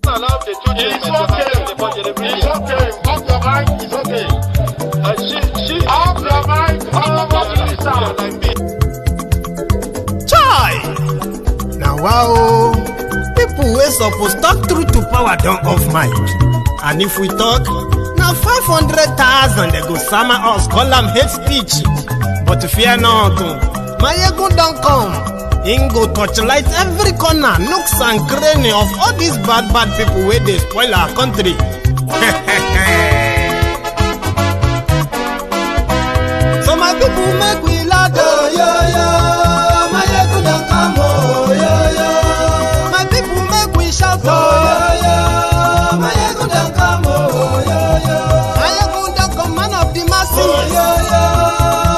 allow the children. It's okay. Off your mind. It's okay. Off your mind. Chai! Now wow, people wey suppose talk truth to power don't off mic. And if we talk, now 500,000 they go summer us, call them hate speech. But fear not, my ego don't come. Ingo torchlight every corner, nooks and cranny of all these bad people where they spoil our country. So my people make we laugh, oh, my ego don't come, oh, my people make we shout, oh, my ego don't come, oh, my ego don't come, man of the masses, oh,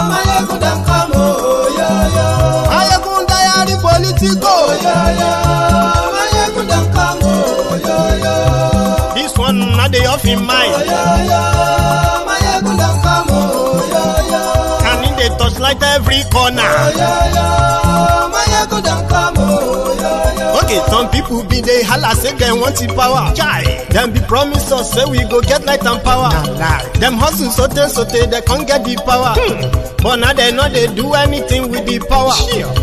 my ego don't come, oh, my ego diary politico, my ego don't come, oh, this one not the off in mind, my ego don't come, oh, and in the touchlight every corner, my ego don't come, oh, okay, some people be they holla say they want the power. Chai, them be promise us say we go get light and power. Them hustle so they can't get the power. But now they know they do anything with the power.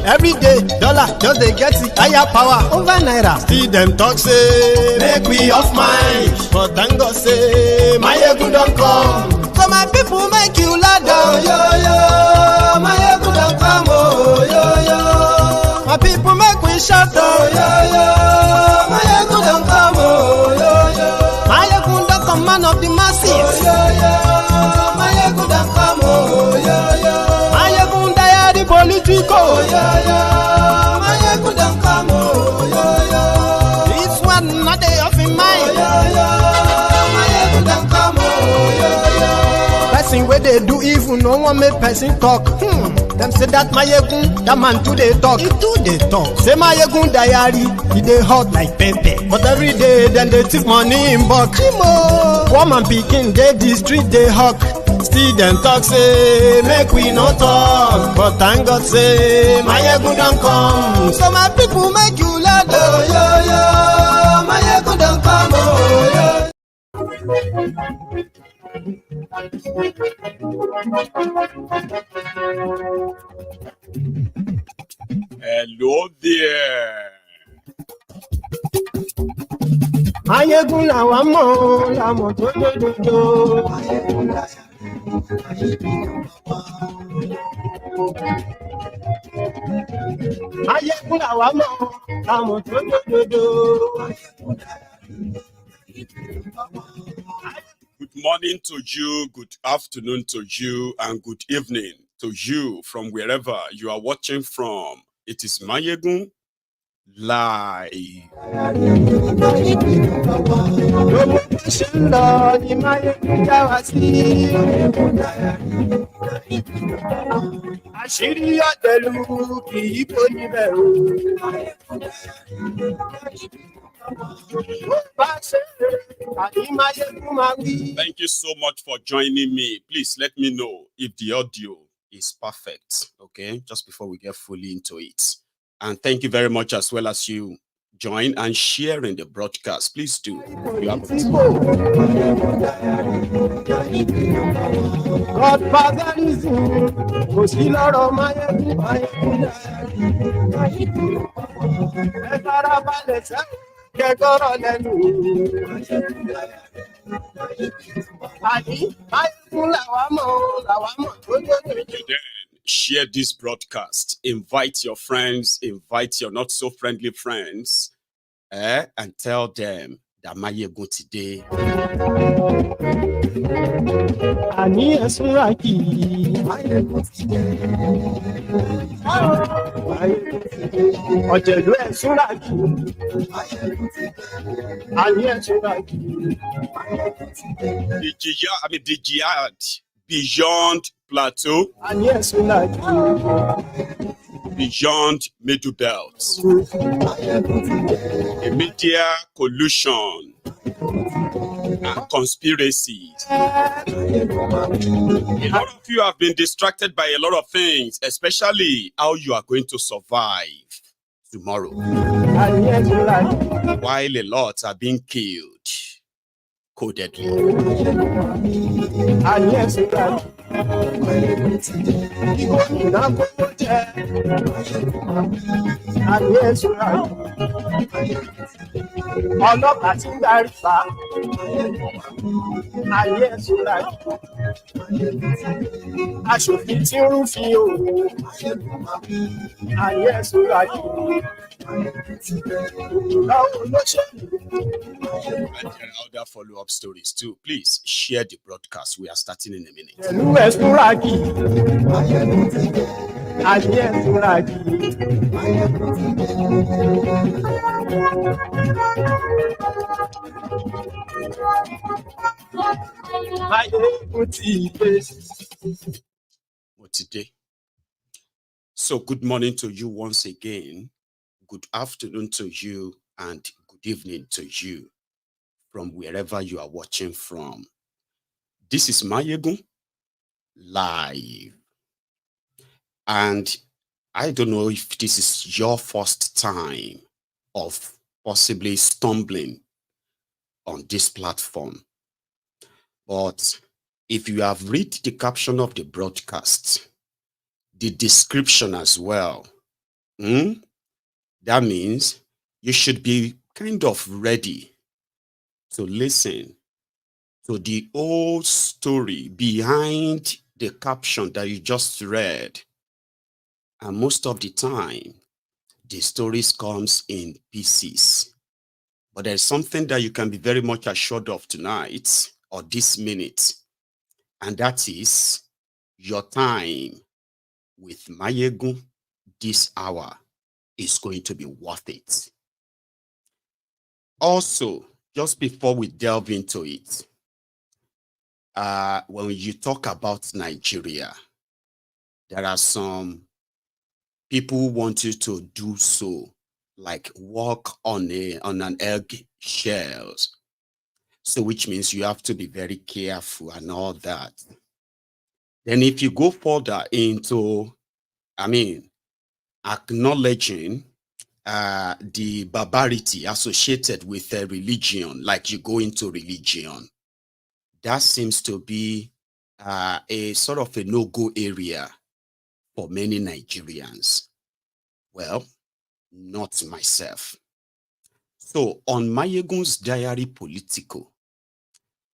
Every day, dollar just they get the higher power over naira. See them talk say make we off mind, but thank God say my ego don't come. So my people make you ladder, my ego don't come, oh, my people make we shout, oh, my ego don't come, oh, my ego don't come, man of the masses, my ego don't come, oh, my ego diary politico, my ego don't come, oh, this one not the off in mind, my ego don't come, oh, person where they do evil, no one make person talk. Them say that my yegun, that man too they talk. He too they talk. Say my yegun diary, he they hot like pepper. But every day then they take money in bulk. Woman picking they the street they hawk. Still them talk say make we no talk. But thank God say my yegun don't come. So my people make you laugh, oh, my yegun don't come, oh, Hello there. Ayégun làwa mọ̀ làmọ̀ tó dòdòdò. Ayégun làwa mọ̀ làmọ̀ tó dòdòdò. Good morning to you, good afternoon to you, and good evening to you from wherever you are watching from. It is Mayegun Live. Thank you so much for joining me. Please let me know if the audio is perfect, okay, just before we get fully into it. And thank you very much as well as you join and share in the broadcast. Please do. You have share this broadcast. Invite your friends, invite your not so friendly friends, and tell them that Mayegun today. The jihad beyond Plateau, beyond middlebelt, a media collusion and conspiracies. A lot of you have been distracted by a lot of things, especially how you are going to survive. tomorrow. While a lot are being killed codedly. And there are other follow-up stories too. Please share the broadcast. We are starting in a minute. Today. So good morning to you once again. Good afternoon to you and good evening to you from wherever you are watching from. This is Mayegun live. And I don't know if this is your first time of possibly stumbling on this platform. But if you have read the caption of the broadcast, the description as well, that means you should be kind of ready to listen to the whole story behind the caption that you just read. And most of the time, the stories comes in pieces. But there's something that you can be very much assured of tonight or this minute, and that is your time with Mayegun this hour is going to be worth it. Also, just before we delve into it, when you talk about Nigeria, there are some people who want you to do so, like walk on an egg shells. So which means you have to be very careful and all that. Then if you go further into, acknowledging the barbarity associated with a religion, like you go into religion, that seems to be a sort of a no-go area for many Nigerians. Well, not myself. So on Mayegun's Diary Political,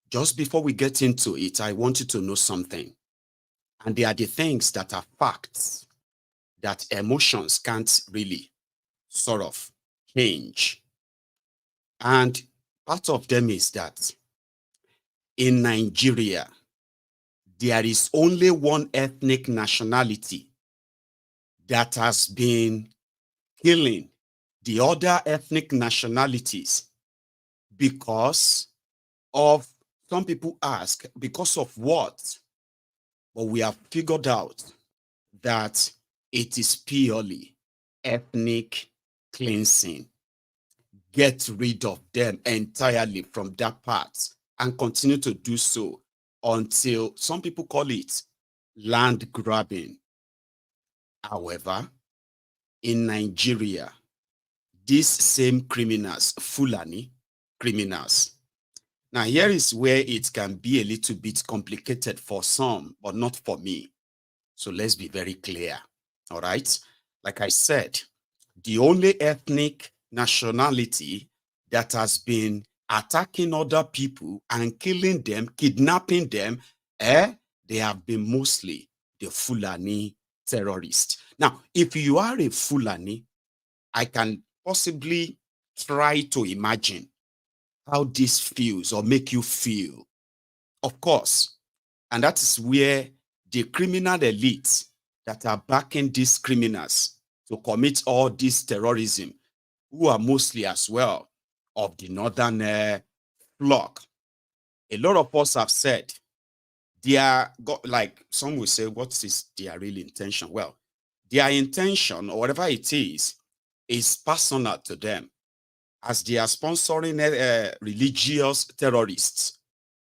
just before we get into it, I want you to know something. And they are the things that are facts that emotions can't really sort of change. And part of them is that in Nigeria, there is only one ethnic nationality that has been killing the other ethnic nationalities because of, some people ask, because of what? But we have figured out that it is purely ethnic cleansing. Get rid of them entirely from that part and continue to do so until some people call it land grabbing. However, in Nigeria, these same criminals, Fulani criminals. Now, here is where it can be a little bit complicated for some, but not for me. So let's be very clear, all right? Like I said, the only ethnic nationality that has been attacking other people and killing them, kidnapping them, they have been mostly the Fulani terrorists. Now, if you are a Fulani, I can possibly try to imagine how this feels or make you feel. Of course, and that is where the criminal elites that are backing these criminals to commit all this terrorism, who are mostly as well of the northern bloc. A lot of us have said they are, like some will say, what is their real intention? Well, their intention, or whatever it is personal to them, as they are sponsoring religious terrorists.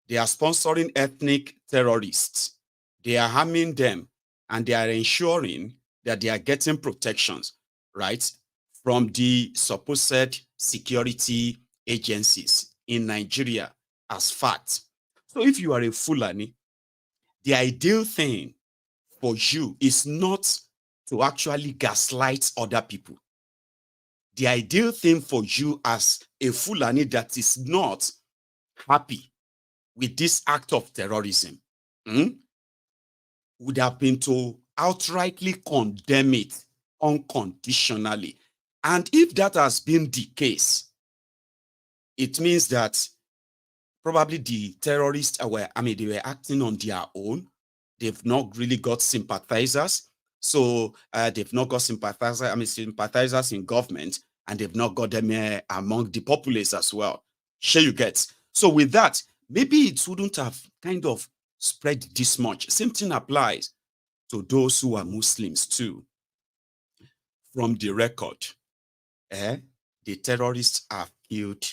They are sponsoring ethnic terrorists. They are harming them, and they are ensuring that they are getting protections, right, from the supposed security agencies in Nigeria as fact. So if you are a Fulani, the ideal thing for you is not to actually gaslight other people. The ideal thing for you as a Fulani that is not happy with this act of terrorism would have been to outrightly condemn it unconditionally. And if that has been the case, it means that probably the terrorists they were acting on their own. They've not really got sympathizers. So they've not got sympathizers in government, and they've not got them among the populace as well. Sure you get. So with that, maybe it wouldn't have kind of spread this much. Same thing applies to those who are Muslims too. From the record, the terrorists have killed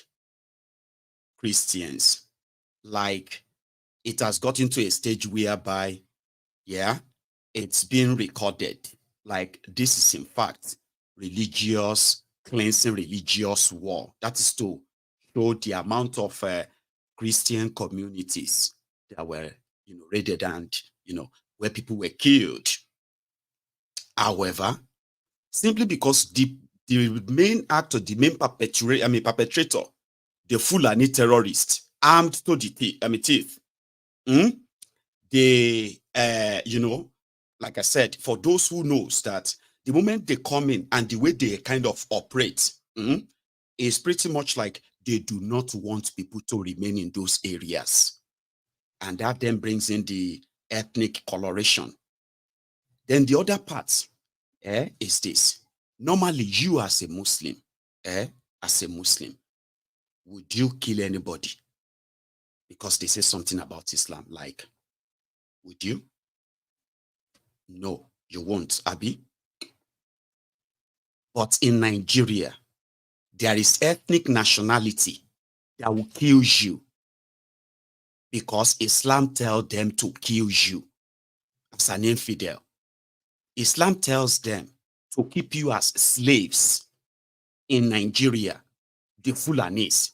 Christians. Like, it has gotten to a stage whereby, it's been recorded. Like, this is in fact religious cleansing, religious war. That is to show the amount of Christian communities that were, raided and, where people were killed. However, simply because the main actor, the main perpetrator, the Fulani terrorist, armed to the teeth, they, like I said, for those who knows that the moment they come in and the way they kind of operate is pretty much like they do not want people to remain in those areas. And that then brings in the ethnic coloration. Then the other part is this. Normally, you as a Muslim, would you kill anybody because they say something about Islam? Like, would you? No, you won't, Abi. But in Nigeria, there is ethnic nationality that will kill you because Islam tells them to kill you as an infidel. Islam tells them to keep you as slaves in Nigeria, the Fulanis.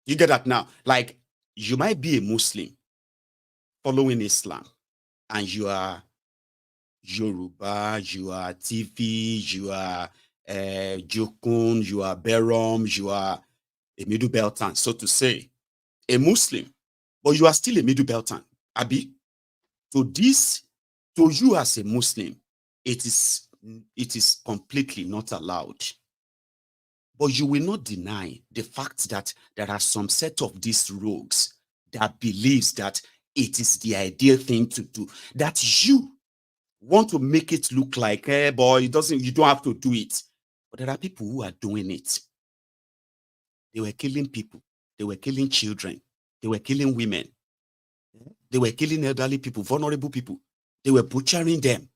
You get that now? Like, you might be a Muslim following Islam, and you are Yoruba, you are Tifi, you are Jokun, you are Berom, you are a middlebeltan, so to say, a Muslim, but you are still a middlebeltan, Abi. So this, to you as a Muslim, it is completely not allowed. But you will not deny the fact that there are some set of these rogues that believes that it is the ideal thing to do, that you want to make it look like, hey boy, you don't have to do it. But there are people who are doing it. They were killing people. They were killing children. They were killing women. They were killing elderly people, vulnerable people. They were butchering them,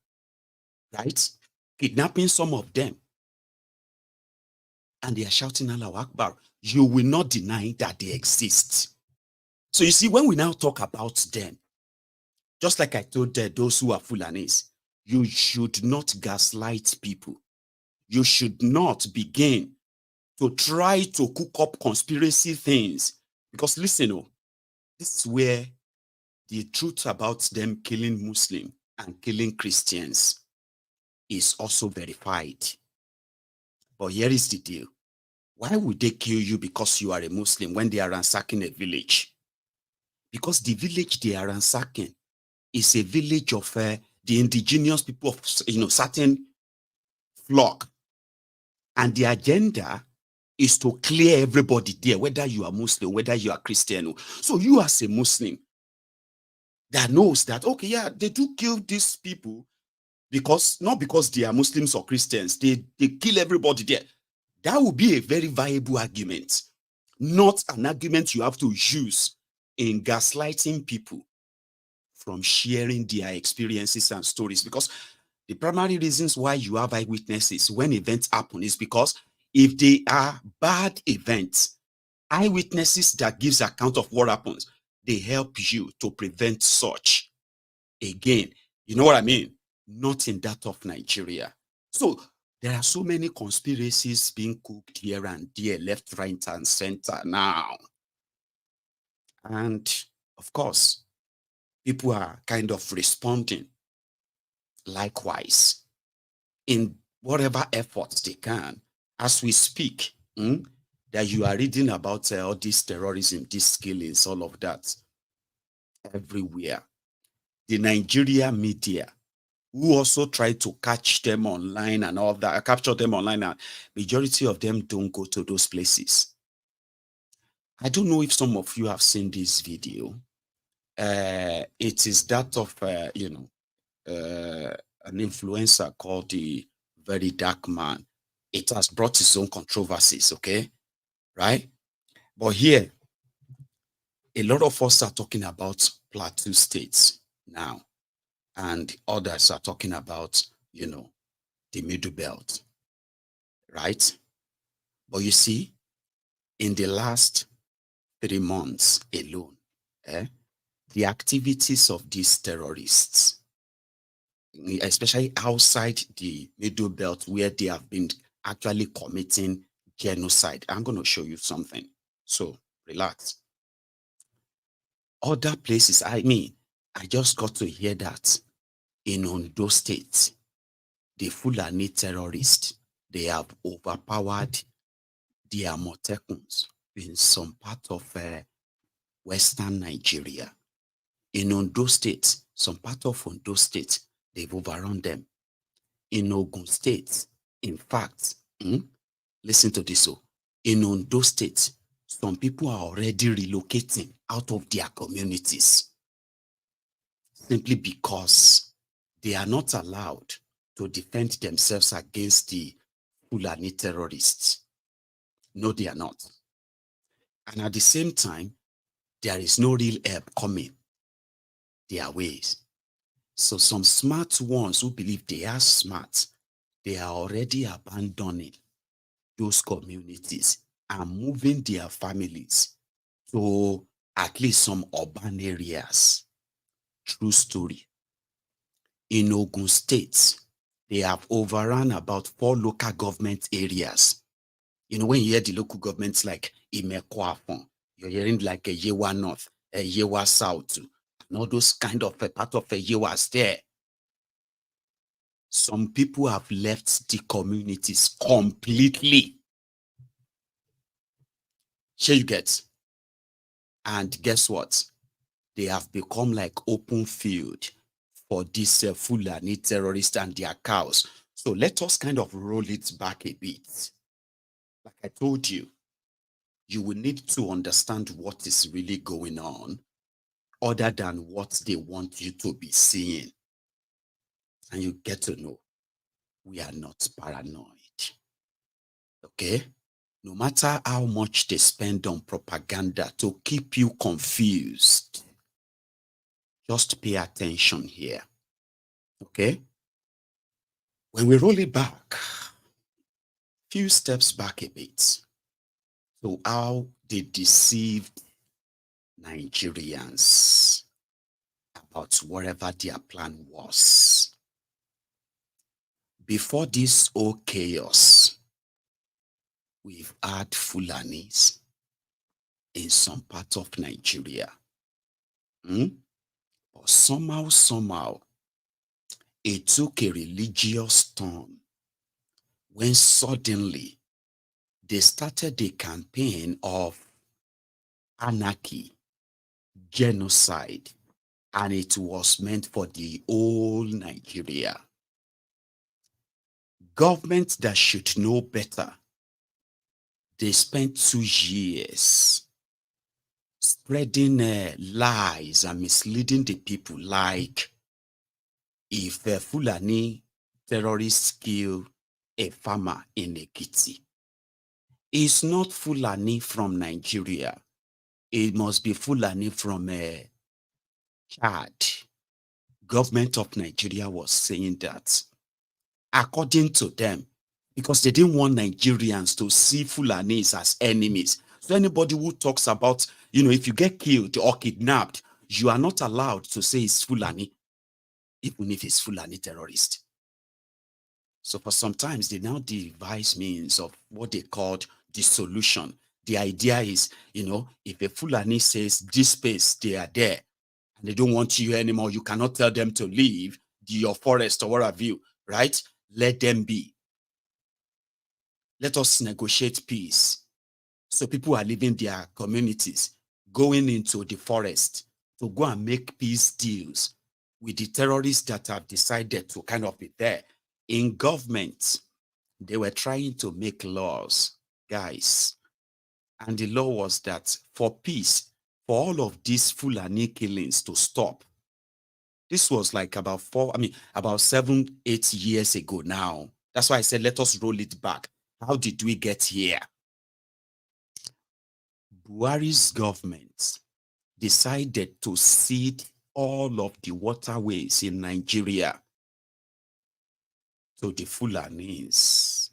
right? Kidnapping some of them. And they are shouting Allahu Akbar. You will not deny that they exist. So you see, when we now talk about them, just like I told those who are Fulanis, you should not gaslight people. You should not begin to try to cook up conspiracy things. Because listen, this is where the truth about them killing Muslim and killing Christians is also verified. But here is the deal. Why would they kill you because you are a Muslim when they are ransacking a village? Because the village they are ransacking is a village of the indigenous people of certain flock. And the agenda is to clear everybody there, whether you are Muslim, whether you are Christian. So you as a Muslim that knows that, okay, yeah, they do kill these people not because they are Muslims or Christians, they kill everybody there. That would be a very viable argument, not an argument you have to use in gaslighting people from sharing their experiences and stories. Because the primary reasons why you have eyewitnesses when events happen is because if they are bad events, eyewitnesses that gives account of what happens, they help you to prevent such. Again, you know what I mean? Not in that of Nigeria. So There are so many conspiracies being cooked here and there, left, right, and center now. And of course, people are kind of responding likewise in whatever efforts they can. As we speak, that you are reading about all this terrorism, these killings, all of that, everywhere. The Nigeria media, who also try to catch them online and all that, capture them online, and majority of them don't go to those places. I don't know if some of you have seen this video. It is that of, an influencer called the Very Dark Man. It has brought its own controversies, okay? Right? But here, a lot of us are talking about Plateau states now, and others are talking about, the middle belt, right? But you see, in the last 3 months alone, the activities of these terrorists, especially outside the middle belt where they have been actually committing genocide. I'm going to show you something. So relax. Other places, I just got to hear that in Ondo State, the Fulani terrorists, they have overpowered the Amotekuns in some part of Western Nigeria. In Ondo State, some part of Ondo State, they've overrun them. In Ogun State, in fact, listen to this. So, in Ondo State, some people are already relocating out of their communities simply because they are not allowed to defend themselves against the Fulani terrorists. No, they are not. And at the same time, there is no real help coming their ways. So some smart ones who believe they are smart, they are already abandoning those communities and moving their families to at least some urban areas. True story. In Ogun State, they have overrun about 4 local government areas. When you hear the local governments like Imeko Afon, you're hearing like a Yewa North, a Yewa South, and all those kind of a part of a Yewas there. Some people have left the communities completely. Here you get. And guess what? They have become like open field for these Fulani terrorists and their cows. So let us kind of roll it back a bit. Like I told you, you will need to understand what is really going on other than what they want you to be seeing. And you get to know we are not paranoid. Okay? No matter how much they spend on propaganda to keep you confused, just pay attention here. Okay? When we roll it back, few steps back a bit, to how they deceived Nigerians about whatever their plan was. Before this whole chaos, we've had Fulanis in some part of Nigeria. But somehow, it took a religious turn when suddenly they started a campaign of anarchy, genocide, and it was meant for the whole Nigeria. Governments that should know better, they spent 2 years spreading lies and misleading the people, like if a Fulani terrorists kill a farmer in Ekiti, it's not Fulani from Nigeria. It must be Fulani from Chad. Government of Nigeria was saying that, according to them, because they didn't want Nigerians to see Fulanis as enemies. So anybody who talks about, if you get killed or kidnapped, you are not allowed to say it's Fulani, even if it's Fulani terrorist. So for sometimes they now devise means of what they called dissolution. The idea is, if a Fulani says this space, they are there, and they don't want you anymore, you cannot tell them to leave your forest or what have you, right? Let them be. Let us negotiate peace. So people are leaving their communities, going into the forest to go and make peace deals with the terrorists that have decided to kind of be there. In government, they were trying to make laws, guys. And the law was that for peace, for all of these Fulani killings to stop. This was like about 7, 8 years ago now. That's why I said, let us roll it back. How did we get here? Buhari's government decided to cede all of the waterways in Nigeria to the Fulanis.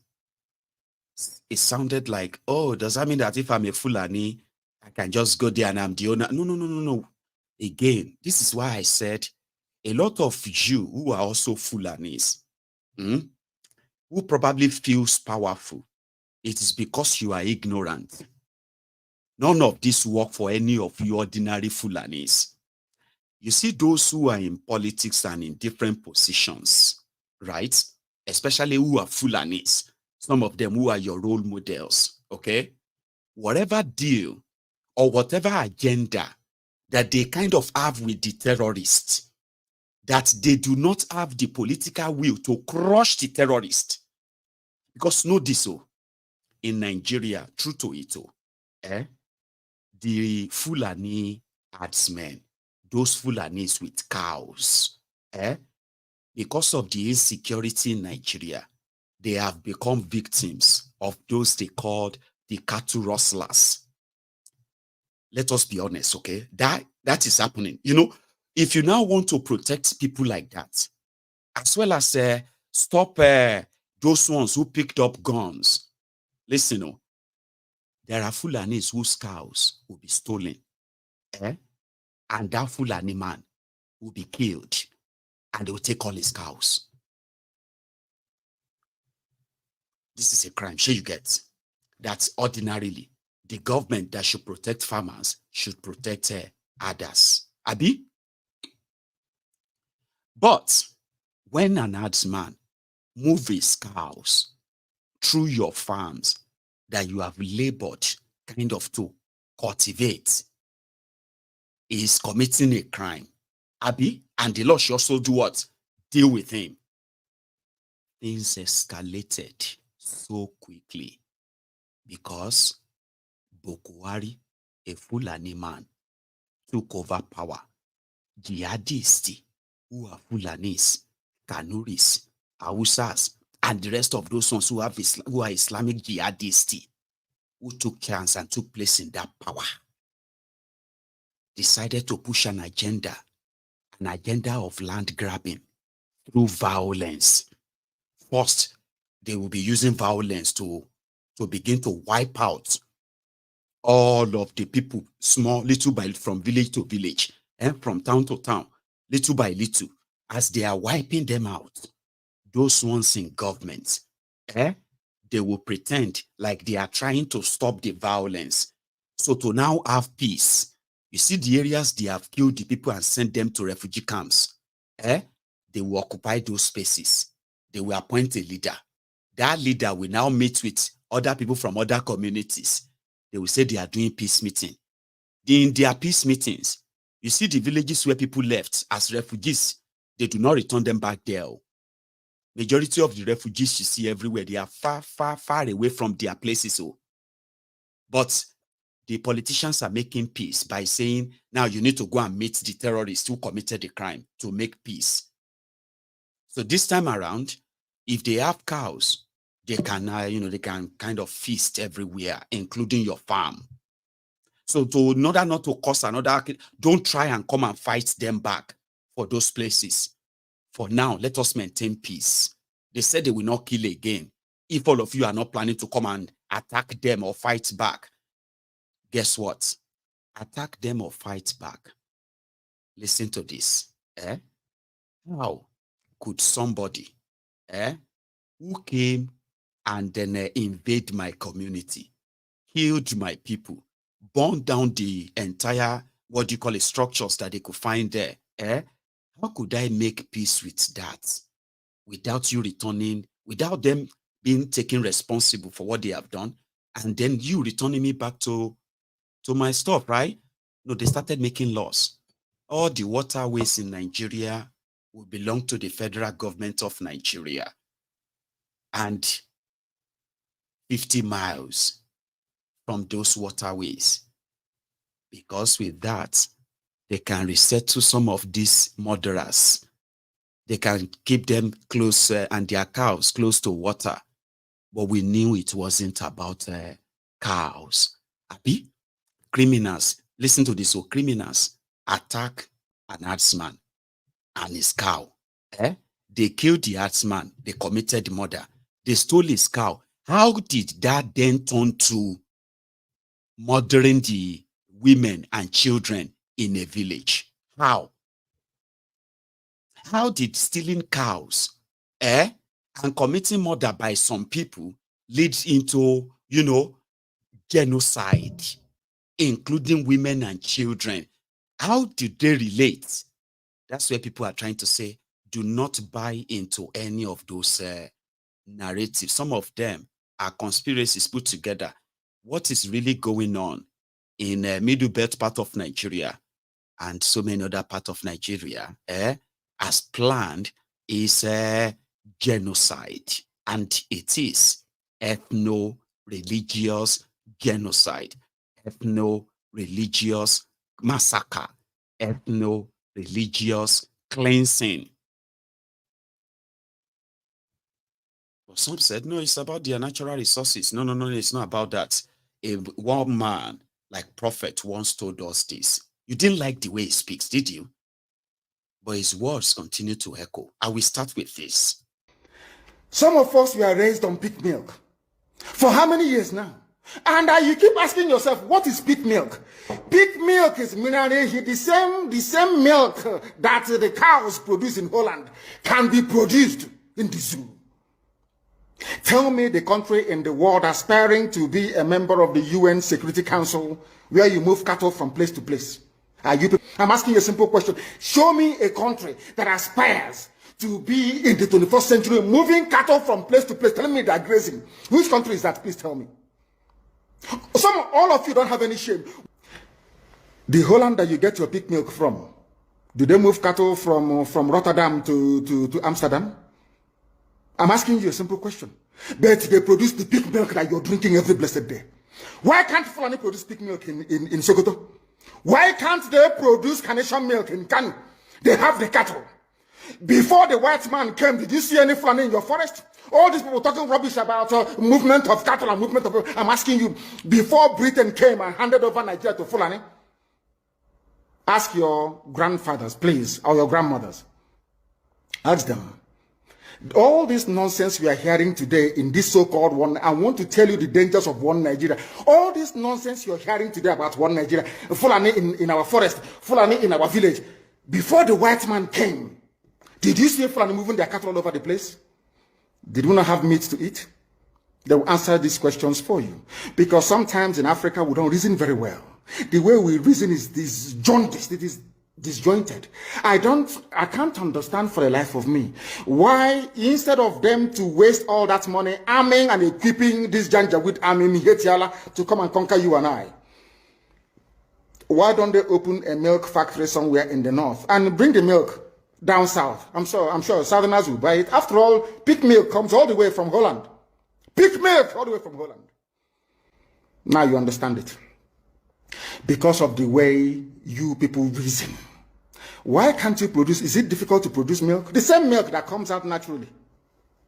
It sounded like, oh, does that mean that if I'm a Fulani, I can just go there and I'm the owner? No. Again, this is why I said a lot of you who are also Fulanis, who probably feels powerful, it is because you are ignorant. None of this work for any of you ordinary Fulanis. You see those who are in politics and in different positions, right? Especially who are Fulanis. Some of them who are your role models, okay? Whatever deal or whatever agenda that they kind of have with the terrorists, that they do not have the political will to crush the terrorist. Because know this, in Nigeria, true to it, the Fulani herdsmen, those Fulanis with cows, because of the insecurity in Nigeria, they have become victims of those they called the cattle rustlers. Let us be honest, okay? That is happening. If you now want to protect people like that, as well as stop those ones who picked up guns, listen, there are Fulanis whose cows will be stolen, and that Fulani man will be killed, and they will take all his cows. This is a crime. Sure, you get that ordinarily the government that should protect farmers should protect others. Abi? But when an herdsman moves his cows through your farms that you have labored kind of to cultivate, he is committing a crime. Abi? And the law should also do what? Deal with him. Things escalated so quickly because Boko Haram, a Fulani man, took over power. Jihadists, who are Fulanis, Kanuris, Hausas, and the rest of those ones who are Islamic jihadists, who took chance and took place in that power, decided to push an agenda of land grabbing through violence. First, they will be using violence to begin to wipe out all of the people, little by from village to village, and from town to town, little by little, as they are wiping them out. Those ones in government, they will pretend like they are trying to stop the violence. So to now have peace, you see the areas they have killed the people and sent them to refugee camps, they will occupy those spaces. They will appoint a leader. That leader will now meet with other people from other communities. They will say they are doing peace meeting. In their peace meetings, you see the villages where people left as refugees, they do not return them back there. Majority of the refugees you see everywhere, they are far, far, far away from their places. But the politicians are making peace by saying, now you need to go and meet the terrorists who committed the crime to make peace. So this time around, if they have cows, they can, they can kind of feast everywhere, including your farm. So in order not to cause another, don't try and come and fight them back for those places. For now, let us maintain peace. They said they will not kill again. If all of you are not planning to come and attack them or fight back, guess what? Attack them or fight back. Listen to this. How could somebody who came and then invade my community, killed my people, burned down the entire, what do you call it, structures that they could find there. How could I make peace with that without you returning, without them being taken responsible for what they have done, and then you returning me back to my stuff, right? No, they started making laws. All the waterways in Nigeria will belong to the federal government of Nigeria. And 50 miles from those waterways. Because with that, they can resettle some of these murderers. They can keep them close and their cows close to water. But we knew it wasn't about cows. Abi? Criminals, listen to this. So criminals attack an herdsman and his cow. They killed the herdsman. They committed murder. They stole his cow. How did that then turn to murdering the women and children in a village? How? How did stealing cows and committing murder by some people lead into, genocide, including women and children? How did they relate? That's where people are trying to say, do not buy into any of those narratives. Some of them are conspiracies put together. What is really going on in middlebelt part of Nigeria and so many other parts of Nigeria, as planned, is genocide. And it is ethno-religious genocide, ethno-religious massacre, ethno-religious cleansing. But some said, no, it's about their natural resources. No, it's not about that. One man, like Prophet, once told us this. You didn't like the way he speaks, did you? But his words continue to echo. I will start with this. Some of us were raised on pig milk. For how many years now? And you keep asking yourself, what is pig milk? Pig milk is mineral. The same milk that the cows produce in Holland can be produced in the zoo. Tell me the country in the world aspiring to be a member of the UN Security Council where you move cattle from place to place. I'm asking you a simple question. Show me a country that aspires to be in the 21st century moving cattle from place to place. Tell me they're grazing. Which country is that? Please tell me. All of you don't have any shame. The Holland that you get your pig milk from, do they move cattle from Rotterdam to Amsterdam? I'm asking you a simple question. But they produce the pig milk that you're drinking every blessed day. Why can't Fulani produce pig milk in Sokoto? Why can't they produce carnation milk in Kanu? They have the cattle. Before the white man came, did you see any Fulani in your forest? All these people talking rubbish about movement of cattle and movement of... I'm asking you, before Britain came and handed over Nigeria to Fulani, ask your grandfathers, please, or your grandmothers. Ask them. All this nonsense we are hearing today in this so-called one, I want to tell you the dangers of one Nigeria. All this nonsense you're hearing today about one Nigeria, Fulani in our forest, Fulani in our village. Before the white man came, did you see Fulani moving their cattle all over the place? Did we not have meat to eat? They will answer these questions for you. Because sometimes in Africa, we don't reason very well. The way we reason is disjointed. It is disjointed. I can't understand for the life of me why, instead of them to waste all that money arming and equipping this Janjaweed army Mihetiala to come and conquer you and I, why don't they open a milk factory somewhere in the north and bring the milk down south? I'm sure Southerners will buy it. After all, pig milk comes all the way from Holland. Pig milk all the way from Holland. Now you understand it. Because of the way you people reason. Why can't you produce? Is it difficult to produce milk? The same milk that comes out naturally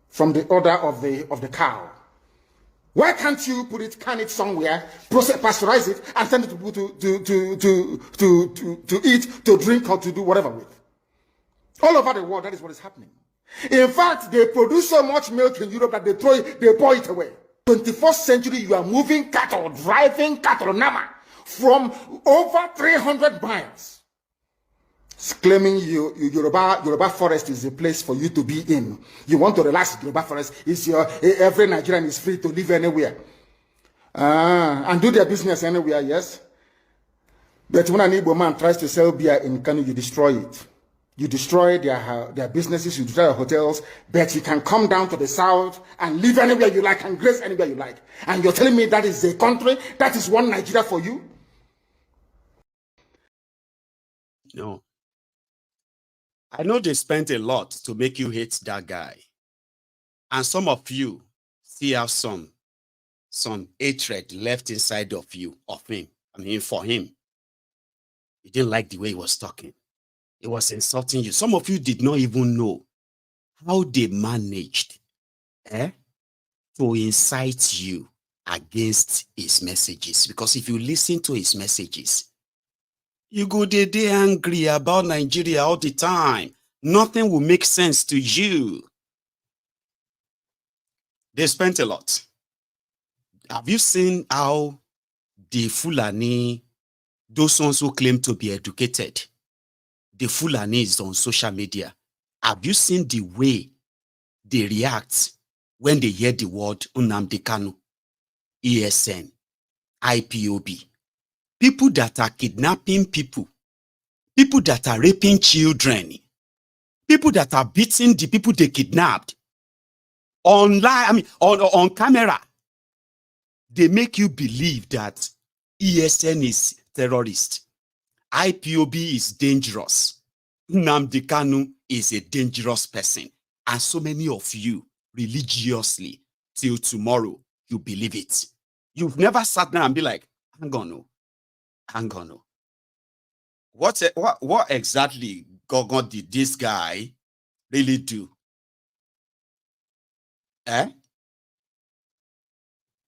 from the udder of the cow. Why can't you can it somewhere, pasteurize it, and send it to people to eat, to drink, or to do whatever with? All over the world, that is what is happening. In fact, they produce so much milk in Europe that they pour it away. 21st century, you are moving cattle, driving cattle, Nama, from over 300 miles claiming Yoruba forest is a place for you to be in. You want to relax in Yoruba forest. Every Nigerian is free to live anywhere. And do their business anywhere, yes? But when an Igbo man tries to sell beer in Kano, you destroy it. You destroy their businesses, you destroy their hotels, but you can come down to the south and live anywhere you like and grace anywhere you like. And you're telling me that is a country, that is one Nigeria for you? No. I know they spent a lot to make you hate that guy. And some of you still have some hatred left inside of you, of him. I mean, for him. You didn't like the way he was talking. It was insulting you. Some of you did not even know how they managed to incite you against his messages. Because if you listen to his messages, you go there angry about Nigeria all the time. Nothing will make sense to you. They spent a lot. Have you seen how the Fulani, those ones who claim to be educated, the Fulanis on social media, have you seen the way they react when they hear the word Nnamdi Kanu, ESN, IPOB? People that are kidnapping people that are raping children, people that are beating the people they kidnapped online, on camera. They make you believe that ESN is terrorist. IPOB is dangerous. Nnamdi Kanu is a dangerous person. And so many of you, religiously, till tomorrow, you believe it. You've never sat down and be like, hang on. What exactly God did this guy really do? The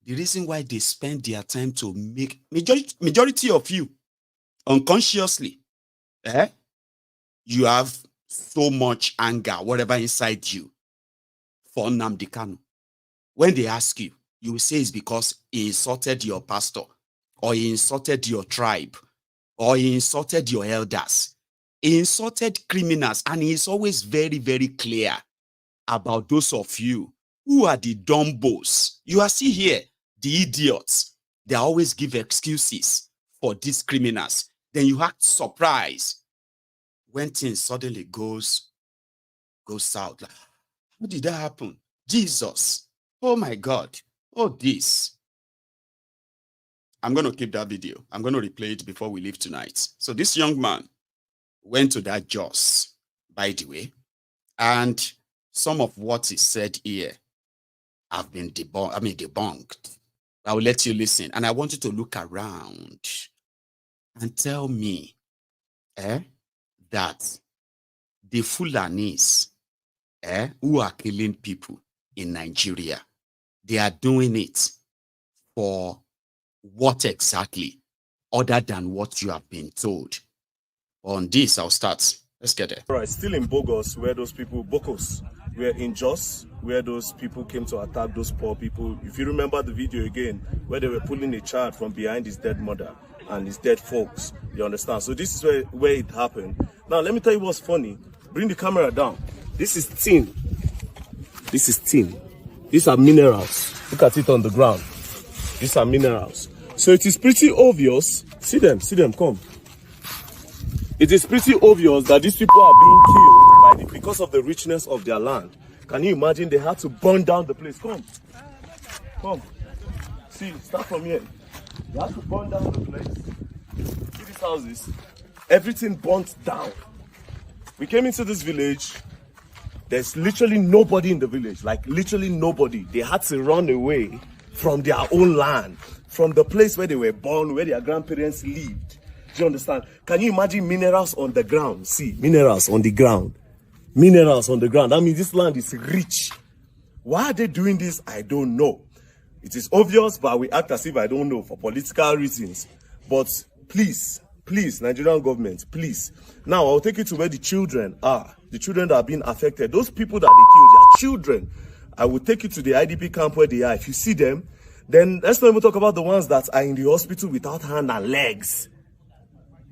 reason why they spend their time to make majority of you unconsciously, you have so much anger, whatever inside you, for Nnamdi Kanu. When they ask you, you will say it's because he insulted your pastor, or he insulted your tribe, or he insulted your elders. He insulted criminals, and he is always very, very clear about those of you who are the dumbos. You are see here, the idiots. They always give excuses for these criminals. Then you act surprised when things suddenly goes south. Like, how did that happen? Jesus. Oh my God. Oh, this. I'm going to keep that video. I'm going to replay it before we leave tonight. So this young man went to that Jos, by the way, and some of what he said here have been debunked. I will let you listen. And I want you to look around and tell me that the Fulanis who are killing people in Nigeria, they are doing it for what exactly, other than what you have been told. On this, I'll start. Let's get it. All right, still in Bogos, where those people, Bokos, were in Jos, where those people came to attack those poor people. If you remember the video again, where they were pulling a child from behind his dead mother and his dead folks, you understand? So this is where it happened. Now, let me tell you what's funny. Bring the camera down. This is tin. This is tin. These are minerals. Look at it on the ground. These are minerals. So it is pretty obvious. See them, come. It is pretty obvious that these people are being killed because of the richness of their land. Can you imagine? They had to burn down the place. Come. See, start from here. They had to burn down the place. See these houses? Everything burnt down. We came into this village. There's literally nobody in the village. Like literally nobody. They had to run away from their own land, from the place where they were born, where their grandparents lived. Do you understand? Can you imagine minerals on the ground? See, minerals on the ground. Minerals on the ground. I mean, this land is rich. Why are they doing this? I don't know. It is obvious, but we act as if I don't know for political reasons. But please, Nigerian government, please. Now, I'll take you to where the children are. The children that are being affected. Those people that they killed, their children. I will take you to the IDP camp where they are. If you see them, then let's not even talk about the ones that are in the hospital without hand and legs.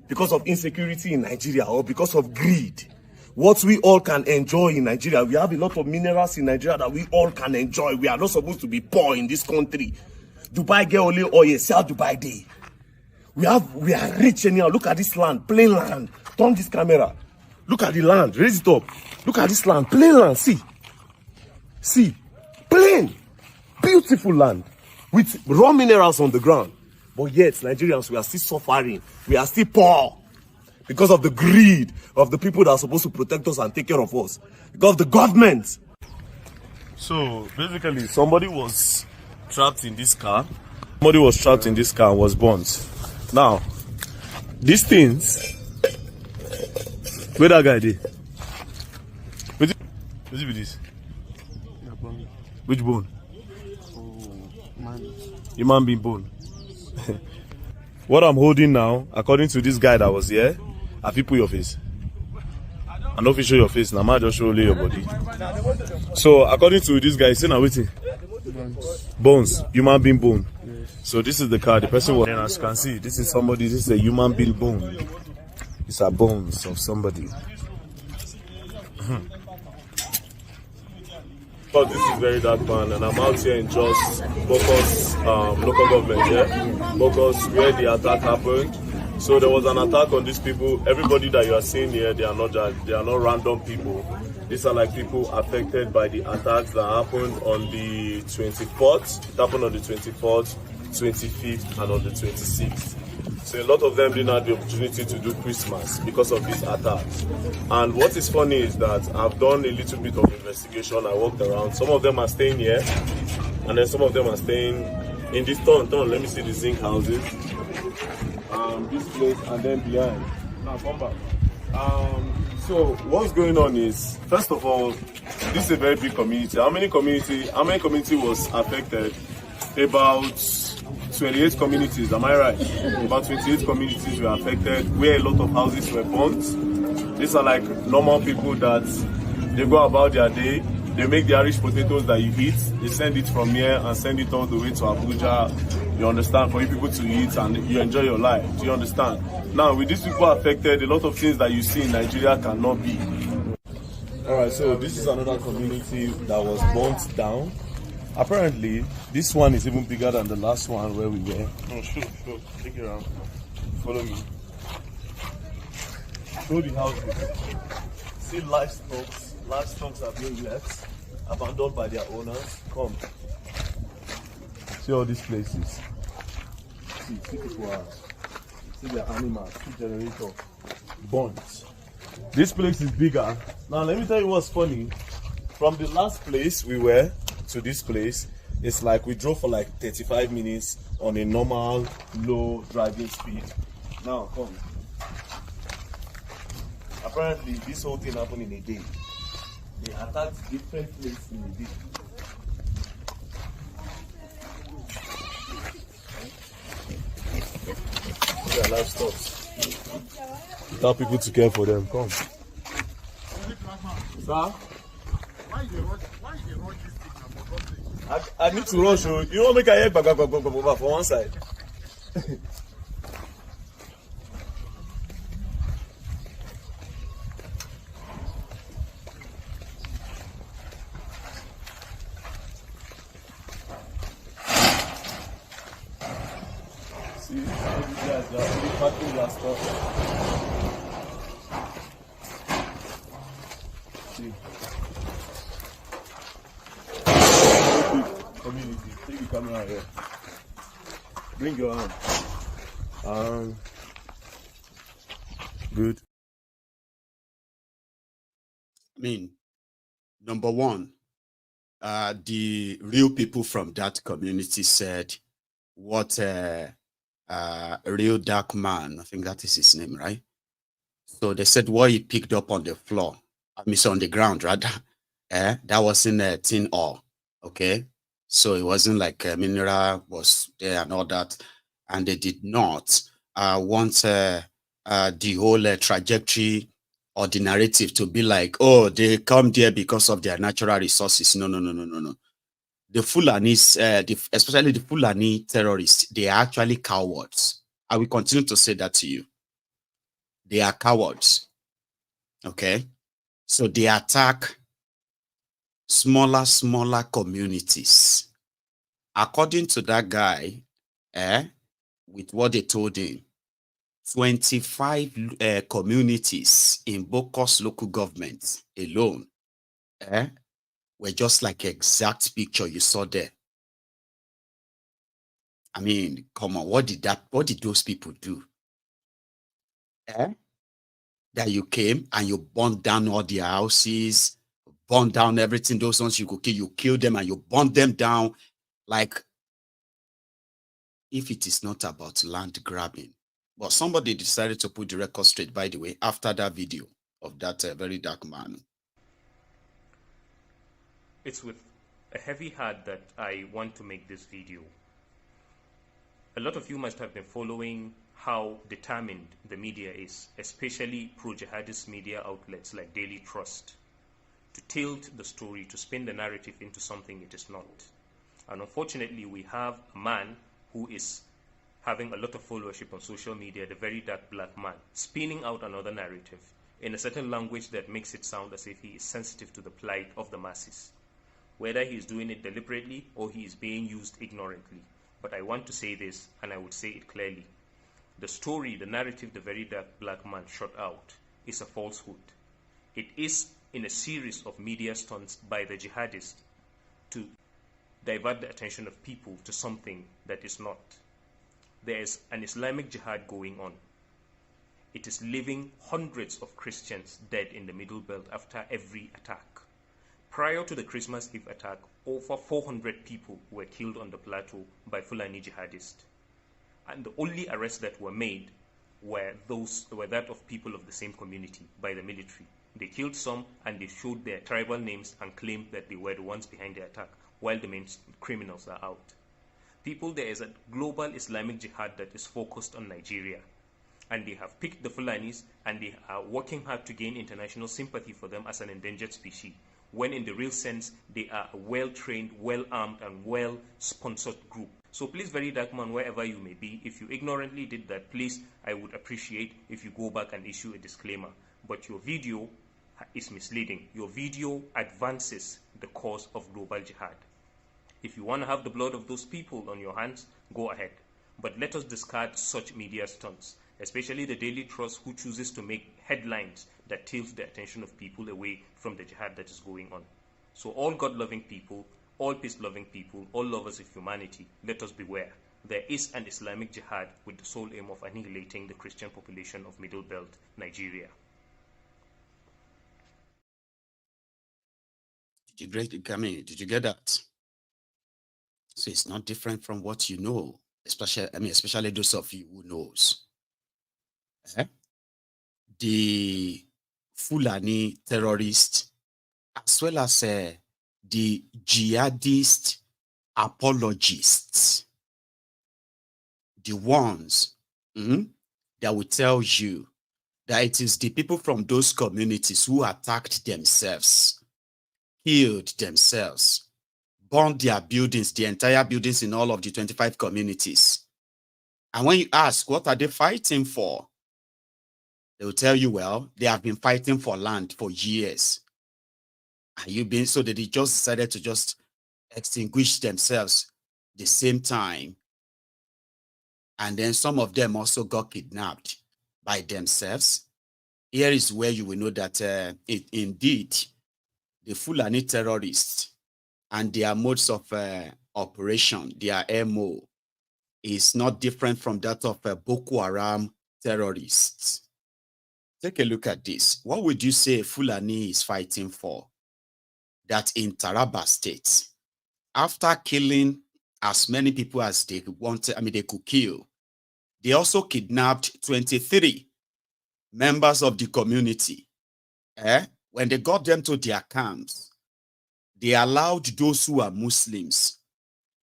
because of insecurity in Nigeria or because of greed. What we all can enjoy in Nigeria, we have a lot of minerals in Nigeria that we all can enjoy. We are not supposed to be poor in this country. Dubai get only oil, sell Dubai day. We are rich anyhow. Look at this land, plain land. Turn this camera. Look at the land, raise it up. Look at this land, plain land, see. See, plain, beautiful land with raw minerals on the ground. But yet, Nigerians, we are still suffering. We are still poor because of the greed of the people that are supposed to protect us and take care of us. Because of the government. So, basically, somebody was trapped in this car. Somebody was trapped in this car and was burnt. Now, these things, where that guy did? What's it with this? Which bone? Human being bone. What I'm holding now, according to this guy that was here, have you put your face? I know if you show your face, now I just show only your body. So according to this guy, say now waiting. Bones, human being bone. So this is the car. The person was, and as you can see, this is somebody. This is a human being bone. These are bones of somebody. But this is very dark, man, and I'm out here in just Boko's local government, yeah? Boko's where the attack happened. So there was an attack on these people. Everybody that you are seeing here, they are not random people. These are like people affected by the attacks that happened on the 24th. It happened on the 24th, 25th, and on the 26th. So a lot of them didn't have the opportunity to do Christmas because of these attacks. And what is funny is that I've done a little bit of investigation. I walked around. Some of them are staying here, and then some of them are staying in this town. Let me see the zinc houses. This place, and then behind. Now come back. So what's going on is, first of all, this is a very big community. How many community was affected? About 28 communities, am I right? About 28 communities were affected, where a lot of houses were burnt. These are like normal people that they go about their day, they make the Irish potatoes that you eat, they send it from here and send it all the way to Abuja, you understand, for you people to eat and you enjoy your life, do you understand? Now, with these people affected, a lot of things that you see in Nigeria cannot be. Alright, so this is another community that was burnt down. Apparently, this one is even bigger than the last one where we were. No, sure. Take it around. Follow me. Show the houses. See livestock. Livestock are being left, abandoned by their owners. Come. See all these places. See people are. See their animals. See generator. Burnt. This place is bigger. Now, let me tell you what's funny. From the last place we were to this place, it's like we drove for like 35 minutes on a normal low driving speed. Now come. Apparently this whole thing happened in a day. They attacked different places in a day. These are livestock. Tell people to care for them. Come. Sir? Why you rush this thing? I need to rush. You won't make a head for one side. See, how these guys are really packing their stuff. See. Community, take the camera here. Bring your hand. Good. I mean, number one, the real people from that community said, what a real dark man, I think that is his name, right? So they said what he picked up on the floor, I mean, on the ground, rather, that was in a tin ore, okay? So it wasn't like a mineral was there and all that. And they did not want the whole trajectory or the narrative to be like, oh, they come there because of their natural resources. No. The Fulanis, especially the Fulani terrorists, they are actually cowards. I will continue to say that to you. They are cowards. Okay? So they attack smaller communities. According to that guy, with what they told him, 25 communities in Boko's local government alone were just like exact picture you saw there. I mean, come on, what did those people do? That you came and you burned down all their houses, burned down everything, those ones you could kill, you killed them and you burned them down. Like, if it is not about land grabbing. But somebody decided to put the record straight, by the way, after that video of that very dark man. It's with a heavy heart that I want to make this video. A lot of you must have been following how determined the media is, especially pro-jihadist media outlets like Daily Trust, to tilt the story, to spin the narrative into something it is not. And unfortunately, we have a man who is having a lot of followership on social media, the very dark black man, spinning out another narrative in a certain language that makes it sound as if he is sensitive to the plight of the masses. Whether he is doing it deliberately or he is being used ignorantly. But I want to say this, and I would say it clearly. The story, the narrative the very dark black man shot out is a falsehood. It is in a series of media stunts by the jihadists to divert the attention of people to something that is not. There is an Islamic jihad going on. It is leaving hundreds of Christians dead in the middlebelt after every attack. Prior to the Christmas Eve attack, over 400 people were killed on the Plateau by Fulani jihadists. And the only arrests that were made were that of people of the same community by the military. They killed some and they showed their tribal names and claimed that they were the ones behind the attack, while the main criminals are out. People, there is a global Islamic jihad that is focused on Nigeria. And they have picked the Fulanis and they are working hard to gain international sympathy for them as an endangered species, when in the real sense, they are a well-trained, well-armed, and well-sponsored group. So please, very dark man, wherever you may be, if you ignorantly did that, please, I would appreciate if you go back and issue a disclaimer. But your video is misleading. Your video advances the cause of global jihad. If you want to have the blood of those people on your hands, go ahead. But let us discard such media stunts, especially the Daily Trust, who chooses to make headlines that tilt the attention of people away from the jihad that is going on. So all God-loving people, all peace-loving people, all lovers of humanity, let us beware. There is an Islamic jihad with the sole aim of annihilating the Christian population of Middle Belt, Nigeria. Did you get that? So it's not different from what you know, especially those of you who knows. The Fulani terrorists, as well as the jihadist apologists, the ones that will tell you that it is the people from those communities who attacked themselves, killed themselves, burned their buildings, the entire buildings in all of the 25 communities. And when you ask, what are they fighting for? They will tell you, well, they have been fighting for land for years. So that they just decided to just extinguish themselves the same time. And then some of them also got kidnapped by themselves. Here is where you will know that indeed the Fulani terrorists and their modes of operation, their MO, is not different from that of Boko Haram terrorists. Take a look at this. What would you say Fulani is fighting for? That in Taraba State, after killing as many people as they wanted, they could kill, they also kidnapped 23 members of the community. When they got them to their camps, they allowed those who are Muslims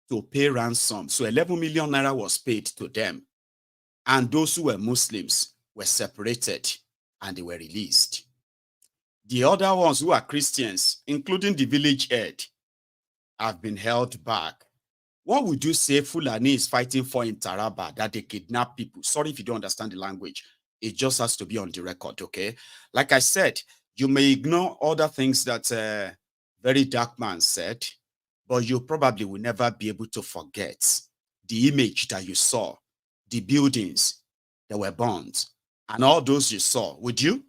to pay ransom. So 11 million naira was paid to them. And those who were Muslims were separated and they were released. The other ones who are Christians, including the village head, have been held back. What would you say Fulani is fighting for in Taraba, that they kidnap people? Sorry if you don't understand the language. It just has to be on the record, okay? Like I said, you may ignore other things that very dark man said, but you probably will never be able to forget the image that you saw, the buildings that were burned, and all those you saw. Would you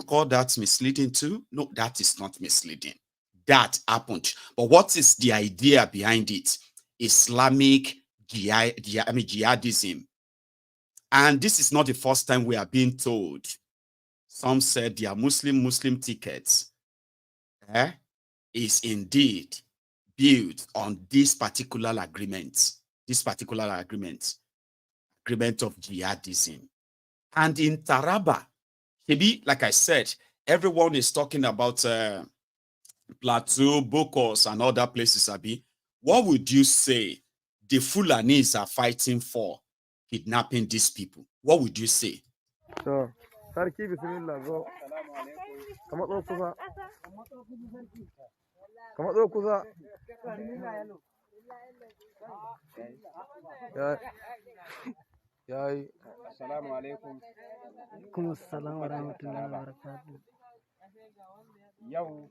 call that misleading too? No, that is not misleading. That happened. But what is the idea behind it? Islamic jihadism. And this is not the first time we are being told. Some said their Muslim tickets is indeed built on this particular agreement of jihadism. And in Taraba, maybe, like I said, everyone is talking about Plateau, Bokos, and other places, Abi. What would you say the Fulanis are fighting for, kidnapping these people? What would you say? So, Sarki Bismillah, go. Come on, Kusa. Come on, Kusa. Yeah. Assalamu alaikum. Alaikum assalam wa rahmatullahi wa barakatuh. Yau.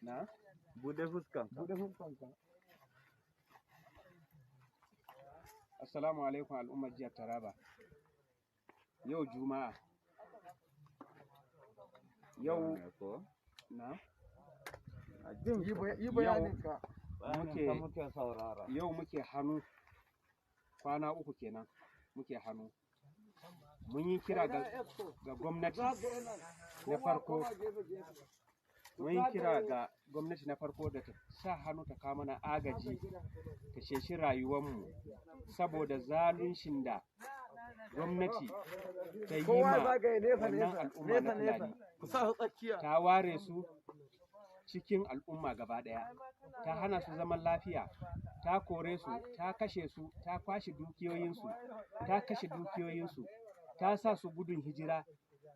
Na? Bude fuskan. Assalamu alaikum al'ummar jihar Taraba. Yau Juma'a. Yau na? Yau muke hannu kwana uku kenan muke hannu. Mun yi kira ga gwamnati na farko. Mun yi kira ga gwamnati na farko da ta sa hannu ta kawo mana agaji ta ceci rayuwarmu saboda zaluncin da gwamnati ta yi ma wannan al'umma na Fulani. Ta ware su cikin al'umma gaba ɗaya, ta hana su zaman lafiya, ta kore su, ta kashe su, ta kwashe dukiyoyinsu, ta kashe dukiyoyinsu, ta sa su gudun hijira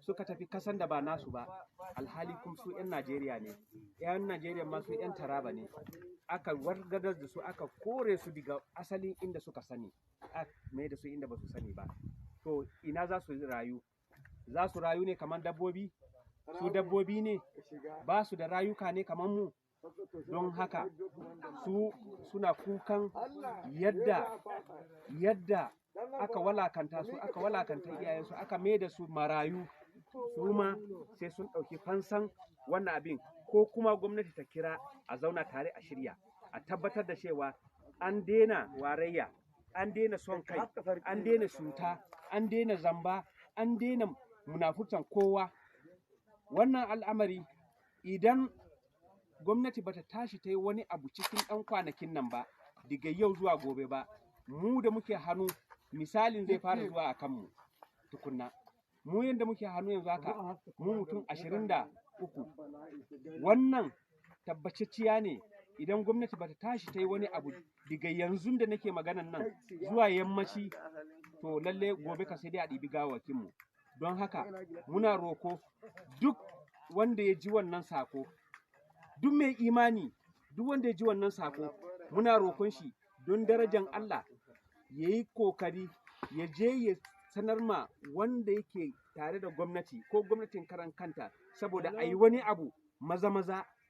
suka tafi kasan da ba nasu ba, alhali kuma su 'yan Najeriya ne, 'yan Najeriya ma su 'yan Taraba ne. Aka wargadar da su, aka kore su daga asalin inda suka sani, aka mai da su inda ba su sani ba. To ina za su rayu? Za su rayu ne kamar dabbobi? Su dabbobi ne, ba su da rayuka ne kamar mu. Don haka su suna kukan yadda aka walakanta su, aka walakanta iyayensu, aka mai da su marayu. Su ma sai sun ɗauki fansan wannan abin, ko kuma gwamnati ta kira a zauna tare a shirya, a tabbatar da cewa an daina warayya, an daina son kai, an daina cuta, an daina zamba, an daina munafurtan kowa. Wannan al'amari idan gwamnati bata tashi ta yi wani abu cikin ɗan kwanakin nan ba, daga yau zuwa gobe ba, mu da muke hannu misalin zai fara zuwa a kanmu tukunna. Mu yadda muke hannu yanzu haka, mu mutum 23. Wannan tabbacacciya ne idan gwamnati bata tashi ta yi wani abu daga yanzu da nake maganan nan zuwa yammaci, to lalle gobe ka sai dai a ɗibi gawakinmu. Don haka muna roko duk wanda ya ji wannan sako, duk mai imani, duk wanda ya ji wannan sako, muna rokon shi don darajan Allah ya yi kokari ya je ya sanar ma wanda yake tare da gwamnati ko gwamnatin karan kanta, saboda a yi wani abu maza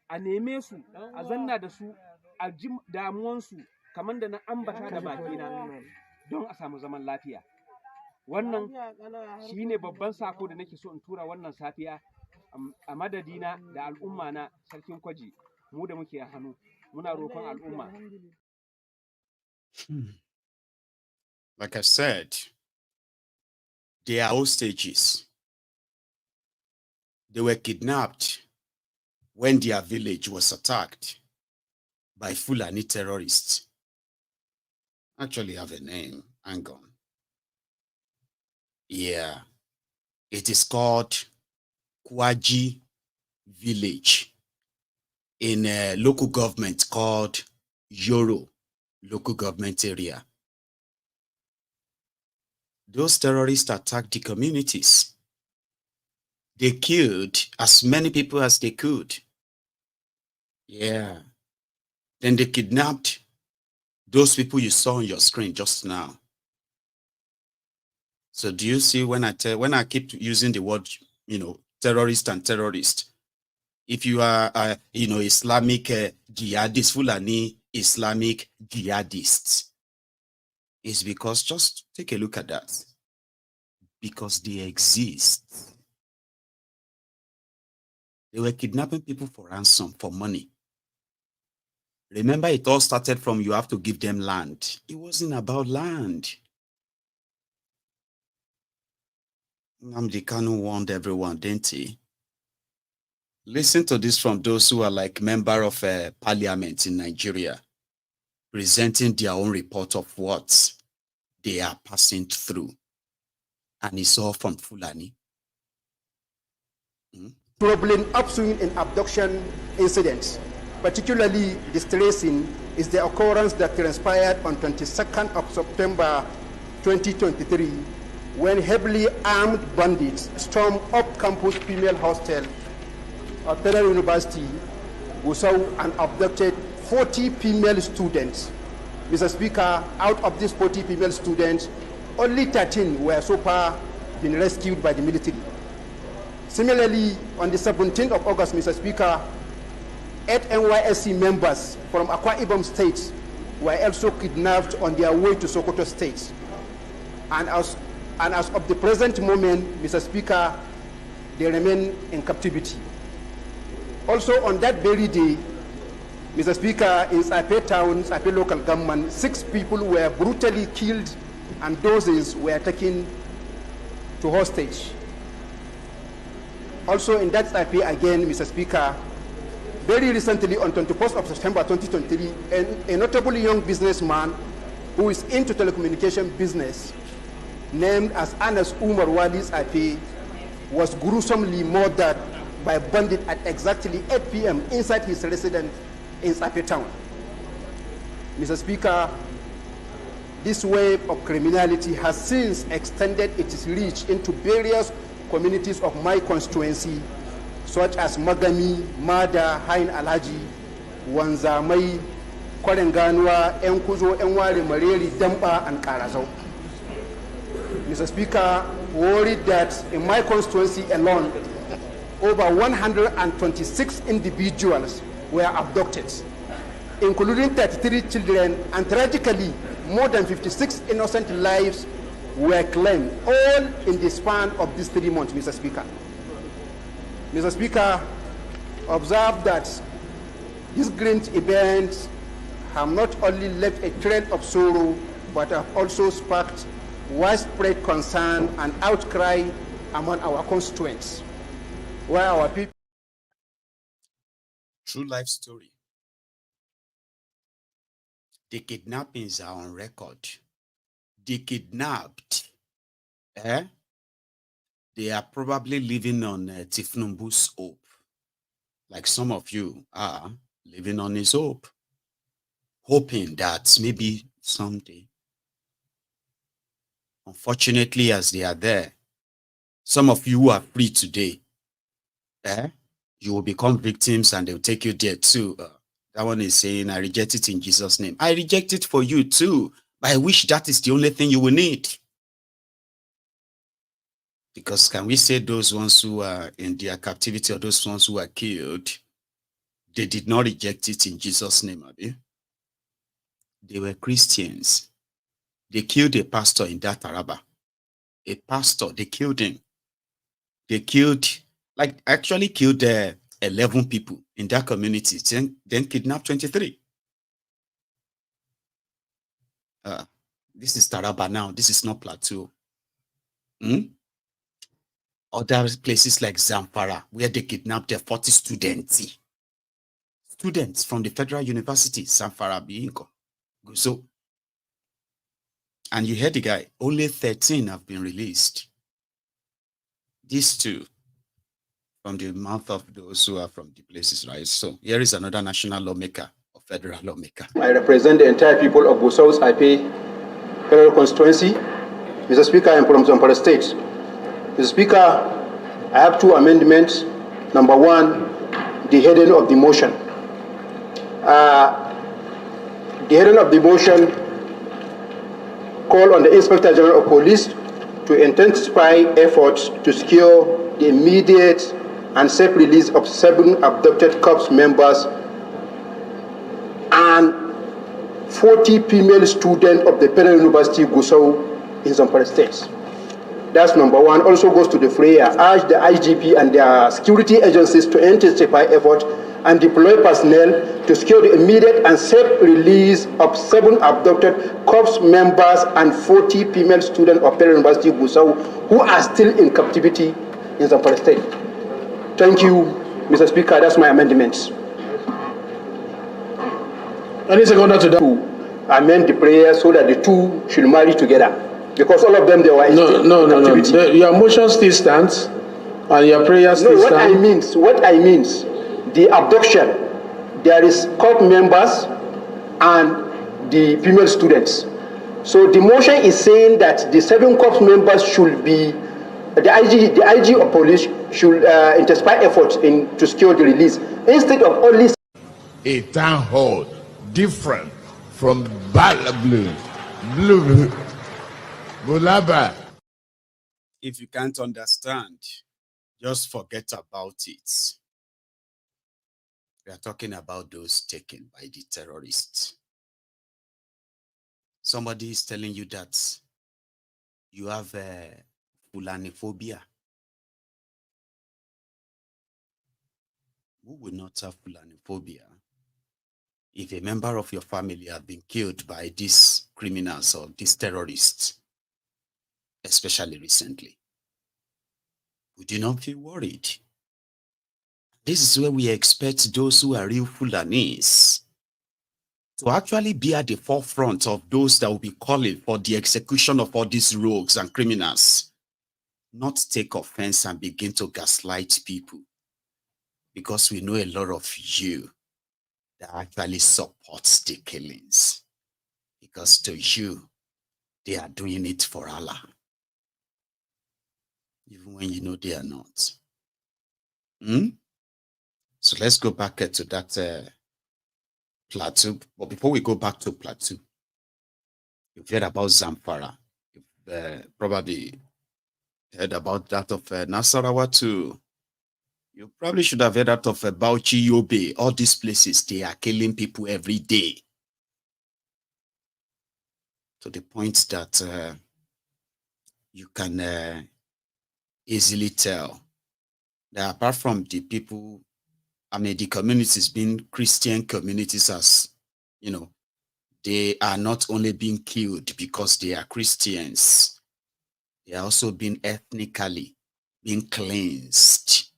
a neme su, a zanna da su, a ji damuwansu kamar da na ambata da bakina, don a samu zaman lafiya. Wannan shi ne babban sako da nake so in tura wannan safiya a madadina da al'umma na sarkin Kwaji, mu da muke hannu, muna roƙon al'umma. Like I said, they are hostages. They were kidnapped when their village was attacked by Fulani terrorists. Actually have a name, hang on. Yeah, it is called Kwaji Village in a local government called Yorro local government area. Those terrorists attacked the communities. They killed as many people as they could. Yeah. Then they kidnapped those people you saw on your screen just now. So do you see when I keep using the word, terrorist and terrorist, if you are, Islamic jihadist, Fulani Islamic jihadists, it's because, just take a look at that, because they exist. They were kidnapping people for ransom, for money. Remember, it all started from you have to give them land. It wasn't about land. Nnamdi Kanu warned everyone, didn't he? Listen to this from those who are like member of parliament in Nigeria, presenting their own report of what they are passing through. And it's all from Fulani. Troubling upswing in abduction incidents, particularly distressing, is the occurrence that transpired on 22nd of September 2023, when heavily armed bandits stormed off-campus female hostel at Federal University, Gusau, and abducted 40 female students. Mr. Speaker, out of these 40 female students, only 13 were so far been rescued by the military. Similarly, on the 17th of August, Mr. Speaker, 8 NYSC members from Akwa Ibom State were also kidnapped on their way to Sokoto State. And as of the present moment, Mr. Speaker, they remain in captivity. Also on that very day, Mr. Speaker, in Sape town, Sape local government, 6 people were brutally killed and dozens were taken to hostage. Also in that Sape again, Mr. Speaker, very recently on 21st of September 2023, a notable young businessman who is into telecommunication business, named as Anas Umar Wali Sape, was gruesomely murdered by bandits at exactly 8 p.m. inside his residence in Sape town. Mr. Speaker, this wave of criminality has since extended its reach into various communities of my constituency, such as Magami, Mada, Hain Alhaji, Wanzamai, Kwarenganwa, Enkuzo, Enwari, Mareri, Dampa, and Karazao. Mr. Speaker, worried that in my constituency alone, over 126 individuals were abducted, including 33 children, and tragically, more than 56 innocent lives were claimed, all in the span of these 3 months, Mr. Speaker. Mr. Speaker, observe that these great events have not only left a trail of sorrow, but have also sparked widespread concern and outcry among our constituents, where our people... True life story. The kidnappings are on record. The kidnapped, they are probably living on Tifnumbu's hope, like some of you are living on his hope, hoping that maybe someday. Unfortunately, as they are there, some of you who are free today, you will become victims and they'll take you there too. That one is saying, I reject it in Jesus' name. I reject it for you too, but I wish that is the only thing you will need. Because can we say those ones who are in their captivity or those ones who are killed, they did not reject it in Jesus' name, Abi? They were Christians. They killed a pastor in that Taraba. A pastor, they killed him. They killed, like actually killed 11 people in that community, then kidnapped 23. This is Taraba now. This is not Plateau. Other places like Zamfara, where they kidnapped 40 students. Students from the Federal University, Zamfara, Biyinko, Guso. And you heard the guy, only 13 have been released. These two, from the mouth of those who are from the places, right? So here is another national lawmaker or federal lawmaker. I represent the entire people of Gusau's IP federal constituency. Mr. Speaker, I am from Zamfara State. Mr. Speaker, I have 2 amendments. Number 1, the heading of the motion. The heading of the motion call on the Inspector General of Police to intensify efforts to secure the immediate and safe release of 7 abducted corps members and 40 female students of the Federal University Gusau in Zamfara State. That's number one. Also goes to the prayer. Urge the IGP and their security agencies to intensify effort and deploy personnel to secure the immediate and safe release of 7 abducted corps members and 40 female students of Federal University Gusau who are still in captivity in Zamfara State. Thank you, Mr. Speaker. That's my amendments. Any seconder to that? To amend the prayer so that the two should marry together. Because all of them, they were in captivity. No. Your motion still stands, and your prayer still stands. What I mean, the abduction, there is corps members and the female students. So the motion is saying that the 7 corps members should be, the IG of police should intensify efforts to secure the release instead of only a town hall different from Blue. Bulaba. If you can't understand, just forget about it. We are talking about those taken by the terrorists. Somebody is telling you that you have Fulani phobia. Who will not have Fulani phobia if a member of your family has been killed by these criminals or these terrorists, especially recently? Would you not feel worried? This is where we expect those who are real Fulanis to actually be at the forefront of those that will be calling for the execution of all these rogues and criminals, not take offense and begin to gaslight people, because we know a lot of you that actually supports the killings, because to you, they are doing it for Allah, even when you know they are not. So let's go back to that Plateau. But before we go back to Plateau, you've heard about Zamfara. You've probably heard about that of Nasarawa too. You probably should have heard that of Bauchi, Yobe. All these places, they are killing people every day. To the point that you can easily tell that apart from the people, I mean, the communities being Christian communities, as you know, they are not only being killed because they are Christians, they are also being ethnically being cleansed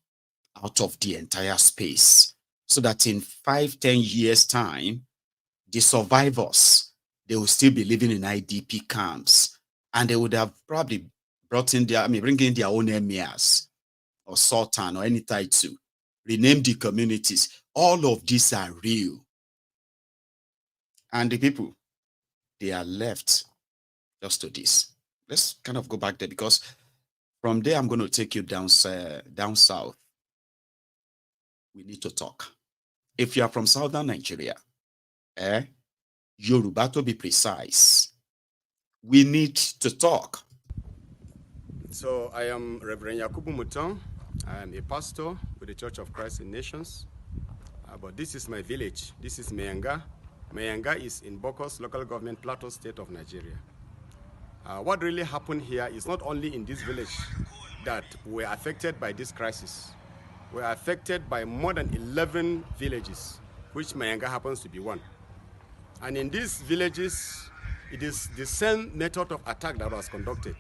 out of the entire space, so that in 5-10 years time, the survivors, they will still be living in IDP camps, and they would have probably brought in their, bringing their own emirs or sultan or any title, rename the communities. All of these are real. And the people, they are left just to this. Let's kind of go back there, because from there, I'm going to take you down south. We need to talk. If you are from southern Nigeria, Yoruba to be precise, we need to talk. So I am Reverend Yakubu Muton. I am a pastor with the Church of Christ in Nations. But this is my village. This is Mayanga. Mayanga is in Bokos local government, Plateau State of Nigeria. What really happened here is not only in this village that were affected by this crisis. We are affected by more than 11 villages, which Mayanga happens to be one. And in these villages, it is the same method of attack that was conducted.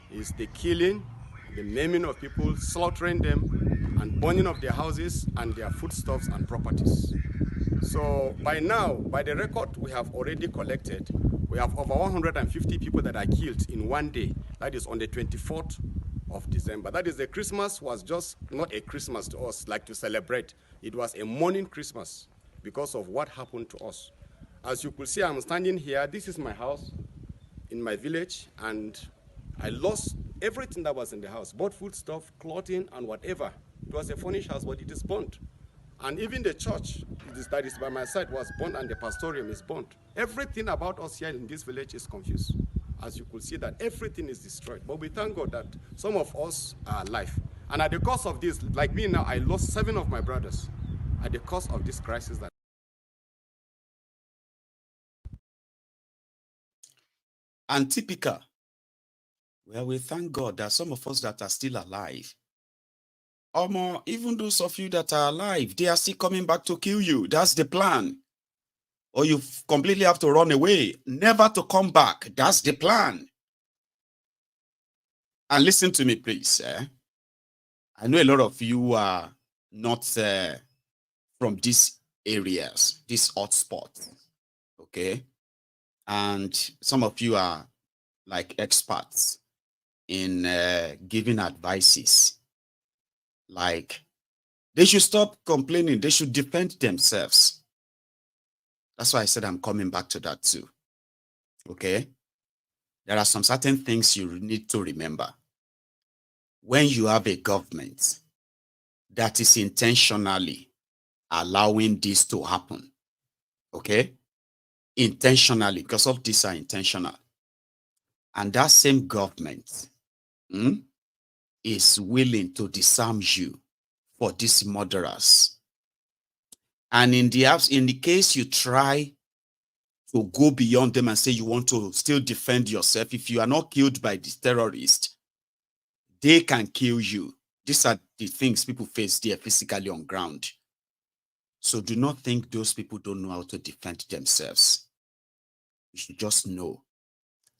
It's the killing, the maiming of people, slaughtering them, and burning of their houses and their foodstuffs and properties. So by now, by the record we have already collected, we have over 150 people that are killed in one day. That is on the 24th of December. That is, the Christmas was just not a Christmas to us, like to celebrate. It was a mourning Christmas because of what happened to us. As you could see, I'm standing here. This is my house in my village, and I lost everything that was in the house, both food stuff, clothing, and whatever. It was a furnished house, but it is burnt. And even the church that is by my side was burnt, and the pastorium is burnt. Everything about us here in this village is confused. as you could see that everything is destroyed. But we thank God that some of us are alive. And at the cost of this, like me now, I lost 7 of my brothers at the cost of this crisis. That and typical. Well, we thank God that some of us that are still alive, or more, even those of you that are alive, they are still coming back to kill you. That's the plan. Or you completely have to run away, never to come back. That's the plan. And listen to me, please. I know a lot of you are not from these areas, this hotspot, okay? And some of you are like experts in giving advices. Like, they should stop complaining. They should defend themselves. That's why I said I'm coming back to that too. Okay? There are some certain things you need to remember. When you have a government that is intentionally allowing this to happen, okay? Intentionally, because of this are intentional. And that same government is willing to disarm you for these murderers. And in the case you try to go beyond them and say you want to still defend yourself, if you are not killed by the terrorist, they can kill you. These are the things people face there physically on ground. So do not think those people don't know how to defend themselves. You should just know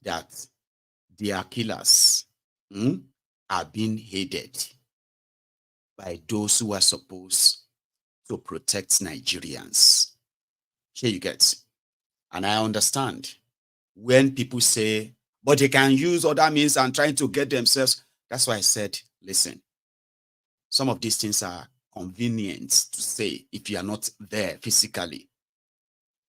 that their killers are being aided by those who are supposed to protect Nigerians. Here you get. And I understand when people say, but they can use other means and trying to get themselves. That's why I said, listen, some of these things are convenient to say if you are not there physically.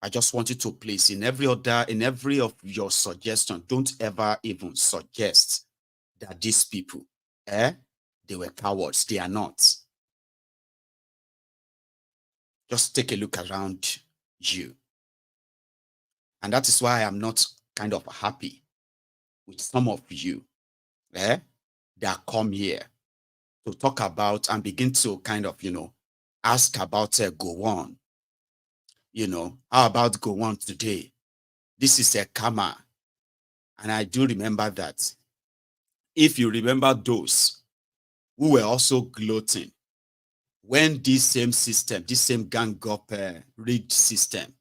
I just want you to please, in every of your suggestions, don't ever even suggest that these people, they were cowards. They are not. Just take a look around you. And that is why I'm not kind of happy with some of you that come here to talk about and begin to kind of, ask about go on. How about go on today? This is a karma. And I do remember that. If you remember those who were also gloating when this same system, this same gang up rigged system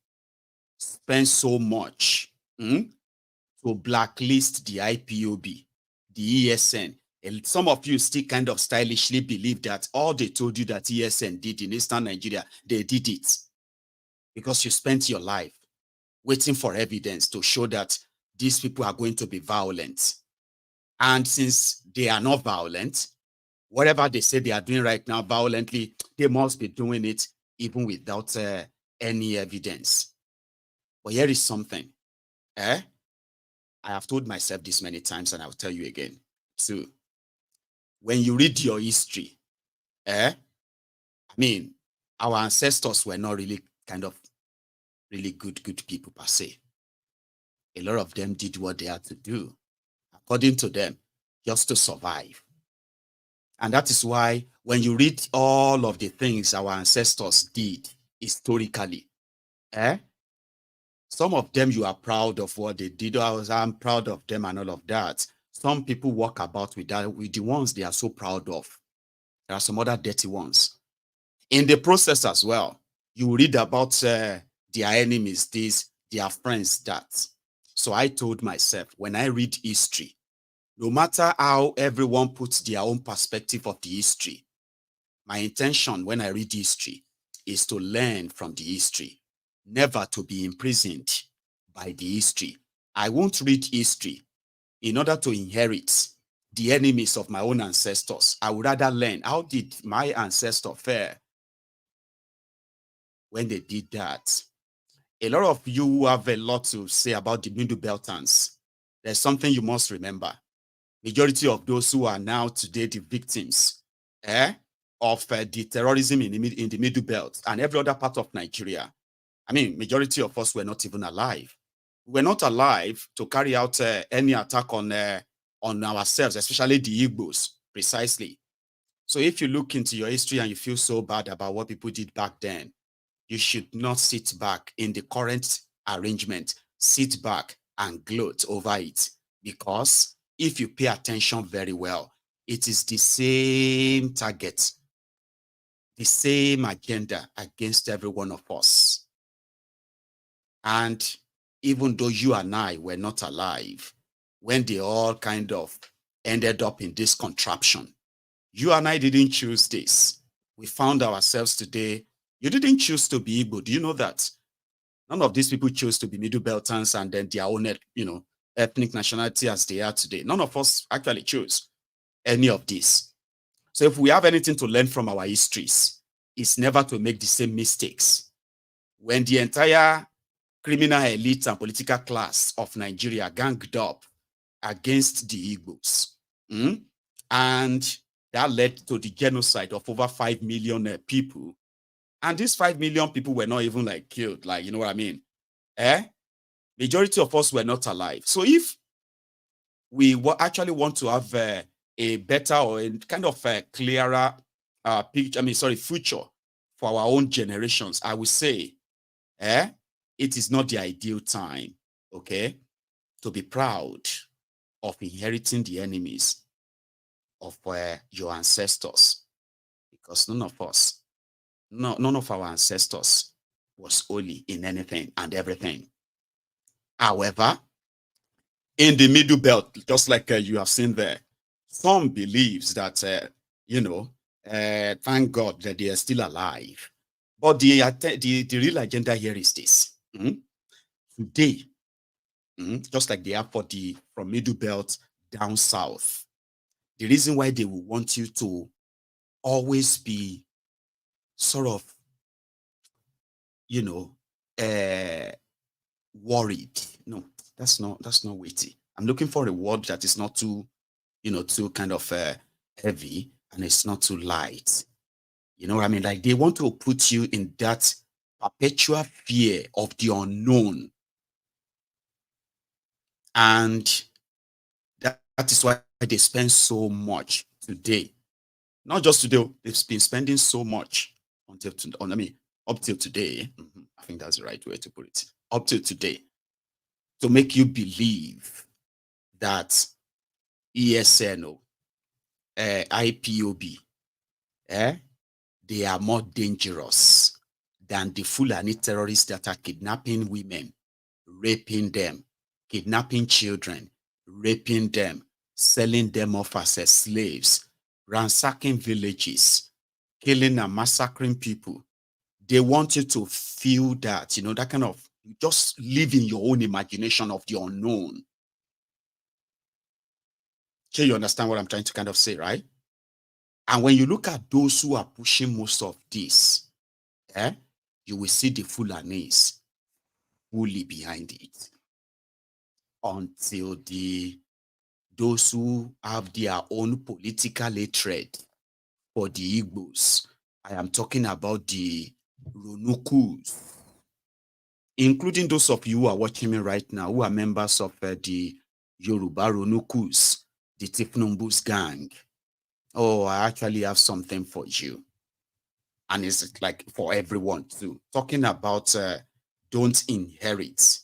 spent so much to blacklist the IPOB, the ESN. And some of you still kind of stylishly believe that all they told you that ESN did in Eastern Nigeria, they did it. Because you spent your life waiting for evidence to show that these people are going to be violent. And since they are not violent, whatever they say they are doing right now violently, they must be doing it even without any evidence. But here is something. I have told myself this many times and I'll tell you again. So, when you read your history, I mean, our ancestors were not really really good people per se. A lot of them did what they had to do, according to them, just to survive. And that is why when you read all of the things our ancestors did historically, some of them you are proud of what they did. I'm proud of them and all of that. Some people walk about with the ones they are so proud of. There are some other dirty ones. In the process as well, you read about their enemies, their friends, that. So I told myself, when I read history, no matter how everyone puts their own perspective of the history, my intention when I read history is to learn from the history, never to be imprisoned by the history. I won't read history in order to inherit the enemies of my own ancestors. I would rather learn, how did my ancestor fare when they did that? A lot of you have a lot to say about the middlebeltans. There's something you must remember. Majority of those who are now today the victims of the terrorism in the middle belt and every other part of Nigeria. I mean, majority of us were not even alive we're not alive to carry out any attack on ourselves, especially the Igbos, precisely. So if you look into your history and you feel so bad about what people did back then, you should not sit back in the current arrangement, sit back and gloat over it. Because if you pay attention very well, it is the same target, the same agenda against every one of us. And even though you and I were not alive, when they all kind of ended up in this contraption, you and I didn't choose this. We found ourselves today. You didn't choose to be Igbo. Do you know that? None of these people chose to be middlebelters and then their own, ethnic nationality as they are today. None of us actually chose any of this. So if we have anything to learn from our histories, it's never to make the same mistakes. When the entire criminal elite and political class of Nigeria ganged up against the Igbos, and that led to the genocide of over 5 million people. And these 5 million people were not even like killed, like, you know what I mean? Majority of us were not alive. So if we actually want to have a better or a kind of a clearer future for our own generations, I would say, it is not the ideal time, okay, to be proud of inheriting the enemies of your ancestors, because none of our ancestors was holy in anything and everything. However, in the middle belt, just like you have seen there, some believes that thank God that they are still alive. But the real agenda here is this. Today, just like they are from middle belt down south, the reason why they will want you to always be sort of, worried. No, that's not weighty. I'm looking for a word that is not too, too kind of heavy and it's not too light. You know what I mean? Like they want to put you in that perpetual fear of the unknown. And that is why they spend so much today. Not just today, they've been spending so much up till today. I think that's the right way to put it. Up till today, to make you believe that ESN, IPOB, they are more dangerous than the Fulani terrorists that are kidnapping women, raping them, kidnapping children, raping them, selling them off as slaves, ransacking villages, killing and massacring people. They want you to feel that, that kind of, just live in your own imagination of the unknown. So you understand what I'm trying to kind of say, right? And when you look at those who are pushing most of this, you will see the Fulanis fully behind it. Until those who have their own political hatred for the Igbos, I am talking about the Ronukus, including those of you who are watching me right now, who are members of the Yoruba Ronukus, the Tifnumbus gang. Oh, I actually have something for you. And it's like for everyone too. Talking about don't inherit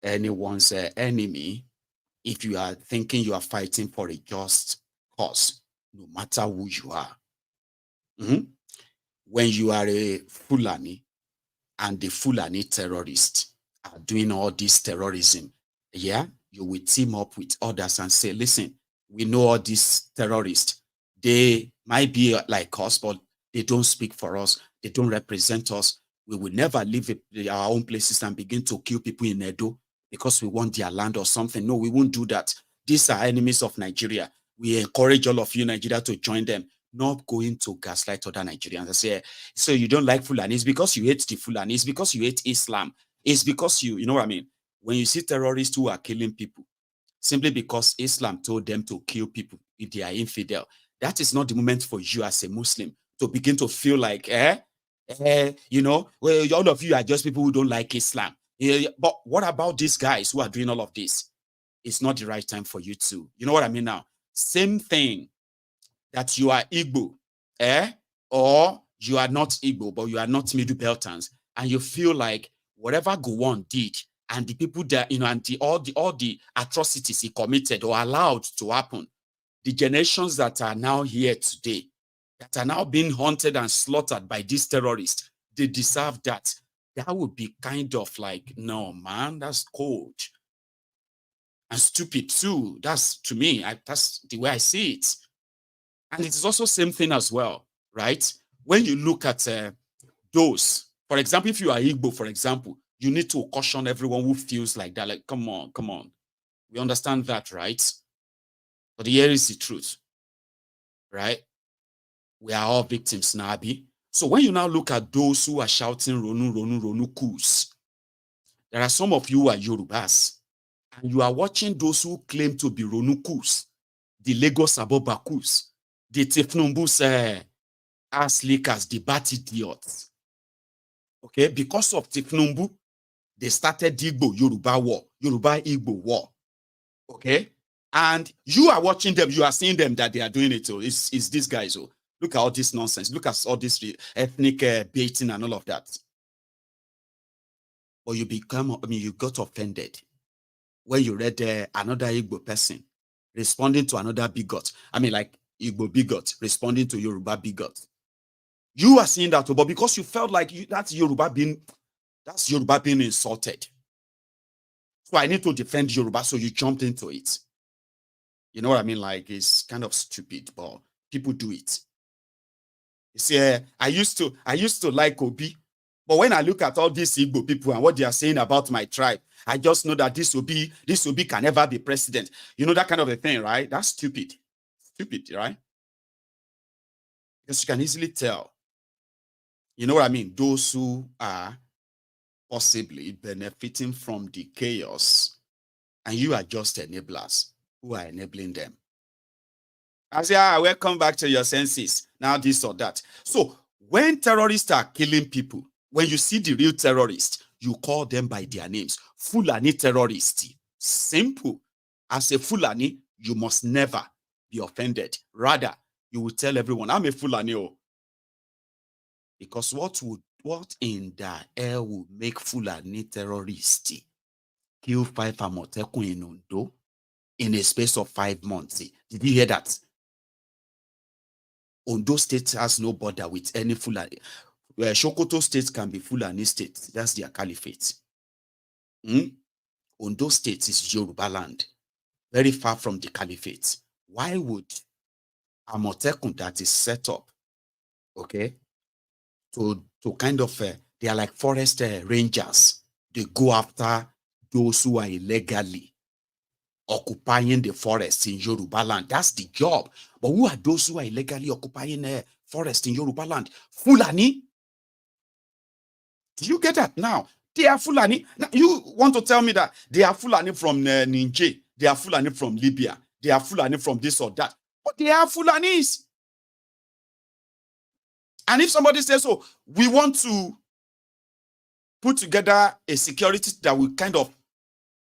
anyone's enemy if you are thinking you are fighting for a just cause, no matter who you are. When you are a Fulani and the Fulani terrorists are doing all this terrorism, you will team up with others and say, listen, we know all these terrorists. They might be like us, but they don't speak for us. They don't represent us. We will never leave our own places and begin to kill people in Edo because we want their land or something. No, we won't do that. These are enemies of Nigeria. We encourage all of you, Nigeria, to join them. Not going to gaslight other Nigerians. I say, so you don't like Fulani. It's because you hate the Fulani. It's because you hate Islam. It's because you know what I mean? When you see terrorists who are killing people, simply because Islam told them to kill people if they are infidel, that is not the moment for you as a Muslim to begin to feel like, well, all of you are just people who don't like Islam. Yeah, but what about these guys who are doing all of this? It's not the right time for you to. You know what I mean now? Same thing that you are Igbo, or you are not Igbo, but you are not Middle Beltans, and you feel like whatever Gowon did, and the people that, you know, and all the atrocities he committed or allowed to happen, the generations that are now here today, that are now being hunted and slaughtered by these terrorists, they deserve that. That would be kind of like, no, man, that's cold. And stupid too. That's, to me, that's the way I see it. And it is also same thing as well, right? When you look at those, for example, if you are Igbo, for example, you need to caution everyone who feels like that. Like, come on, come on. We understand that, right? But here is the truth, right? We are all victims, Nabi. So when you now look at those who are shouting Ronu, Ronu, Ronu coups, there are some of you who are Yorubas, and you are watching those who claim to be Ronu coups, the Lagos Aboba coups, the Tifnumbus ass lickers, the bat idiots. Okay, because of Tifnumbu, they started the Igbo Yoruba war, Yoruba Igbo war. Okay, and you are watching them, you are seeing them that they are doing it. So it's these guys. So look at all this nonsense. Look at all this ethnic baiting and all of that. Or you become, I mean, you got offended when you read another Igbo person responding to another bigot. I mean, like Igbo bigot responding to Yoruba bigot. You are seeing that, but because you felt like that's Yoruba being insulted. So I need to defend Yoruba, so you jumped into it. You know what I mean? Like, it's kind of stupid, but people do it. You see, I used to like Obi, but when I look at all these Igbo people and what they are saying about my tribe, I just know that this Obi can never be president. You know, that kind of a thing, right? That's stupid. Stupid, right? Because you can easily tell. You know what I mean? Those who are possibly benefiting from the chaos, and you are just enablers who are enabling them. I say, welcome back to your senses. Now this or that. So when terrorists are killing people, when you see the real terrorists, you call them by their names. Fulani terrorists. Simple. As a Fulani, you must never be offended. Rather, you will tell everyone, I'm a Fulani. Because what in the air would make Fulani terrorists kill 5 Amotekun in Ondo in a space of 5 months? Did you hear that? Ondo State has no border with any Fulani. Where Sokoto State can be Fulani State. That's their caliphate. Ondo State is Yoruba land, very far from the caliphate. Why would Amotekun that is set up, okay, to kind of, they are like forest rangers. They go after those who are illegally occupying the forest in Yoruba land. That's the job. But who are those who are illegally occupying forest in Yoruba land? Fulani. Do you get that now? They are Fulani. Now, you want to tell me that they are Fulani from Niger, they are Fulani from Libya, they are Fulani from this or that. But they are Fulanis. And if somebody says, so we want to put together a security that will kind of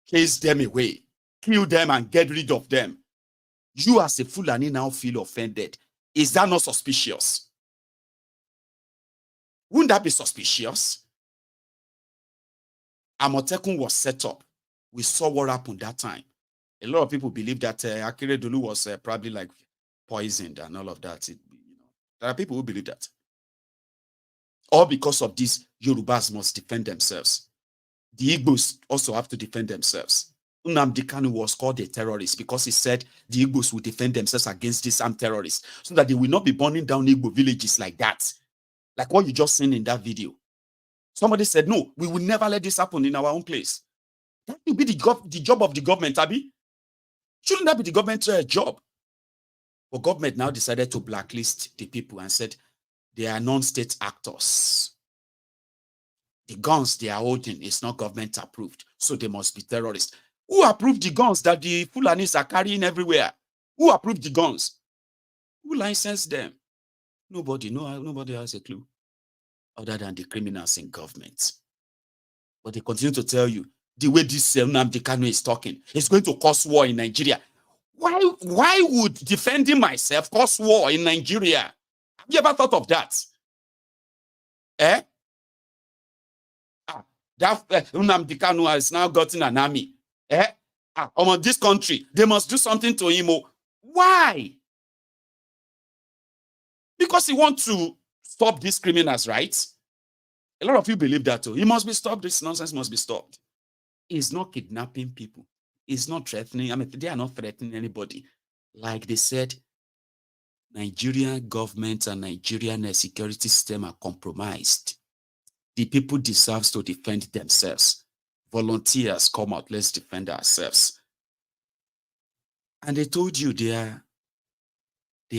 chase them away, kill them and get rid of them, you as a Fulani now feel offended. Is that not suspicious? Wouldn't that be suspicious? Amotekun was set up. We saw what happened that time. A lot of people believe that Akeredolu was probably like poisoned and all of that. There are people who believe that. All because of this, Yorubas must defend themselves. The Igbos also have to defend themselves. Nnamdi Kanu was called a terrorist because he said the Igbos will defend themselves against these armed terrorists so that they will not be burning down Igbo villages like that. Like what you just seen in that video. Somebody said, no, we will never let this happen in our own place. That will be the job of the government, Abi. Shouldn't that be the government's job? But government now decided to blacklist the people and said they are non-state actors. The guns they are holding is not government approved, so they must be terrorists. Who approved the guns that the Fulanis are carrying everywhere? Who approved the guns? Who licensed them? Nobody. Nobody has a clue other than the criminals in government. But they continue to tell you the way this Nnamdi Kanu is talking, it's going to cause war in Nigeria. Why would defending myself cause war in Nigeria? Have you ever thought of that? Eh? That Nnamdi Kanu has now gotten an army. Eh? This country, they must do something to him. Why? Because he wants to stop these criminals, right? A lot of you believe that too. He must be stopped. This nonsense must be stopped. He's not kidnapping people. He's not threatening. I mean, they are not threatening anybody. Like they said, Nigerian government and Nigerian security system are compromised. The people deserve to defend themselves. Volunteers, come out, let's defend ourselves. And they told you they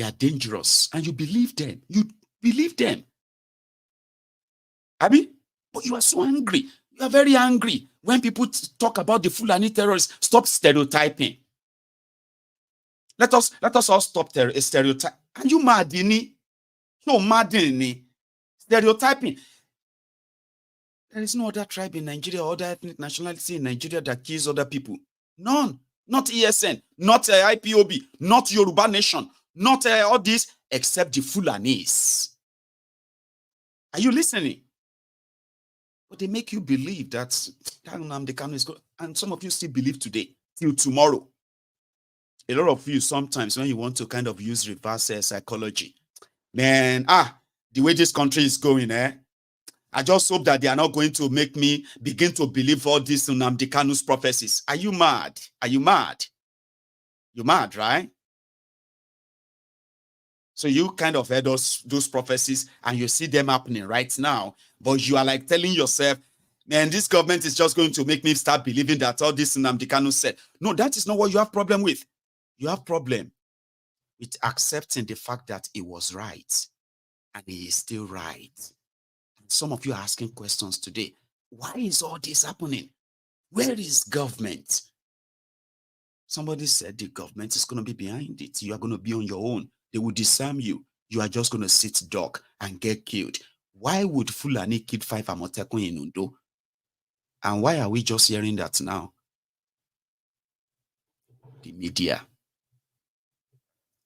are dangerous, and you believe them. You believe them. Abi, but you are so angry. You are very angry when people talk about the Fulani terrorists. Stop stereotyping. Let us all stop stereotyping. And you mad, so mad, stereotyping. There is no other tribe in Nigeria or other ethnic nationality in Nigeria that kills other people. None. Not ESN, not IPOB, not Yoruba Nation, not all these, except the Fulanis. Are you listening? But they make you believe that Nnamdi Kanu is good. And some of you still believe today, till tomorrow. A lot of you, sometimes when you want to kind of use reverse psychology, man, the way this country is going, I just hope that they are not going to make me begin to believe all these Nnamdi Kanu's prophecies. Are you mad? Are you mad? You're mad, right? So you kind of heard those prophecies and you see them happening right now, but you are like telling yourself, man, this government is just going to make me start believing that all this Nnamdi Kanu said. No, that is not what you have problem with. You have problem with accepting the fact that it was right and he is still right. And some of you are asking questions today. Why is all this happening? Where is government? Somebody said the government is going to be behind it. You are going to be on your own. They will disarm you. You are just going to sit duck and get killed. Why would Fulani kill 5 Amotekun in Ondo? And why are we just hearing that now? The media.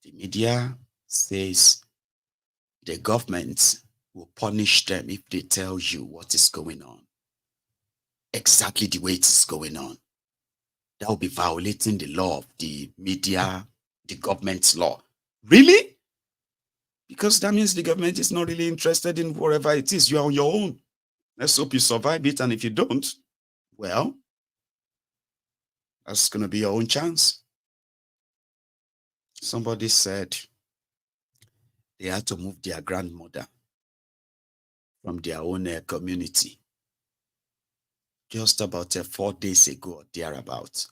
The media says the government will punish them if they tell you what is going on. Exactly the way it is going on. That will be violating the law of the media, the government's law. Really? Because that means the government is not really interested in whatever it is. You are on your own. Let's hope you survive it. And if you don't, well, that's going to be your own chance. Somebody said they had to move their grandmother from their own community just about 4 days ago or thereabouts.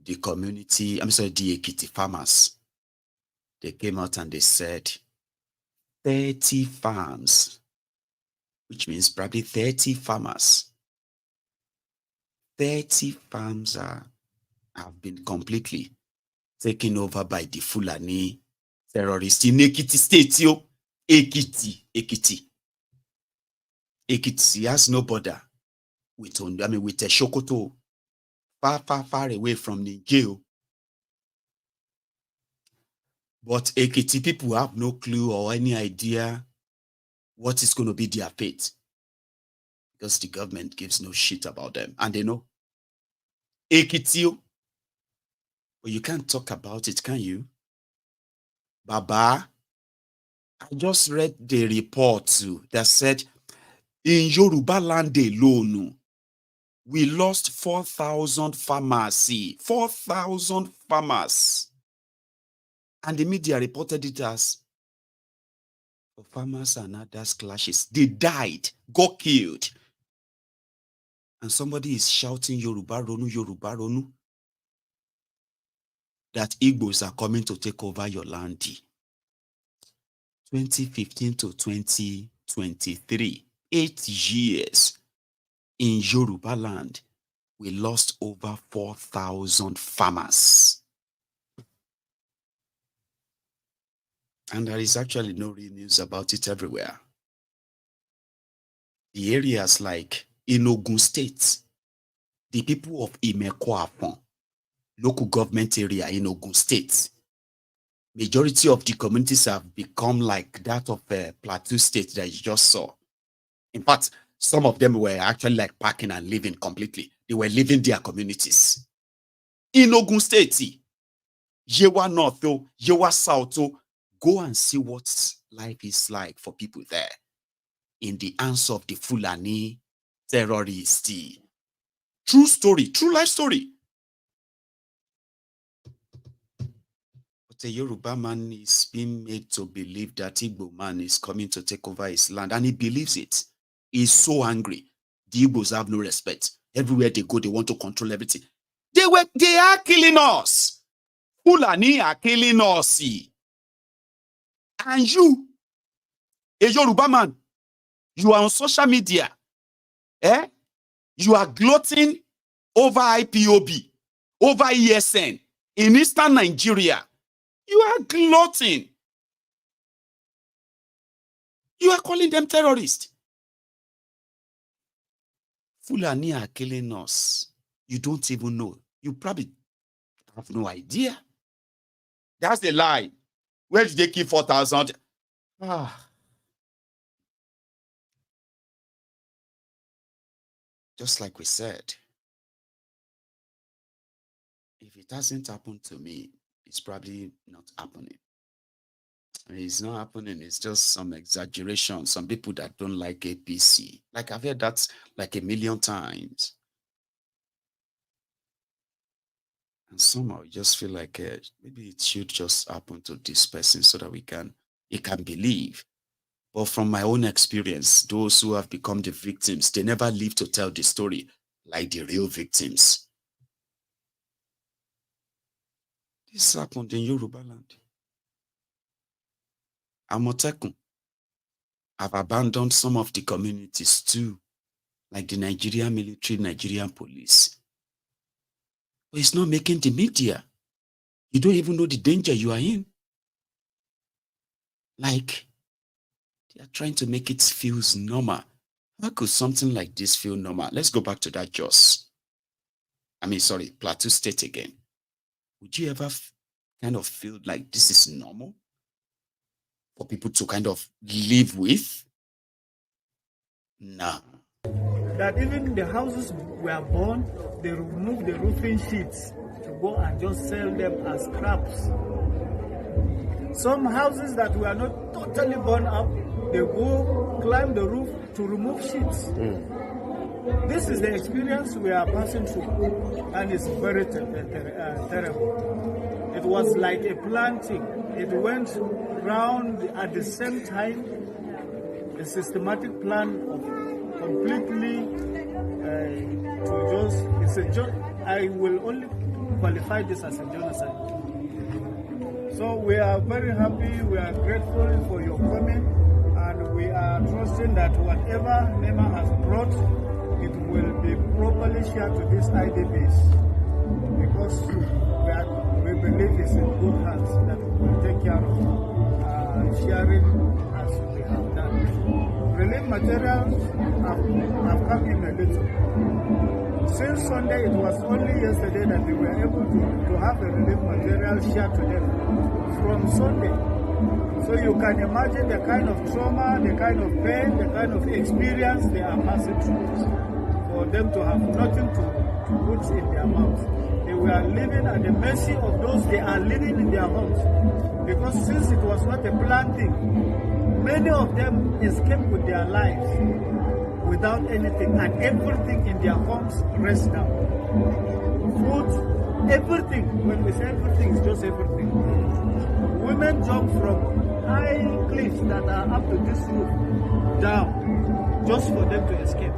The community, the Ekiti farmers, they came out and they said 30 farms, which means probably 30 farmers. 30 farms have been completely taken over by the Fulani terrorists in Ekiti State. Ekiti has no border with Sokoto, far away from Nigeria. But Ekiti people have no clue or any idea what is going to be their fate, because the government gives no shit about them, and they know. Ekiti, but you can't talk about it, can you? Baba, I just read the report too that said in Yoruba land alone, we lost 4,000 farmers. 4,000 farmers. And the media reported it as farmers and others clashes. They died, got killed. And somebody is shouting Yoruba Ronu, that Igbos are coming to take over your land. 2015 to 2023, 8 years in Yoruba land, we lost over 4,000 farmers. And there is actually no real news about it everywhere. the areas like in Ogun State, the people of Imeko Afon, local government area in Ogun State, majority of the communities have become like that of Plateau State that you just saw. In fact, some of them were actually like packing and living completely. They were leaving their communities. In Ogun State, Yewa North, Yewa South, go and see what life is like for people there in the hands of the Fulani terrorists. True story, true life story. But a Yoruba man is being made to believe that Igbo man is coming to take over his land, and he believes it. He's so angry. The Igbos have no respect. Everywhere they go, they want to control everything. They are killing us. Fulani are killing us. And you, a Yoruba man, you are on social media. You are gloating over IPOB, over ESN in Eastern Nigeria. You are gloating. You are calling them terrorists. Fulani are killing us. You don't even know. You probably have no idea. That's the lie. Where did they keep 4,000? Just like we said, if it hasn't happened to me, it's probably not happening. It's not happening. It's just some exaggeration. Some people that don't like APC. Like I've heard that like a million times. And somehow you just feel like maybe it should just happen to this person so that he can believe. But from my own experience, those who have become the victims, they never live to tell the story like the real victims. This happened in Yoruba land. Amotekun have abandoned some of the communities too, like the Nigerian military, Nigerian police. But it's not making the media. You don't even know the danger you are in. Like, they are trying to make it feel normal. How could something like this feel normal? Let's go back to that Plateau State again. Would you ever kind of feel like this is normal for people to kind of live with? No. That even the houses were burned, they removed the roofing sheets to go and just sell them as scraps. Some houses that were not totally burned up, they go climb the roof to remove sheets. This is the experience we are passing through, and it's very terrible. It was like a planting. It went round at the same time, a systematic plan of completely I will only qualify this as a genocide. So we are very happy, we are grateful for your comment, and we are trusting that whatever NEMA has brought, it will be properly shared to this IDPs, because we believe it's in good hands that we will take care of sharing as we have done. Relief materials have come in a little. Since Sunday, it was only yesterday that we were able to have the relief material shared to them from Sunday. So you can imagine the kind of trauma, the kind of pain, the kind of experience they are passing through. For them to have nothing to put in their mouths. They were living at the mercy of those they are living in their homes. Because since it was not a planned thing, many of them escaped with their lives without anything, and everything in their homes rests down. Food, everything. When we say everything, it's just everything. Women jump from high cliffs that are up to this roof down just for them to escape.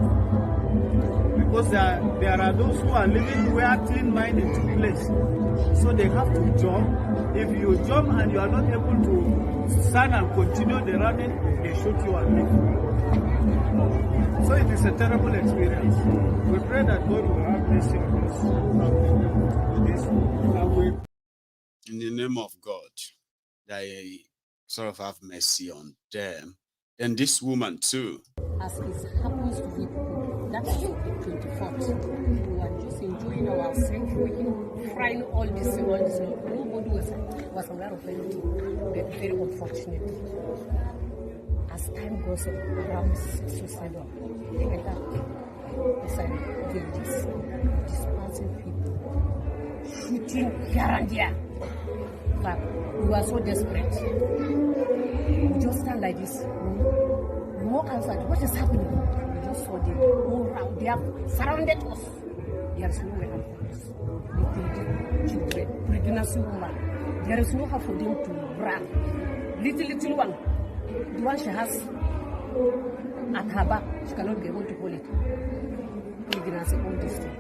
Because there are those who are living where clean mining took place. So they have to jump. If you jump and you are not able to stand and continue the running, they shoot you and leave. So it is a terrible experience. We pray that God will have mercy on us. In the name of God, that I sort of have mercy on them. And this woman too, as it happens to be. That was the 24th. We were just enjoying ourselves, frying all this. Nobody was aware of anything. But very unfortunate. As time goes on, around 6 or 7, they end up inside villages, dispersing people, shooting here and there. But we were so desperate. We just stand like this. We walk outside. What is happening? We just saw them all around. They have surrounded us. There is nowhere else for us. Children, pregnancy woman. There is no hope for them to run. Little one. The one she has at her back, she cannot be able to hold it. Pregnancy, all this thing.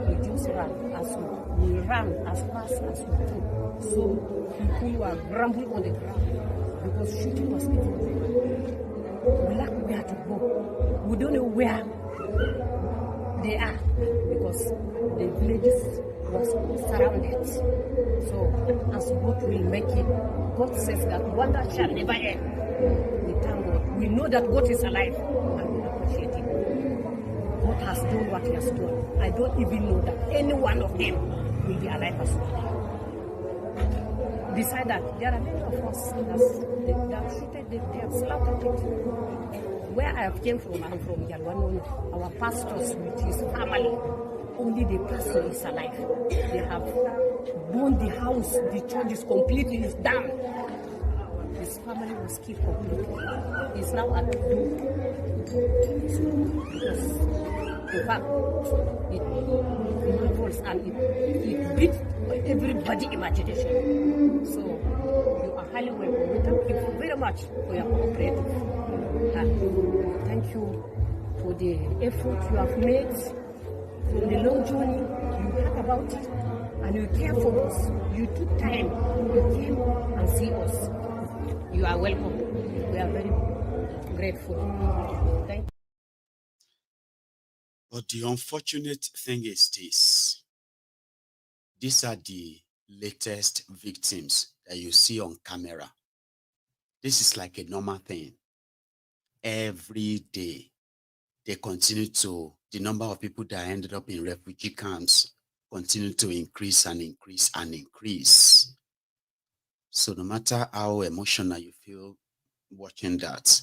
We just ran as fast as we could. So people were grumbling on the ground because shooting was everywhere. We lack where to go. We don't know where they are because the villages was surrounded. So as God will make it, God says that wonder shall never end. We thank God. We know that God is alive and we appreciate Him. God has done what He has done. I don't even know that any one of them will be alive as well. Besides that, there are many of us that have shooted, they have slaughtered it. Where I came from, I'm from Yewa. Our pastors with his family, only the pastor is alive. They have burned the house, the church is completely down. His family was killed completely. He's now at the door. In fact, it marvels and it beats everybody's imagination. So you are highly welcome. We thank you very much for your cooperative. And thank you for the effort you have made, for the long journey. You heard about it and you care for us. You took time, you came and see us. You are welcome. We are very grateful. Thank you. But the unfortunate thing is this. These are the latest victims that you see on camera. This is like a normal thing. Every day, they continue to, the number of people that ended up in refugee camps continue to increase and increase and increase. So no matter how emotional you feel watching that,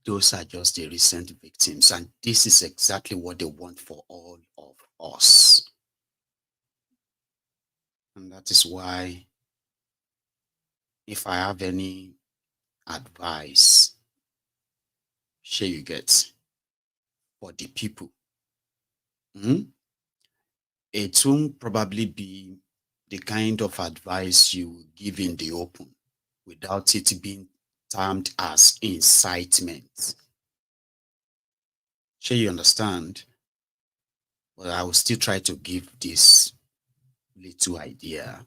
those are just the recent victims. And this is exactly what they want for all of us. And that is why, if I have any advice, share you get for the people, it won't probably be the kind of advice you give in the open without it being termed as incitement. Sure, you understand? But I will still try to give this little idea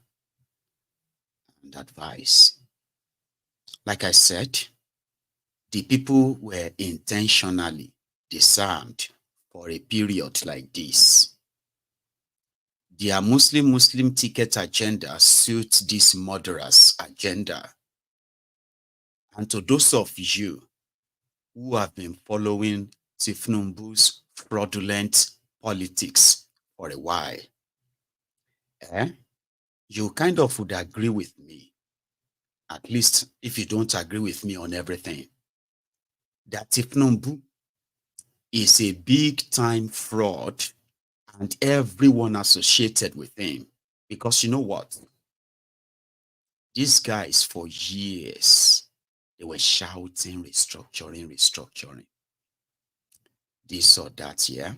and advice. Like I said, the people were intentionally disarmed for a period like this. Their Muslim ticket agenda suits this murderous agenda. And to those of you who have been following Tifnumbu's fraudulent politics for a while, you kind of would agree with me, at least if you don't agree with me on everything, that Tifnumbu is a big-time fraud and everyone associated with him. Because you know what? These guys, for years, they were shouting restructuring. This or that, yeah?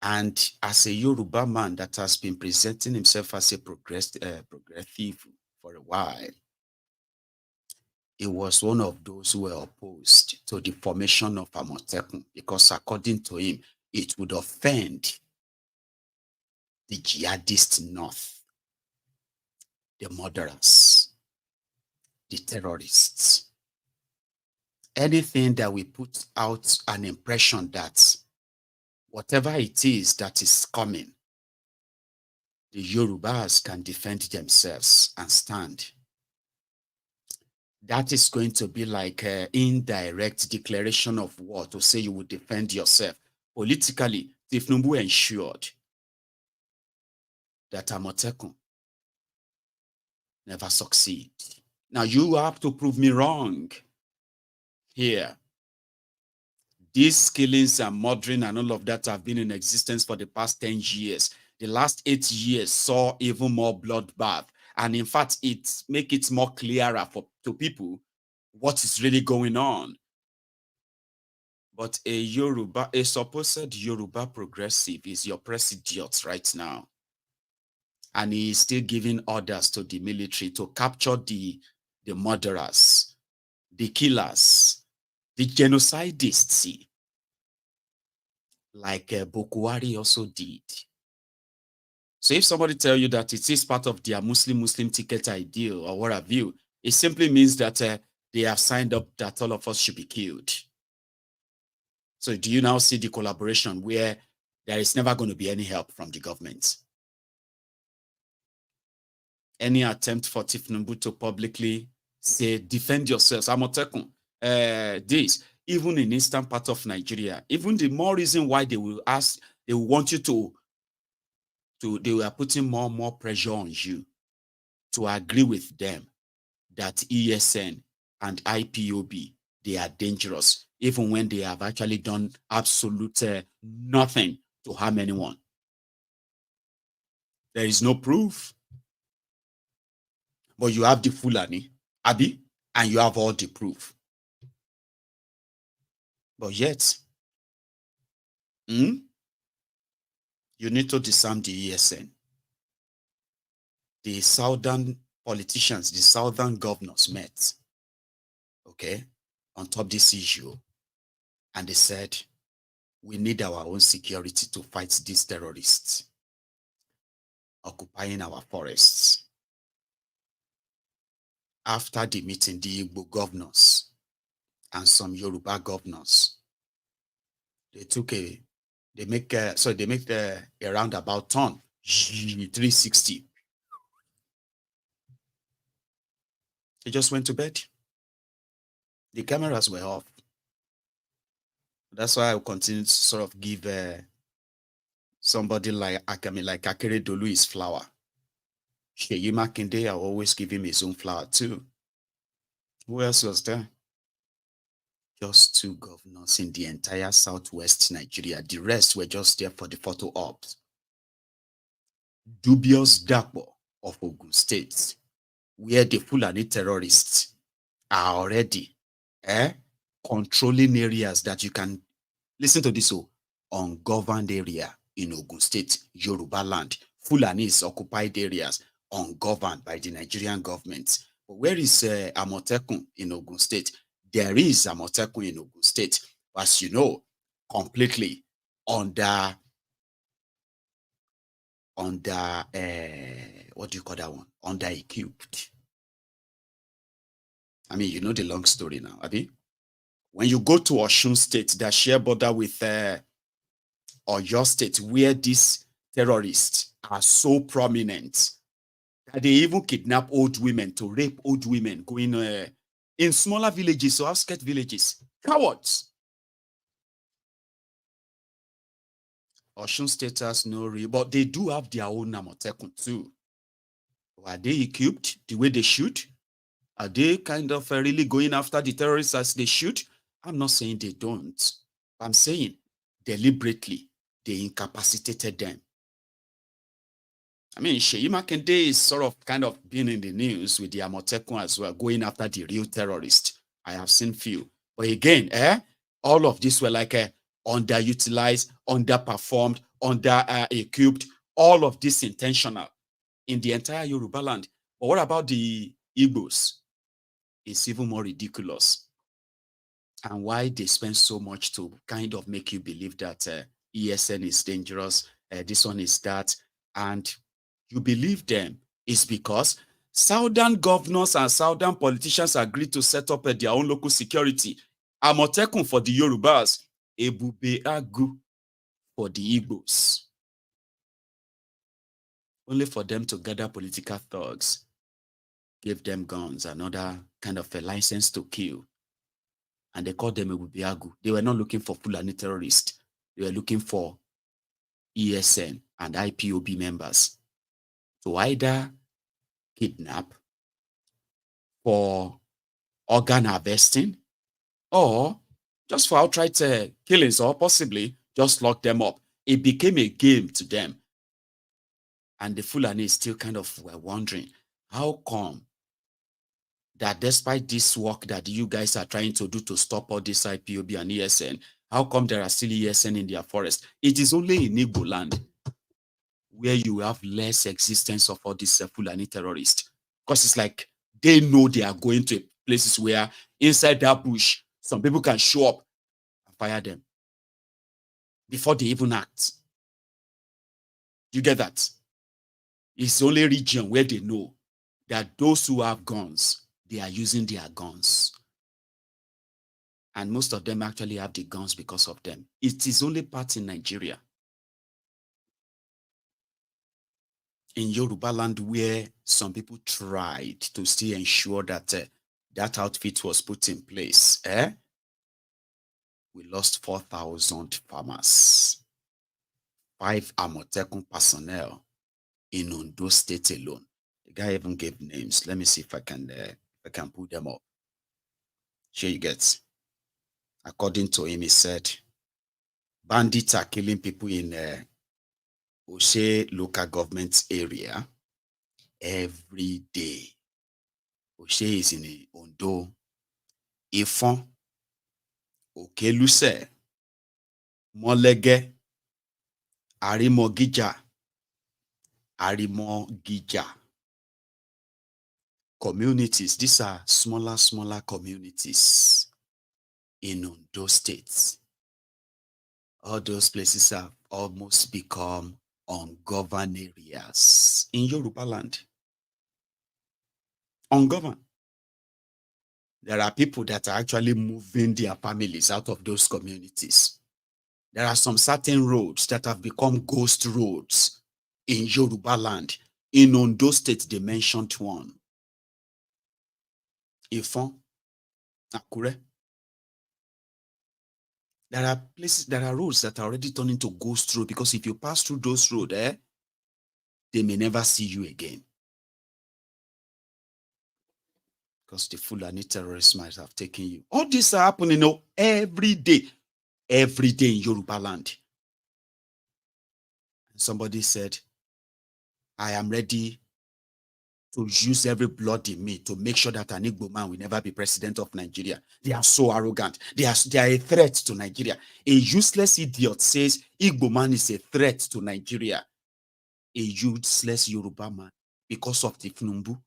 And as a Yoruba man that has been presenting himself as a progressive for a while, he was one of those who were opposed to the formation of Amotekun because according to him, it would offend the Jihadist North, the murderers, the terrorists. Anything that we put out an impression that whatever it is that is coming, the Yorubas can defend themselves and stand. that is going to be like an indirect declaration of war to say you would defend yourself. Politically, Tifnumbu ensured that Amotekun never succeed. Now you have to prove me wrong here. These killings and murdering and all of that have been in existence for the past 10 years. The last 8 years saw even more bloodbath. And in fact, it makes it more clearer to people what is really going on. But a supposed Yoruba progressive is your president right now. And he is still giving orders to the military to capture the murderers, the killers, the genocidists, like Boko Haram also did. So if somebody tell you that it is part of their Muslim ticket ideal or what have you, it simply means that they have signed up that all of us should be killed. So do you now see the collaboration where there is never going to be any help from the government? Any attempt for Tifnumbu to publicly say, defend yourselves, Amotekun, this, even in eastern part of Nigeria, even the more reason why they will ask, they will want you to they were putting more pressure on you to agree with them that ESN and IPOB, they are dangerous, even when they have actually done absolute nothing to harm anyone. There is no proof. But you have the Fulani, Abi, and you have all the proof. But yet, you need to disarm the ESN. The southern politicians, the southern governors met, okay, on top this issue. And they said, we need our own security to fight these terrorists occupying our forests. After the meeting, the Igbo governors and some Yoruba governors, they make a roundabout turn, 360. They just went to bed. The cameras were off. That's why I will continue to sort of give somebody like Akere Dolu his flower. Sheyi Makinde, I always give him his own flower too. Who else was there? Just 2 governors in the entire southwest Nigeria. The rest were just there for the photo ops. Dubious Dapo of Ogun State, where the Fulani terrorists are already controlling areas that you can listen to this. Ungoverned area in Ogun State, Yoruba land. Fulani is occupied areas, ungoverned by the Nigerian government. But where is Amotekun in Ogun State? There is Amotekun in Ogun State, as you know, completely under what do you call that one? Under equipped. I mean, you know the long story now, Abi. When you go to Osun State, that share border with Oyo State, where these terrorists are so prominent that they even kidnap old women to rape old women going in smaller villages or outskirts villages. Cowards. Osun State has no real, but they do have their own Amotekun too. Are they equipped the way they should? Are they kind of really going after the terrorists as they should? I'm not saying they don't. I'm saying deliberately they incapacitated them. I mean, Sheyi Makinde is sort of kind of been in the news with the Amotekun as well, going after the real terrorists. I have seen few. But again, all of this were like underutilized, underperformed, under-equipped, all of this intentional in the entire Yoruba land. But what about the Igbos? It's even more ridiculous. And why they spend so much to kind of make you believe that ESN is dangerous, this one is that, and you believe them is because southern governors and southern politicians agreed to set up their own local security. Amotekun for the Yorubas, Ebube Agu for the Igbos. Only for them to gather political thugs, give them guns and other kind of a license to kill. And they called them a Wubiagu. They were not looking for Fulani terrorists. They were looking for ESN and IPOB members to either kidnap for organ harvesting or just for outright killings, or possibly just lock them up. It became a game to them. And the Fulani still kind of were wondering, how come that despite this work that you guys are trying to do to stop all this IPOB and ESN, how come there are still ESN in their forest? It is only in Igbo land where you have less existence of all these Fulani terrorists. Because it's like they know they are going to places where inside that bush, some people can show up and fire them before they even act. You get that? It's the only region where they know that those who have guns, they are using their guns. And most of them actually have the guns because of them. It is only part in Nigeria, in Yoruba land, where some people tried to still ensure that that outfit was put in place. We lost 4,000 farmers, 5 Amotekun personnel in Ondo State alone. The guy even gave names. Let me see if I can pull them up. Here you get. According to him, he said, bandits are killing people in Oshe local government area every day. Oshe is in Ondo, Afon, Okeluse, Molege, Arimogija, communities. These are smaller communities in Ondo State. All those places have almost become ungoverned areas in Yoruba land. Ungoverned. There are people that are actually moving their families out of those communities. There are some certain roads that have become ghost roads in Yoruba land. In Ondo State, they mentioned one. Ifon, Akure. There are places, there are roads that are already turned into ghost road, because if you pass through those roads, they may never see you again. Because the Fulani terrorists might have taken you. All this are happening every day in Yoruba land. And somebody said, I am ready to use every blood in me to make sure that an Igbo man will never be president of Nigeria. They are so arrogant. They are a threat to Nigeria. A useless idiot says Igbo man is a threat to Nigeria. A useless Yoruba man, because of the Fnumbu.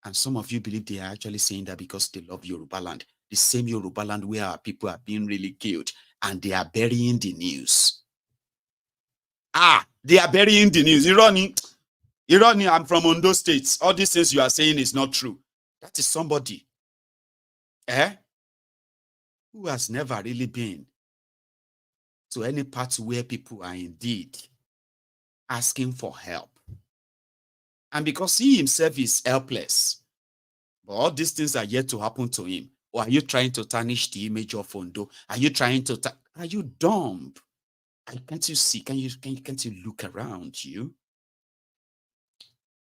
And some of you believe they are actually saying that because they love Yoruba land. The same Yoruba land where our people are being really killed, and they are burying the news. They are burying the news. Ironi, I'm from Ondo State. All these things you are saying is not true. That is somebody who has never really been to any part where people are indeed asking for help. And because he himself is helpless, but all these things are yet to happen to him. Or are you trying to tarnish the image of Ondo? Are you trying to, are you dumb? Can't you see? Can't you look around you?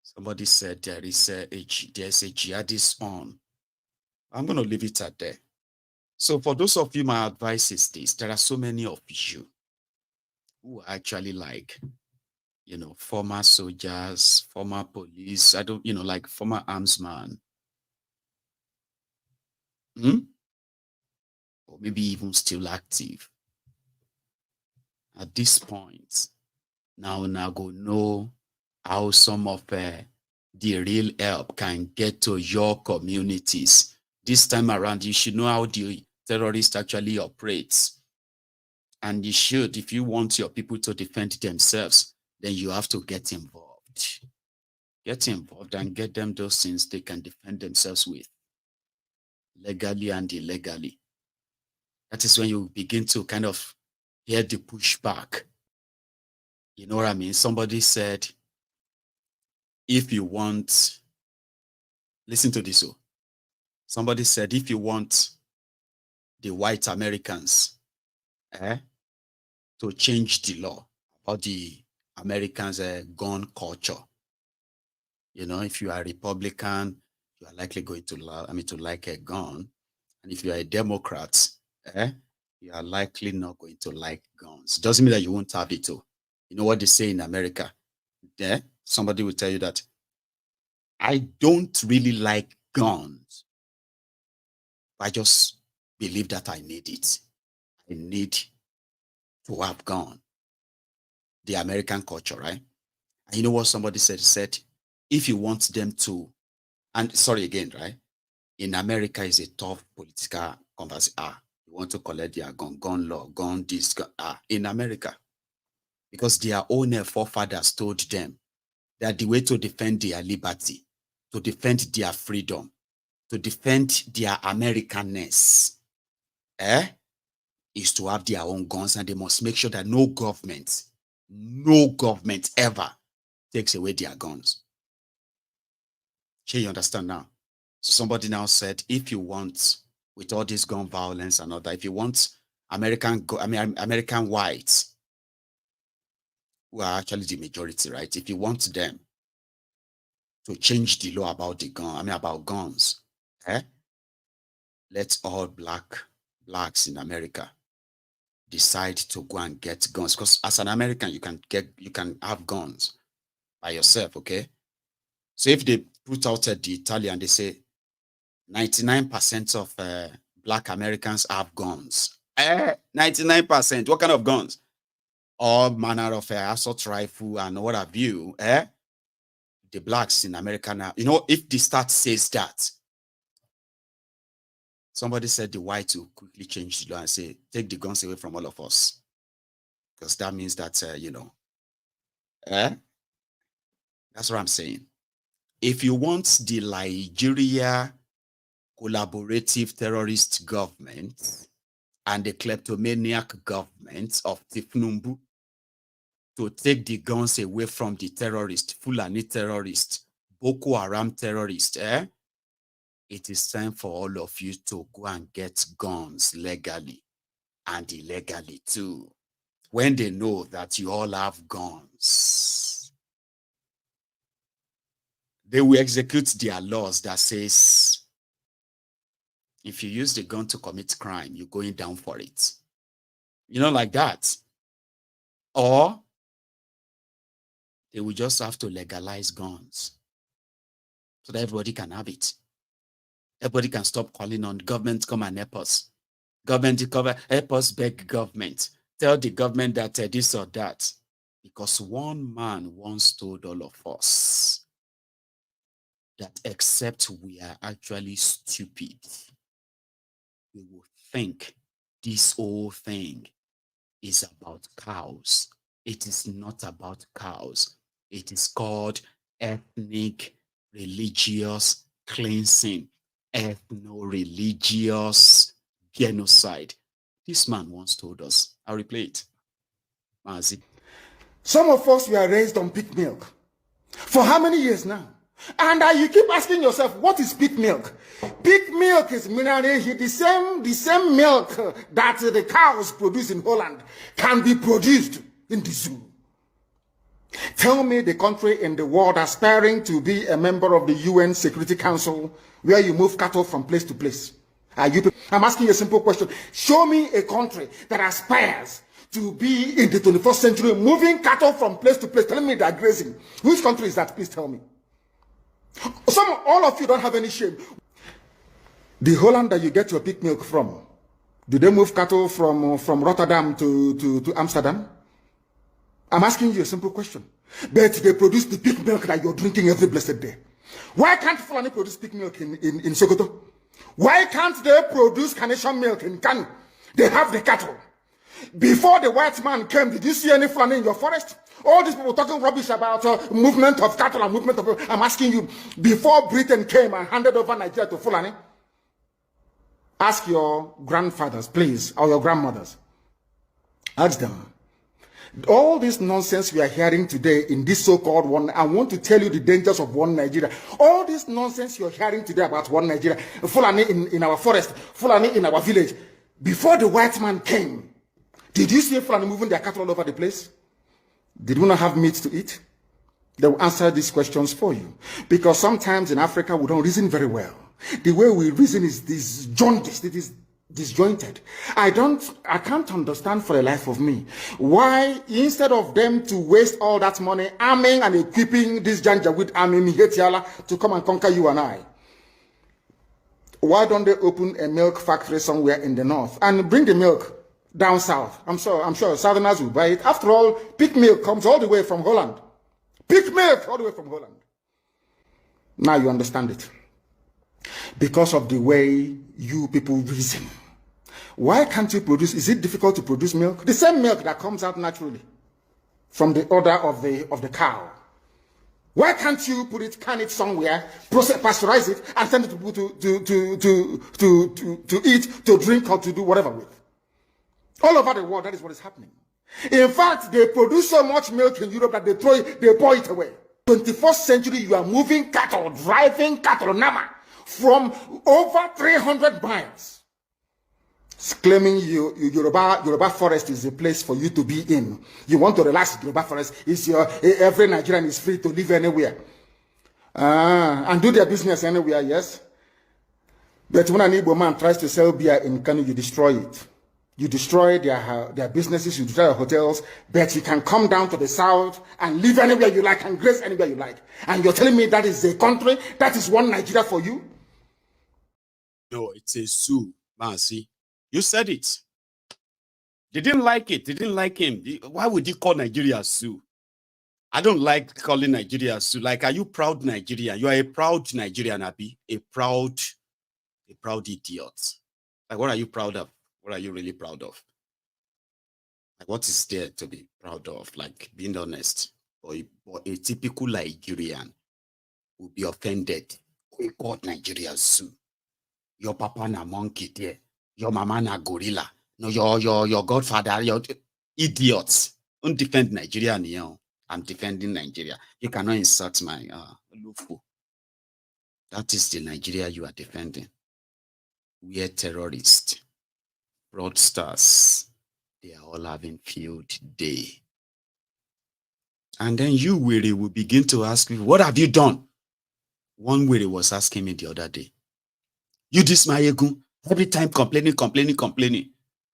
Somebody said there's a jihadist on. I'm going to leave it at there. So for those of you, my advice is this. There are so many of you who are actually like, former soldiers, former police, like former armsman. Or maybe even still active. At this point, now go know how some of the real help can get to your communities. This time around, you should know how the terrorist actually operates. And you should, if you want your people to defend themselves, then you have to get involved. Get involved and get them those things they can defend themselves with, legally and illegally. That is when you begin to kind of hear the pushback. You know what I mean? Somebody said, if you want, listen to this. Somebody said, if you want the white Americans to change the law about the Americans' gun culture, you know, if you are a Republican, you are likely going to like a gun. And if you are a Democrat, you are likely not going to like guns. Doesn't mean that you won't have it too. You know what they say in America? Somebody will tell you that I don't really like guns. I just believe that I need it. I need to have gun. The American culture, right? And you know what somebody said? He said, if you want them to, and sorry again, right? In America is a tough political conversation. You want to collect their gun law, gun this, in America. Because their own forefathers told them that the way to defend their liberty, to defend their freedom, to defend their Americanness, is to have their own guns, and they must make sure that no government ever takes away their guns. Can you understand now? So somebody now said, if you want, with all this gun violence and all that, if you want American whites, who are actually the majority, right? If you want them to change the law about the gun, about guns, let all blacks in America decide to go and get guns. Because as an American, you can have guns by yourself, okay? So if they put out the Italian, they say 99% of black Americans have guns. 99%. What kind of guns? All manner of assault rifle and what have you. The blacks in America now, you know, if the stat says that, somebody said the whites will quickly change the law and say, take the guns away from all of us. Because that means that, you know, that's what I'm saying. If you want the Nigeria collaborative terrorist government and the kleptomaniac government of Tifnumbu to take the guns away from the terrorists, Fulani terrorists, Boko Haram terrorists, it is time for all of you to go and get guns legally and illegally too. When they know that you all have guns, they will execute their laws that says, if you use the gun to commit crime, you're going down for it. You know, like that. Or they will just have to legalize guns so that everybody can have it. Everybody can stop calling on government, come and help us. Government, help us beg government. Tell the government that this or that. Because one man once told all of us that except we are actually stupid, we will think this whole thing is about cows. It is not about cows. It is called ethnic religious cleansing, ethno-religious genocide. This man once told us. I'll replay it. Mazi. Some of us were raised on pig milk. For how many years now? And you keep asking yourself, what is pig milk? Pig milk is the same milk that the cows produce in Holland can be produced in the zoo. Tell me the country in the world aspiring to be a member of the UN Security Council where you move cattle from place to place. I'm asking you a simple question. Show me a country that aspires to be in the 21st century moving cattle from place to place. Tell me they're grazing. Which country is that? Please tell me. All of you don't have any shame. The Holland that you get your pig milk from, do they move cattle from Rotterdam to Amsterdam? I'm asking you a simple question. But they produce the pig milk that you're drinking every blessed day. Why can't Fulani produce pig milk in Sokoto? Why can't they produce carnation milk in Kano? They have the cattle. Before the white man came, did you see any Fulani in your forest? All these people talking rubbish about movement of cattle and movement of... I'm asking you, before Britain came and handed over Nigeria to Fulani, ask your grandfathers, please, or your grandmothers. Ask them, All this nonsense we are hearing today in this so-called one, I want to tell you the dangers of one Nigeria. All this nonsense you're hearing today about one Nigeria, Fulani in our forest, Fulani in our village. Before the white man came, did you see Fulani moving their cattle all over the place? Did we not have meat to eat? They will answer these questions for you. Because sometimes in Africa, we don't reason very well. The way we reason is disjointed. It is disjointed. I can't understand for the life of me why, instead of them to waste all that money arming and equipping this Janjaweed army Mihetiala to come and conquer you and I, why don't they open a milk factory somewhere in the north and bring the milk down south? I'm sure Southerners will buy it. After all, pig milk comes all the way from Holland. Pig milk all the way from Holland. Now you understand it. Because of the way you people reason. Why can't you produce? Is it difficult to produce milk? The same milk that comes out naturally from the udder of the cow. Why can't you can it somewhere, pasteurize it, and send it to people to eat, to drink, or to do whatever with? All over the world, that is what is happening. In fact, they produce so much milk in Europe that they pour it away. 21st century, you are moving cattle, driving cattle, Nama, from over 300 miles. It's claiming Yoruba forest is a place for you to be in. You want to relax, Yoruba forest. Every Nigerian is free to live anywhere. And do their business anywhere, yes. But when an Igbo man tries to sell beer in Kano, you destroy it. You destroy their businesses, you destroy their hotels, but you can come down to the south and live anywhere you like and grace anywhere you like. And you're telling me that is a country, that is one Nigeria for you? No, it's a zoo, man. See, you said it. They didn't like it. They didn't like him. Why would he call Nigeria a zoo? I don't like calling Nigeria a zoo. Like, are you proud Nigerian? You are a proud Nigerian, Abi. A proud idiot. Like, what are you proud of? What are you really proud of? Like, what is there to be proud of? Like, being honest. Or a typical Nigerian will be offended. We called Nigeria zoo. Your papa na monkey there. Your mama na gorilla. No, your godfather, your idiots. Don't defend Nigeria, you. I'm defending Nigeria. You cannot insult my Lufu. That is the Nigeria you are defending. We are terrorists. Fraudsters, they are all having field day. And then you, Wiri, will begin to ask me, what have you done? One Wiri was asking me the other day. You this Mayegun, every time complaining.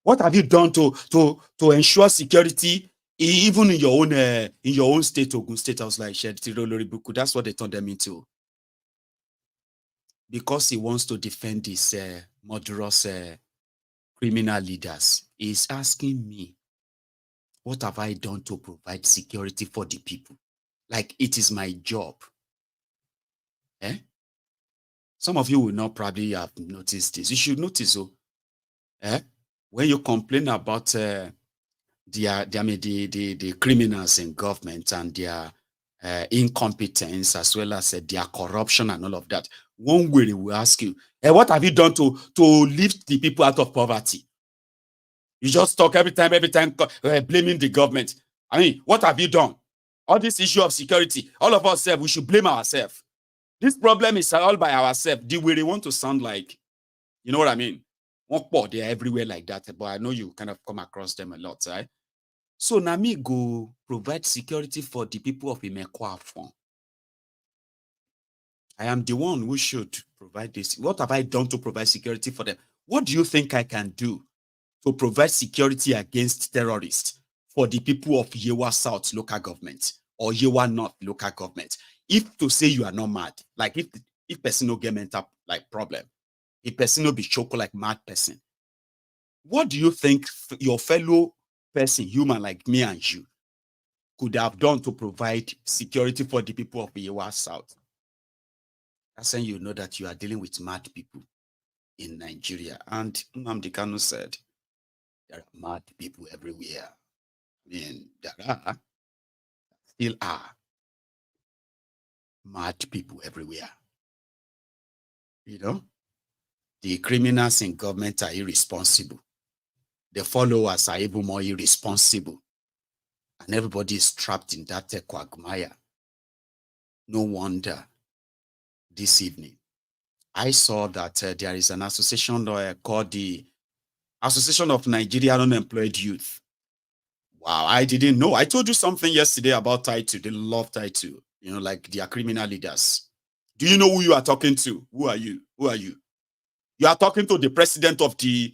What have you done to ensure security, even in your own state, Ogun State? I was like, that's what they turned them into. Because he wants to defend his murderous criminal leaders, is asking me, what have I done to provide security for the people? Like it is my job. Eh? Some of you will not probably have noticed this. You should notice, when you complain about the criminals in government and their incompetence, as well as their corruption and all of that, one way they will ask you, what have you done to lift the people out of poverty? You just talk every time blaming the government. I mean, what have you done? All this issue of security, all of us, we should blame ourselves. This problem is all by ourselves. Do we really want to sound like, you know what I mean? They're everywhere like that, but I know you kind of come across them a lot, right? So Nami go provide security for the people of Imeko Afon. I am the one who should provide this. What have I done to provide security for them? What do you think I can do to provide security against terrorists for the people of Yewa South local government or Yewa North local government? If to say you are not mad, like if person no get mental like problem, if person no be choke like mad person, what do you think your fellow person, human like me and you, could have done to provide security for the people of Yewa South? That's when you know that you are dealing with mad people in Nigeria. And Nnamdi Kanu said, there are mad people everywhere. I mean, there still are mad people everywhere. You know, the criminals in government are irresponsible. The followers are even more irresponsible. and everybody is trapped in that quagmire. No wonder this evening I saw that there is an association called the Association of Nigerian Unemployed Youth. Wow, I didn't know. I told you something yesterday about Title. They love Title, you know, like they are criminal leaders. Do you know who you are talking to? Who are you? Who are you? You are talking to the president of the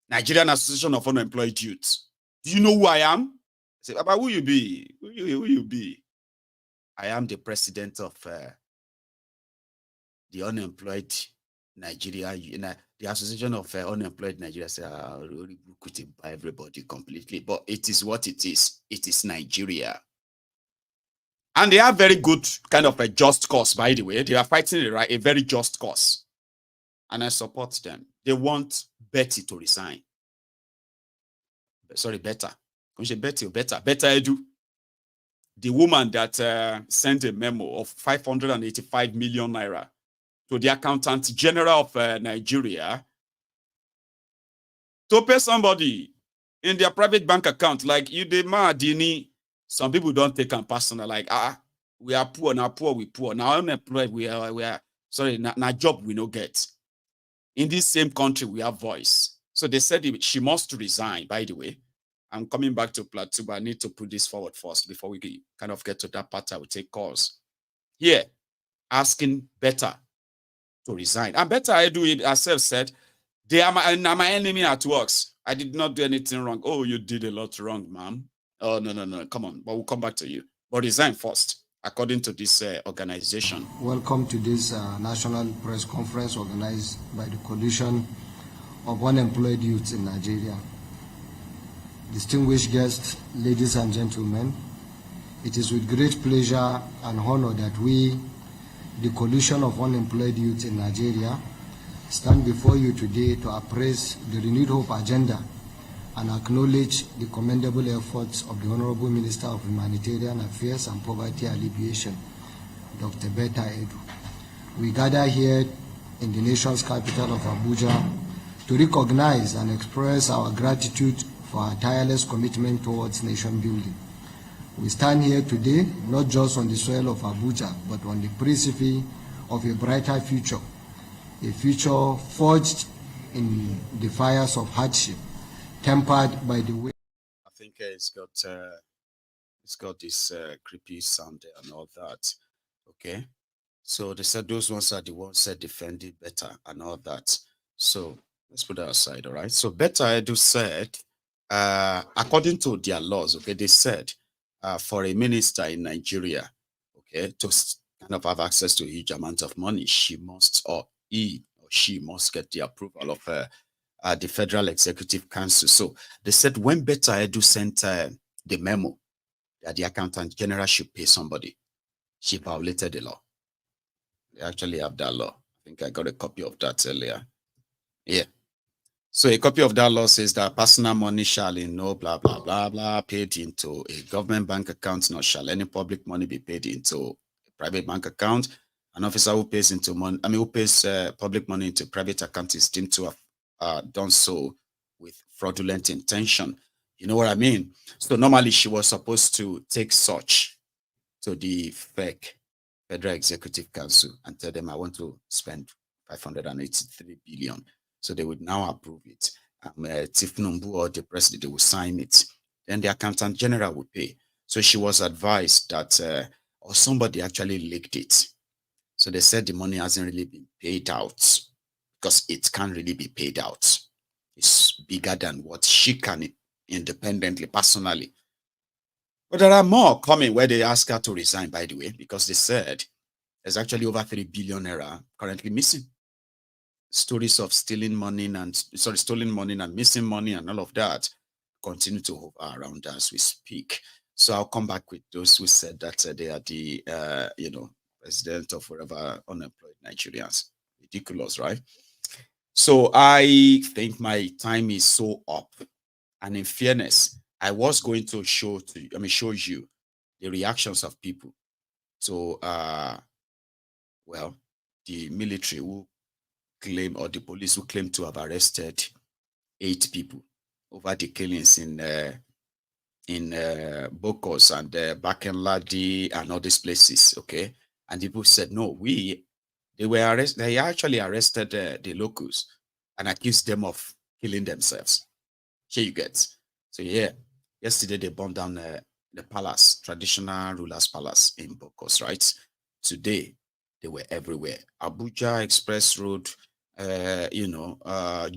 Nigerian Association of Unemployed Youth. Do you know who I am? I say, Baba, who you be? Who you be? I am the president of the unemployed Nigeria, the Association of Unemployed Nigeria. Say, really by everybody completely, but it is what it is. It is Nigeria. And they have very good kind of a just cause, by the way. They are fighting a very just cause. And I support them. They want Betty to resign. Sorry, Better Edu. The woman that sent a memo of 585 million naira to the Accountant General of Nigeria to pay somebody in their private bank account. Like you dini. Some people don't take them personal. Like, we are poor, now poor, we poor. Now unemployed, we are sorry, now job we no get. In this same country, we have voice. So they said she must resign, by the way. I'm coming back to Plateau, but I need to put this forward first before we kind of get to that part. I will take calls. Here, asking Better to resign. And Better I do it herself said, they are my enemy at works. I did not do anything wrong. Oh, you did a lot wrong, ma'am. Oh, no, come on. But we'll come back to you. But resign first, according to this organization. Welcome to this national press conference organized by the Coalition of Unemployed Youths in Nigeria. Distinguished guests, ladies and gentlemen, it is with great pleasure and honor that we, the Coalition of Unemployed Youths in Nigeria, stand before you today to appraise the renewed hope agenda and acknowledge the commendable efforts of the Honorable Minister of Humanitarian Affairs and Poverty Alleviation, Dr. Betta Edu. We gather here in the nation's capital of Abuja to recognize and express our gratitude for our tireless commitment towards nation building. We stand here today not just on the soil of Abuja, but on the precipice of a brighter future, a future forged in the fires of hardship, tempered by the way. I think it's got this creepy sound there and all that. Okay, so they said those ones are the ones that defended Better and all that. So let's put that aside, all right? So Better Edu said, according to their laws, okay, they said for a minister in Nigeria, okay, to kind of have access to a huge amount of money, she must, or he or she must get the approval of the Federal Executive Council. So they said when Better Edu sent the memo that the Accountant General should pay somebody, she violated the law. They actually have that law. I think I got a copy of that earlier. Yeah. So a copy of that law says that personal money shall in no blah, blah, blah, blah, paid into a government bank account, nor shall any public money be paid into a private bank account. An officer who pays into money, who pays public money into private account is deemed to have done so with fraudulent intention. You know what I mean? So normally she was supposed to take such to the fake Federal Executive Council and tell them I want to spend 583 billion. So they would now approve it. Tifnumbu or the president, they will sign it. Then the Accountant General will pay. So she was advised that, or somebody actually leaked it. So they said the money hasn't really been paid out because it can't really be paid out. It's bigger than what she can independently, personally. But there are more coming where they ask her to resign, by the way, because they said there's actually over 3 billion naira currently missing. Stories of stolen money and missing money and all of that continue to hover around as we speak. So I'll come back with those who said that they are the, president of whatever unemployed Nigerians. Ridiculous, right? So I think my time is so up. And in fairness, I was going to show you the reactions of people. So, the military who claim, or the police who claim to have arrested 8 people over the killings in in Bokos and Bakenladi and all these places, okay? And people said, no, they actually arrested the locals and accused them of killing themselves. Here you get. So yeah, yesterday they bombed down the palace, traditional ruler's palace in Bokos, right? Today, they were everywhere. Abuja Express Road,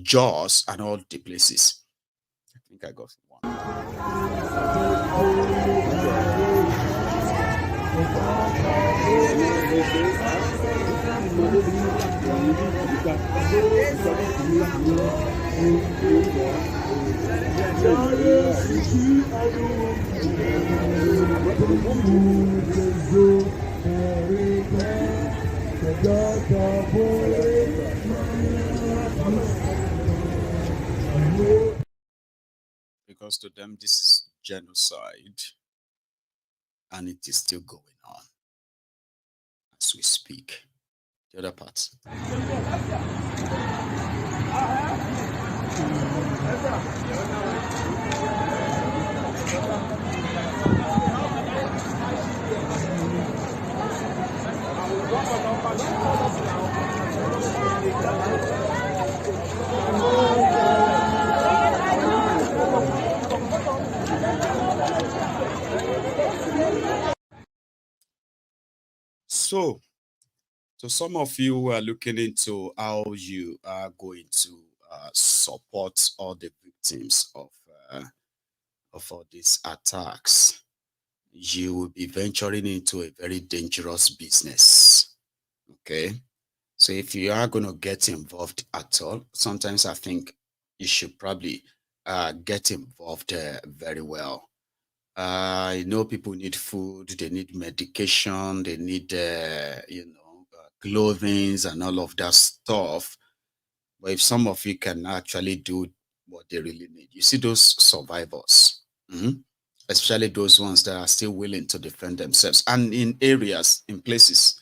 Jaws and all the places. I think I got one. Because to them, this is genocide, and it is still going on as we speak. The other part. So some of you who are looking into how you are going to support all the victims of all these attacks, you will be venturing into a very dangerous business. Okay, so if you are going to get involved at all, sometimes I think you should probably get involved very well. I know people need food, they need medication, they need, clothing and all of that stuff. But if some of you can actually do what they really need, you see those survivors, especially those ones that are still willing to defend themselves, and in areas, in places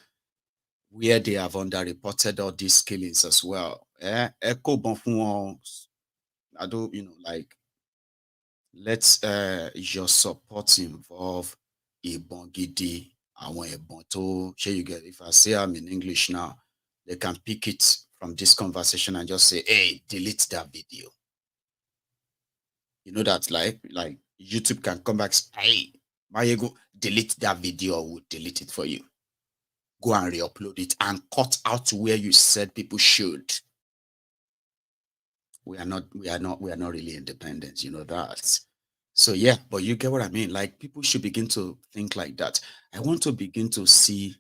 where they have underreported all these killings as well. Echo Bonfun, I do, let your support involve ìbọn gidi, àwọn ìbọn tó shey you get. If I say I'm in English now, they can pick it from this conversation and just say, hey, delete that video. You know that like YouTube can come back, hey, Mayego, delete that video, or we'll delete it for you. Go and re-upload it and cut out where you said people should. We are not really independent, you know that. So yeah, but you get what I mean. Like, people should begin to think like that. I want to begin to see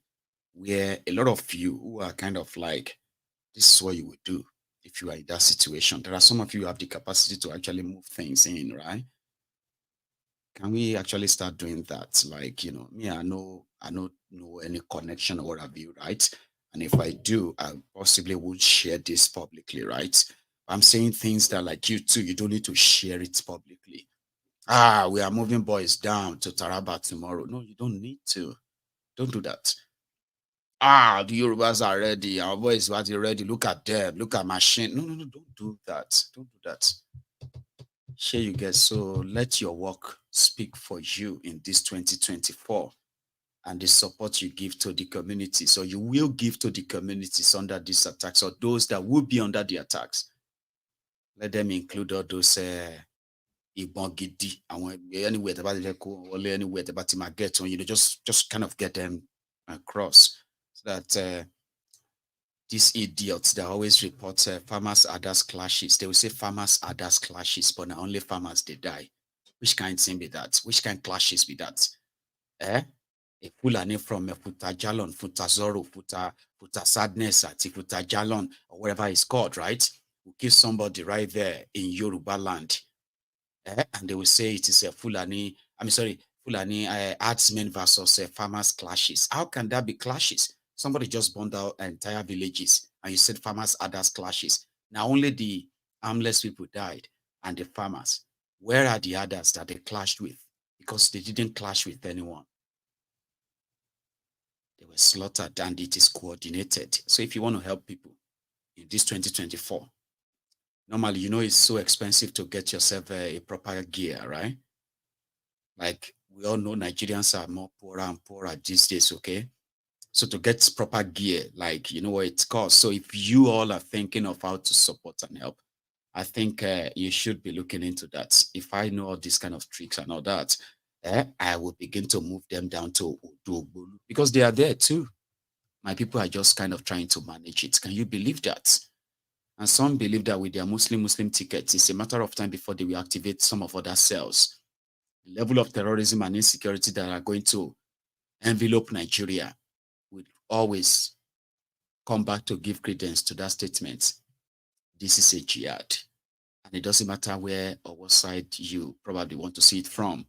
where a lot of you who are kind of like, this is what you would do if you are in that situation. There are some of you who have the capacity to actually move things in, right? Can we actually start doing that? Like, me, I don't know any connection or what have you, right? And if I do, I possibly would share this publicly, right? I'm saying things that, like, you too, you don't need to share it publicly. We are moving boys down to Taraba tomorrow. No, you don't need to. Don't do that. The Yorubas are ready. Our boys are ready. Look at them. Look at machine. No, don't do that. Don't do that. Here you get. So let your work speak for you in this 2024 and the support you give to the community. So you will give to the communities under these attacks, or those that will be under the attacks. Let them include all those ìbọn gidi, anywhere about my get on, just kind of get them across, so that these idiots that always report farmers others clashes, they will say farmers others clashes, but now only farmers they die. Which kind of thing be that? Which kind of clashes be that? A Fulani from Futa Jalon, Futa Zoro, Futa Sadness, Futa Jalon, or whatever it's called, right? Will kill somebody right there in Yoruba land. And they will say it is a Fulani herdsmen versus farmers clashes. How can that be clashes? Somebody just burned out entire villages, and you said farmers others clashes. Now only the armless people died and the farmers. Where are the others that they clashed with? Because they didn't clash with anyone. They were slaughtered, and it is coordinated. So if you want to help people in this 2024, normally, it's so expensive to get yourself a proper gear, right? Like we all know, Nigerians are more poorer and poorer these days, okay? So to get proper gear, like, you know what it costs. So if you all are thinking of how to support and help, I think you should be looking into that. If I know all these kind of tricks and all that, I will begin to move them down to Odogbolu because they are there too. My people are just kind of trying to manage it. Can you believe that? And some believe that with their Muslim tickets, it's a matter of time before they will activate some of other cells. The level of terrorism and insecurity that are going to envelope Nigeria will always come back to give credence to that statement. This is a jihad. And it doesn't matter where or what side you probably want to see it from.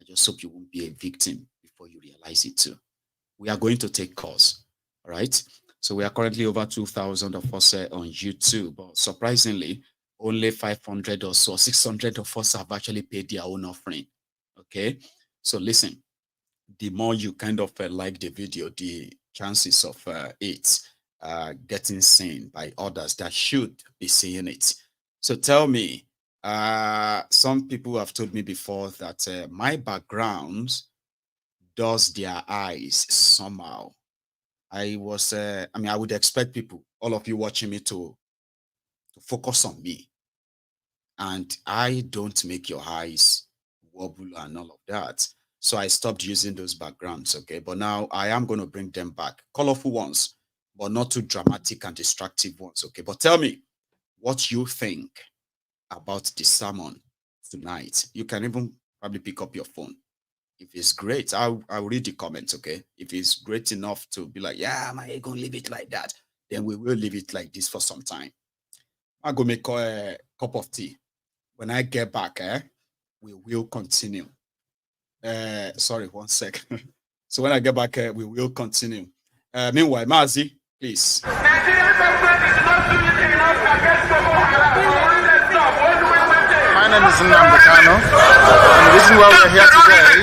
I just hope you won't be a victim before you realize it too. We are going to take calls, all right? So we are currently over 2,000 of us on YouTube, but surprisingly, only 500 or so, 600 of us have actually paid their own offering, okay? So listen, the more you kind of like the video, the chances of it getting seen by others that should be seeing it. So tell me, some people have told me before that my background does their eyes somehow. I would expect people, all of you watching me to focus on me. And I don't make your eyes wobble and all of that. So I stopped using those backgrounds, okay? But now I am going to bring them back. Colorful ones, but not too dramatic and destructive ones, okay? But tell me what you think about the sermon tonight. You can even probably pick up your phone. If it's great, I'll read the comments, okay? If it's great enough to be like, yeah, am I going to leave it like that? Then we will leave it like this for some time. I'll go make a cup of tea. When I get back, we will continue. Sorry, 1 second. So when I get back, we will continue. Meanwhile, Mazi, please. My name is Ayuba, and the reason why we're here today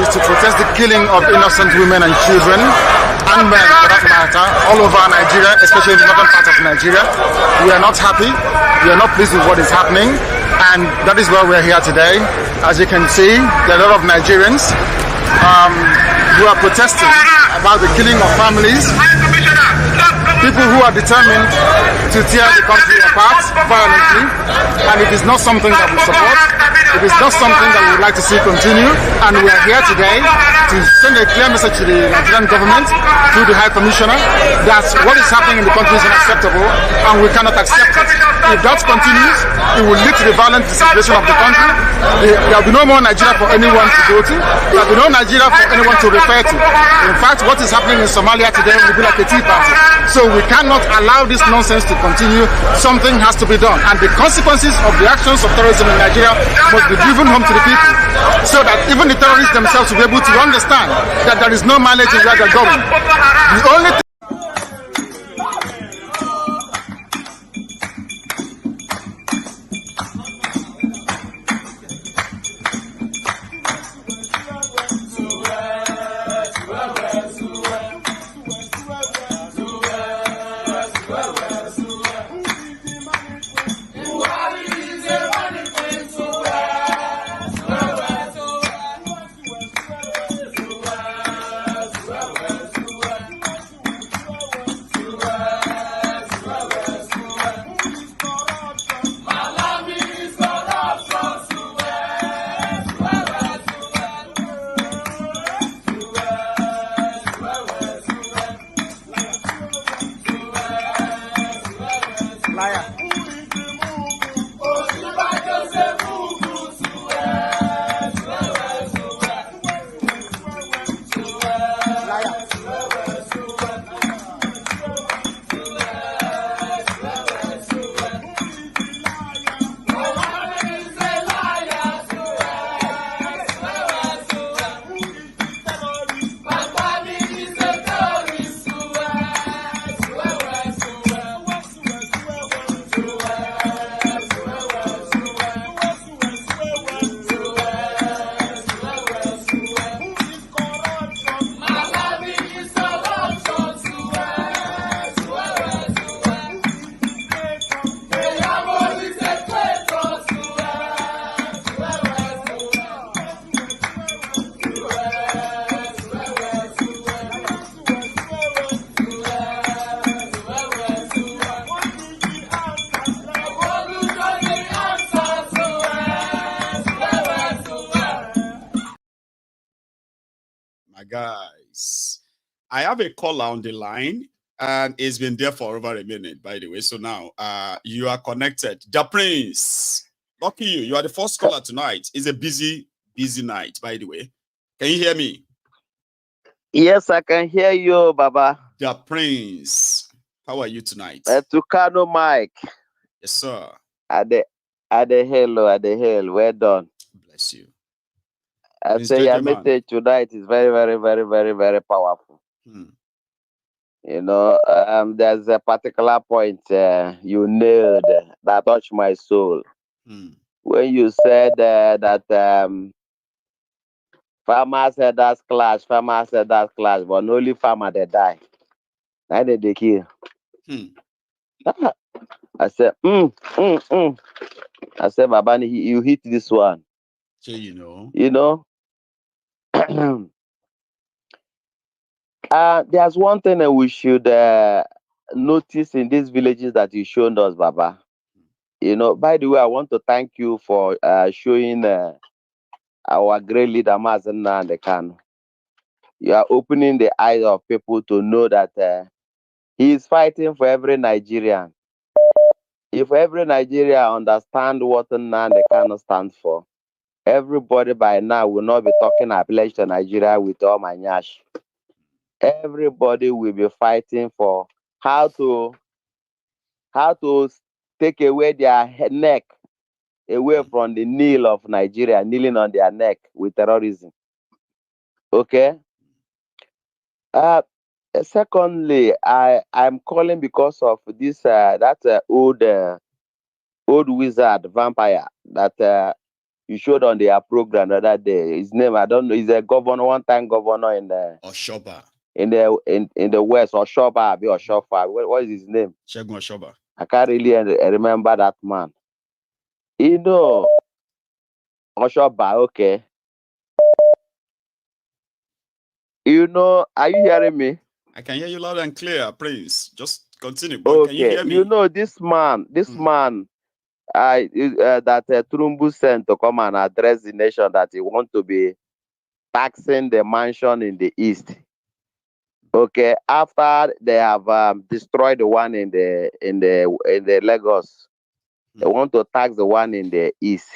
is to protest the killing of innocent women and children, and men for that matter, all over Nigeria, especially in the northern part of Nigeria. We are not happy, we are not pleased with what is happening, and that is why we're here today. As you can see, there are a lot of Nigerians who are protesting about the killing of families, people who are determined to tear the country apart violently, and it is not something that we support. It is not something that we would like to see continue, and we are here today to send a clear message to the Nigerian government, through the High Commissioner, that what is happening in the country is unacceptable, and we cannot accept it. If that continues, it will lead to the violent disintegration of the country. There will be no more Nigeria for anyone to go to. There will be no Nigeria for anyone to refer to. In fact, what is happening in Somalia today will be like a tea party. So we cannot allow this nonsense to continue. Something has to be done. And the consequences of the actions of terrorism in Nigeria must be driven home to the people, so that even the terrorists themselves will be able to understand that there is no mileage in where they're going. The only thing guys. I have a caller on the line, and it's been there for over a minute, by the way. So now you are connected. The Prince, lucky you. You are the first caller tonight. It's a busy night, by the way. Can you hear me? Yes, I can hear you, Baba. The Prince, how are you tonight? Tucano Mike. Yes, sir. At the hell. Well done. Bless you. I say your message tonight is very, very, very, very, very powerful. You know, there's a particular point you nailed that touched my soul. When you said that farmers said that's clash, but only farmer they die. Neither they kill. I said, I said, Babani, you hit this one. So you know. There's one thing that we should notice in these villages that you showed us, Baba. You know, by the way, I want to thank you for showing our great leader, Mazana and the Kano. You are opening the eyes of people to know that he is fighting for every Nigerian. If every Nigerian understand what Nnamdi Kanu stands for, everybody by now will not be talking a pledge to Nigeria with all my nyash. Everybody will be fighting for how to take away their neck away from the kneel of Nigeria, kneeling on their neck with terrorism. Okay? Secondly, I'm calling because of this old wizard vampire that you showed on their program the other day. His name, I don't know, he's a governor, one-time governor in the Oshoba. In the west, Oshoba, Oshofa. What is his name? Shegun Oshoba. I can't really remember that man. You know, Oshoba, okay. You know, are you hearing me? I can hear you loud and clear, Prince. Just continue. But Okay. Can you hear me? You know, this man, that Trumbu sent to come and address the nation that he want to be taxing the mansion in the east. Okay, after they have destroyed the one in the Lagos, they want to tax the one in the east.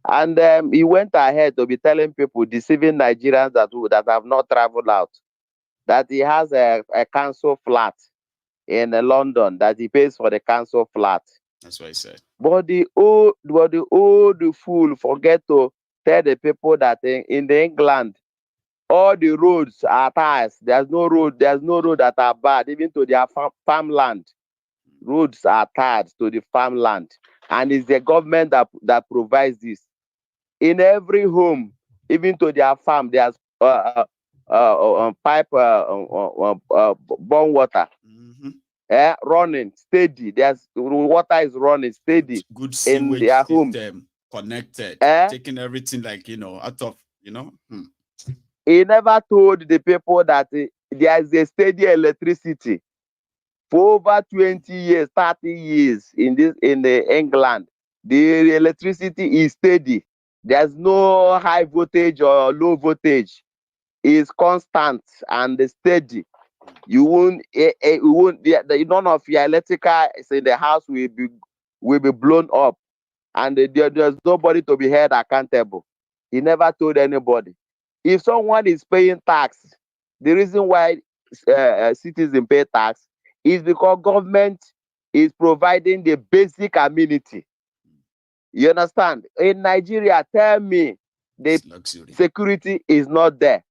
And he went ahead to be telling people, deceiving Nigerians that have not traveled out, that he has a council flat in London, that he pays for the council flat. That's what he said. But the old fool forget to tell the people that in the England, all the roads are ties. There's no road that are bad, even to their farmland. Roads are tied to the farmland. And it's the government that provides this. In every home, even to their farm, there's pipe born water. Running steady. There's water is running steady. Good in their home. Connected. Taking everything out of He never told the people that there is a steady electricity for over 20 years, 30 years in England. The electricity is steady. There's no high voltage or low voltage. It's constant and steady. You won't. None of your electrical in the house will be blown up, and there's nobody to be held accountable. He never told anybody. If someone is paying tax, the reason why citizens pay tax is because government is providing the basic amenity. You understand? In Nigeria, tell me, the security is not there.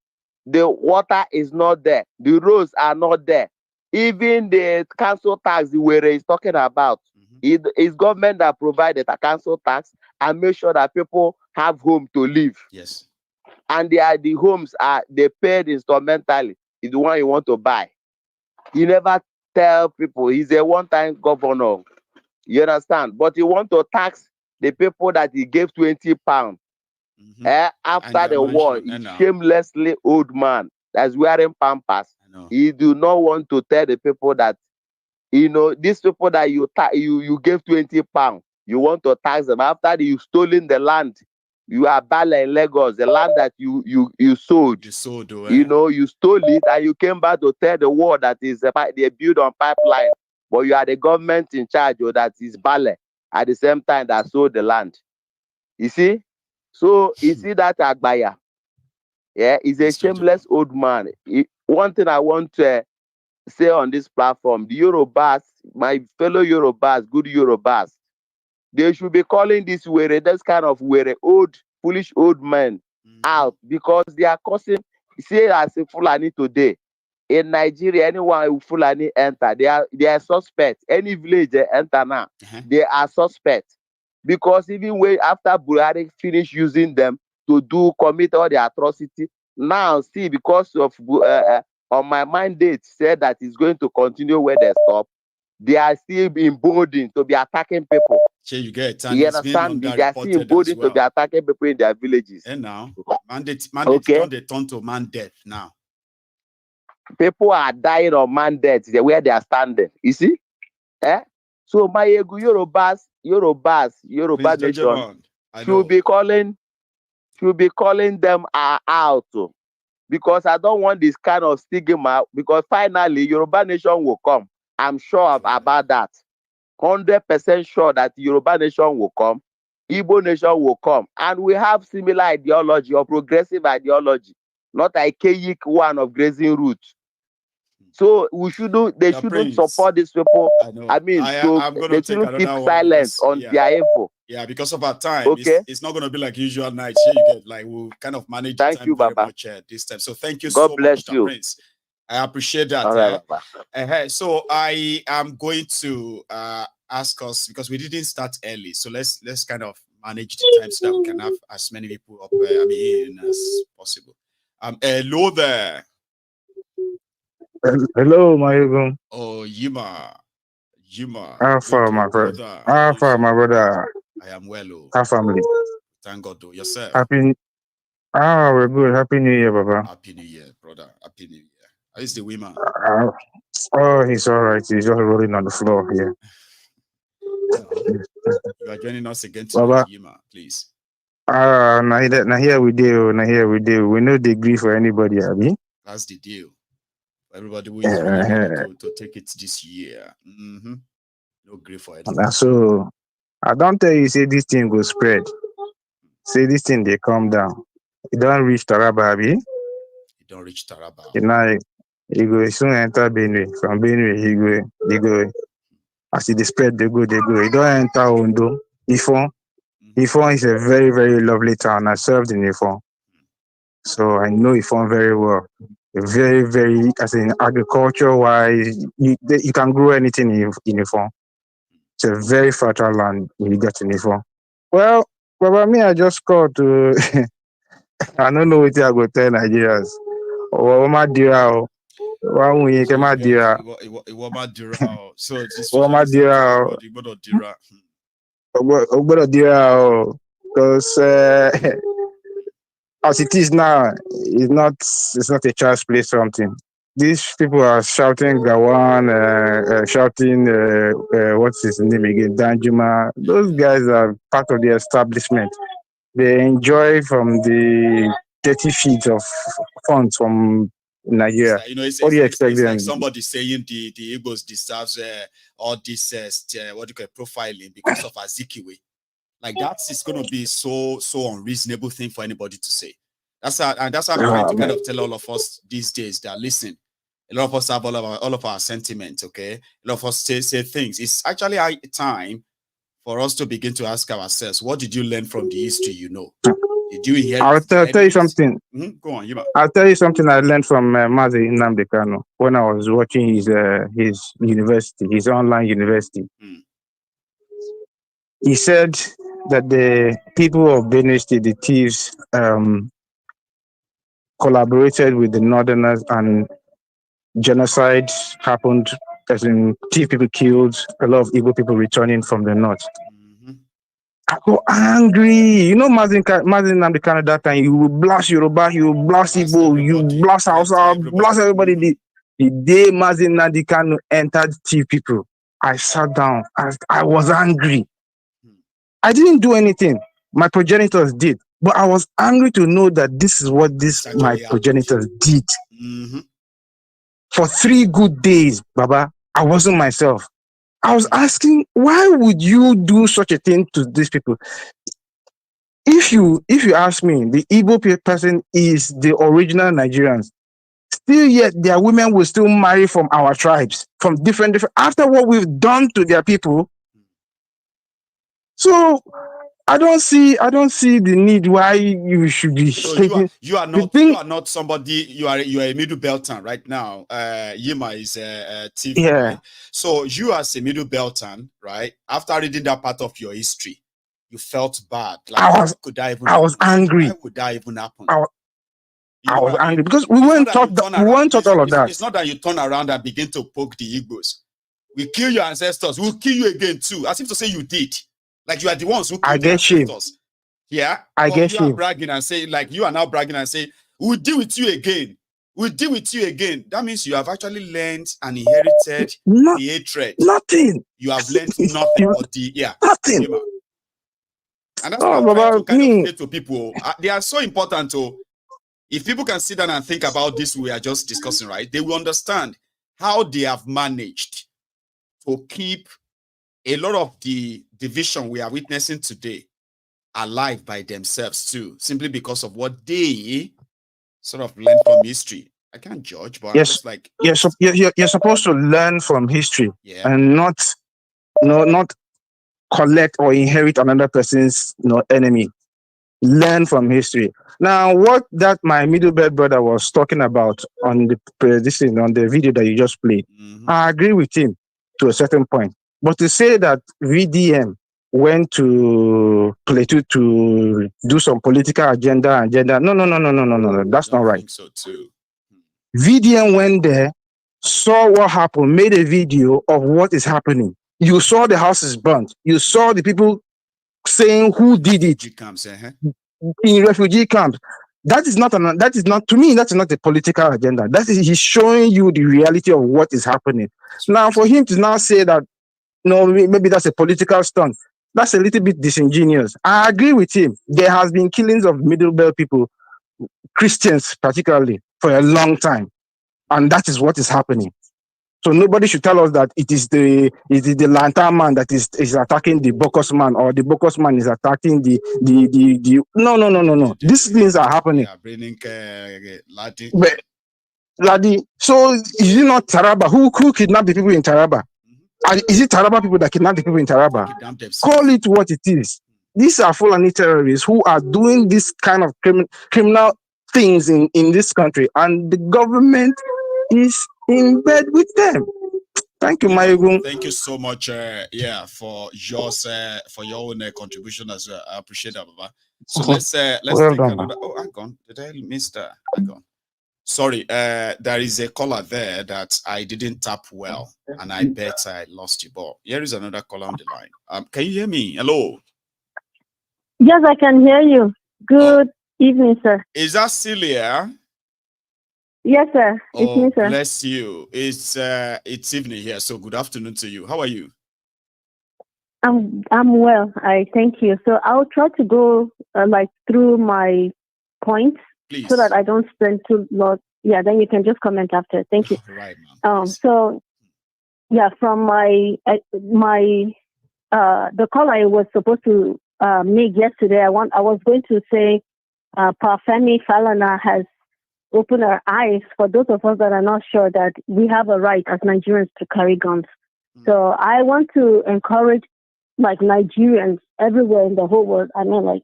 The water is not there. The roads are not there. Even the council tax the way is talking about, it's government that provided a council tax and make sure that people have home to live. Yes. And the homes they paid instrumentally. Is the one you want to buy. He never tell people he's a one-time governor. You understand? But he want to tax the people that he gave £20. After the war, he's shamelessly old man that's wearing pampers. He do not want to tell the people that, these people that you gave £20, you want to tax them after you've stolen the land You are Bale in Lagos, the land that you sold. You sold, You know, you stole it and you came back to tell the world that is they built on pipeline. But you are the government in charge, or that is Bale at the same time that sold the land. You see? So you see that Agbaya. Yeah, he's a shameless old man. One thing I want to say on this platform, the Yorubas, my fellow Yorubas, good Yorubas, they should be calling this kind of old, foolish old men out, because they are causing, say as a Fulani today, in Nigeria, anyone who Fulani enter, they are suspect. Any village they enter now, they are suspect. Because even way after Buhari finish using them to commit all the atrocity, now see, because of on my mandate said that it's going to continue where they stop, they are still emboldened to be attacking people. Sure, you get it. You understand me? They are still emboldened to be attacking people in their villages. And now, mandate okay. They turn to man death now. People are dying of man death where they are standing. You see? So my Yoruba nation should be calling them out, because I don't want this kind of stigma, because finally Yoruba nation will come. I'm sure about that. 100% sure that Yoruba nation will come, Igbo nation will come, and we have similar ideology or progressive ideology, not a archaic one of grazing roots. So we shouldn't. They shouldn't support these people. I mean, they shouldn't keep silence on their info. Yeah, because of our time, okay. It's not going to be like usual nights. Here you get, like, we'll kind of manage the time very much this time. So thank you so much, Mr. Prince. I appreciate that. Right, so I am going to ask us, because we didn't start early, so let's kind of manage the time so that we can have as many people up in as possible. Hello there. Hello, my Ogun. Oh, Yuma. Alpha, my brother. Alpha, my brother. I am well. Our family. Thank God. Yourself. We're good. Happy New Year, Baba. Happy New Year, brother. Happy New Year. How is the woman? He's all right. He's just rolling on the floor here. You are joining us again today, Yuma, please. Now here we do. We no degree for anybody, Abi. That's the deal. Everybody who is really ready to take it this year. No agree for it. So I don't tell you, say this thing will spread. Say this thing, they come down. It don't reach Taraba, Abi. It don't reach Taraba. He go soon enter Benue. From Benue, he go. As they spread, they go. He don't enter Ondo. Ifon is a very, very lovely town. I served in Ifon. So I know Ifon very well. Very, very, as in agriculture-wise, you can grow anything in Ifon. It's a very fertile land when you get to Ifon. Well, Baba, me, I just called to... I don't know what I go tell Nigerians. What my dear? So this because as it is now, it's not a child's play something. These people are shouting Gawan, shouting what's his name again, Danjuma. Those guys are part of the establishment. They enjoy from the dirty feeds of funds from Nigeria. What do you expect them? Like somebody saying the Igbos deserves all this profiling because of Azikiwe. Like that is going to be so unreasonable thing for anybody to say. That's how I'm trying to kind of tell all of us these days that listen. A lot of us have all of our sentiments. Okay, a lot of us say things. It's actually a time for us to begin to ask ourselves, what did you learn from the history? You know. Did you hear? I'll tell you something. Go on, Yuba. I'll tell you something I learned from Mazi Nnamdi Kanu when I was watching his university, his online university. He said that the people of Benue State, the thieves, collaborated with the Northerners, and genocide happened. As in, thief people killed a lot of Igbo people returning from the north. I go angry. You know, Mazin Nnamdi Kanu that time, you will blast Yoruba, you will blast Igbo, you blast Hausa, blast everybody. The day Mazin Nnamdi Kanu entered thief people, I sat down. I was angry. I didn't do anything. My progenitors did. But I was angry to know that this is what my progenitors did. For 3 good days, Baba, I wasn't myself. I was asking, why would you do such a thing to these people? If you ask me, the Igbo person is the original Nigerians. Still yet, their women will still marry from our tribes, from different after what we've done to their people. So I don't see the need why you should be. So you are not somebody. You are a middle belter right now. Yima is a thief, right? So you as a middle belter, right? After reading that part of your history, you felt bad. Like, I was angry. Why would that even happen? I was angry because we weren't taught all of that. It's not that you turn around and begin to poke the Igbos. We kill your ancestors. We'll kill you again too. As if to say you did. Like you are the ones who killed the ancestors. Yeah? I guess you are bragging and say, like you are now bragging and say, we'll deal with you again. We'll deal with you again. That means you have actually learned and inherited the hatred. Nothing. You have learned nothing. Nothing. And that's what I'm trying to kind of say to people. They are so important to. If people can sit down and think about this we are just discussing, right, they will understand how they have managed to keep a lot of the division we are witnessing today alive by themselves too, simply because of what they sort of learned from history. I can't judge, but yes, I'm just like you're supposed to learn from history and not collect or inherit another person's enemy. Learn from history. Now, what that my middle belt brother was talking about on the video that you just played, I agree with him to a certain point. But to say that VDM went to Plateau to do some political agenda, no, that's not right. I think so too. VDM went there, saw what happened, made a video of what is happening. You saw the houses burnt. You saw the people saying who did it in refugee camps. That is not to me. That's not a political agenda. He's showing you the reality of what is happening. Now, for him to now say that no, maybe that's a political stunt, that's a little bit disingenuous. I agree with him. There has been killings of middle belt people, Christians particularly, for a long time, and that is what is happening. So nobody should tell us that it is the lantern man that is attacking the Bokos man, or the Bokos man is attacking the no. These things are happening. Ladi, so is it not Taraba? Who kidnapped the people in Taraba? Is it Taraba people that kidnap the people in Taraba? Call it what it is. These are Fulani terrorists who are doing this kind of criminal things in this country, and the government is in bed with them. Thank you, Mayegun. Thank you so much, for your own contribution as well. I appreciate that, Baba. So let's take another. Oh, hang on. Did I miss that? Hang on. Sorry, there is a caller there that I didn't tap well, and I bet I lost you. But here is another caller on the line. Can you hear me? Hello. Yes, I can hear you. Good evening, sir. Is that Celia? Yes, sir. It's me, sir. Bless you. It's evening here, so good afternoon to you. How are you? I'm well. I thank you. So I'll try to go through my points. Please. So that I don't spend too long. Yeah, then you can just comment after. Thank you. Right, so yeah, from my the call I was supposed to make yesterday, I was going to say Parfemi Falana has opened our eyes for those of us that are not sure that we have a right as Nigerians to carry guns. So I want to encourage Nigerians everywhere in the whole world. I mean,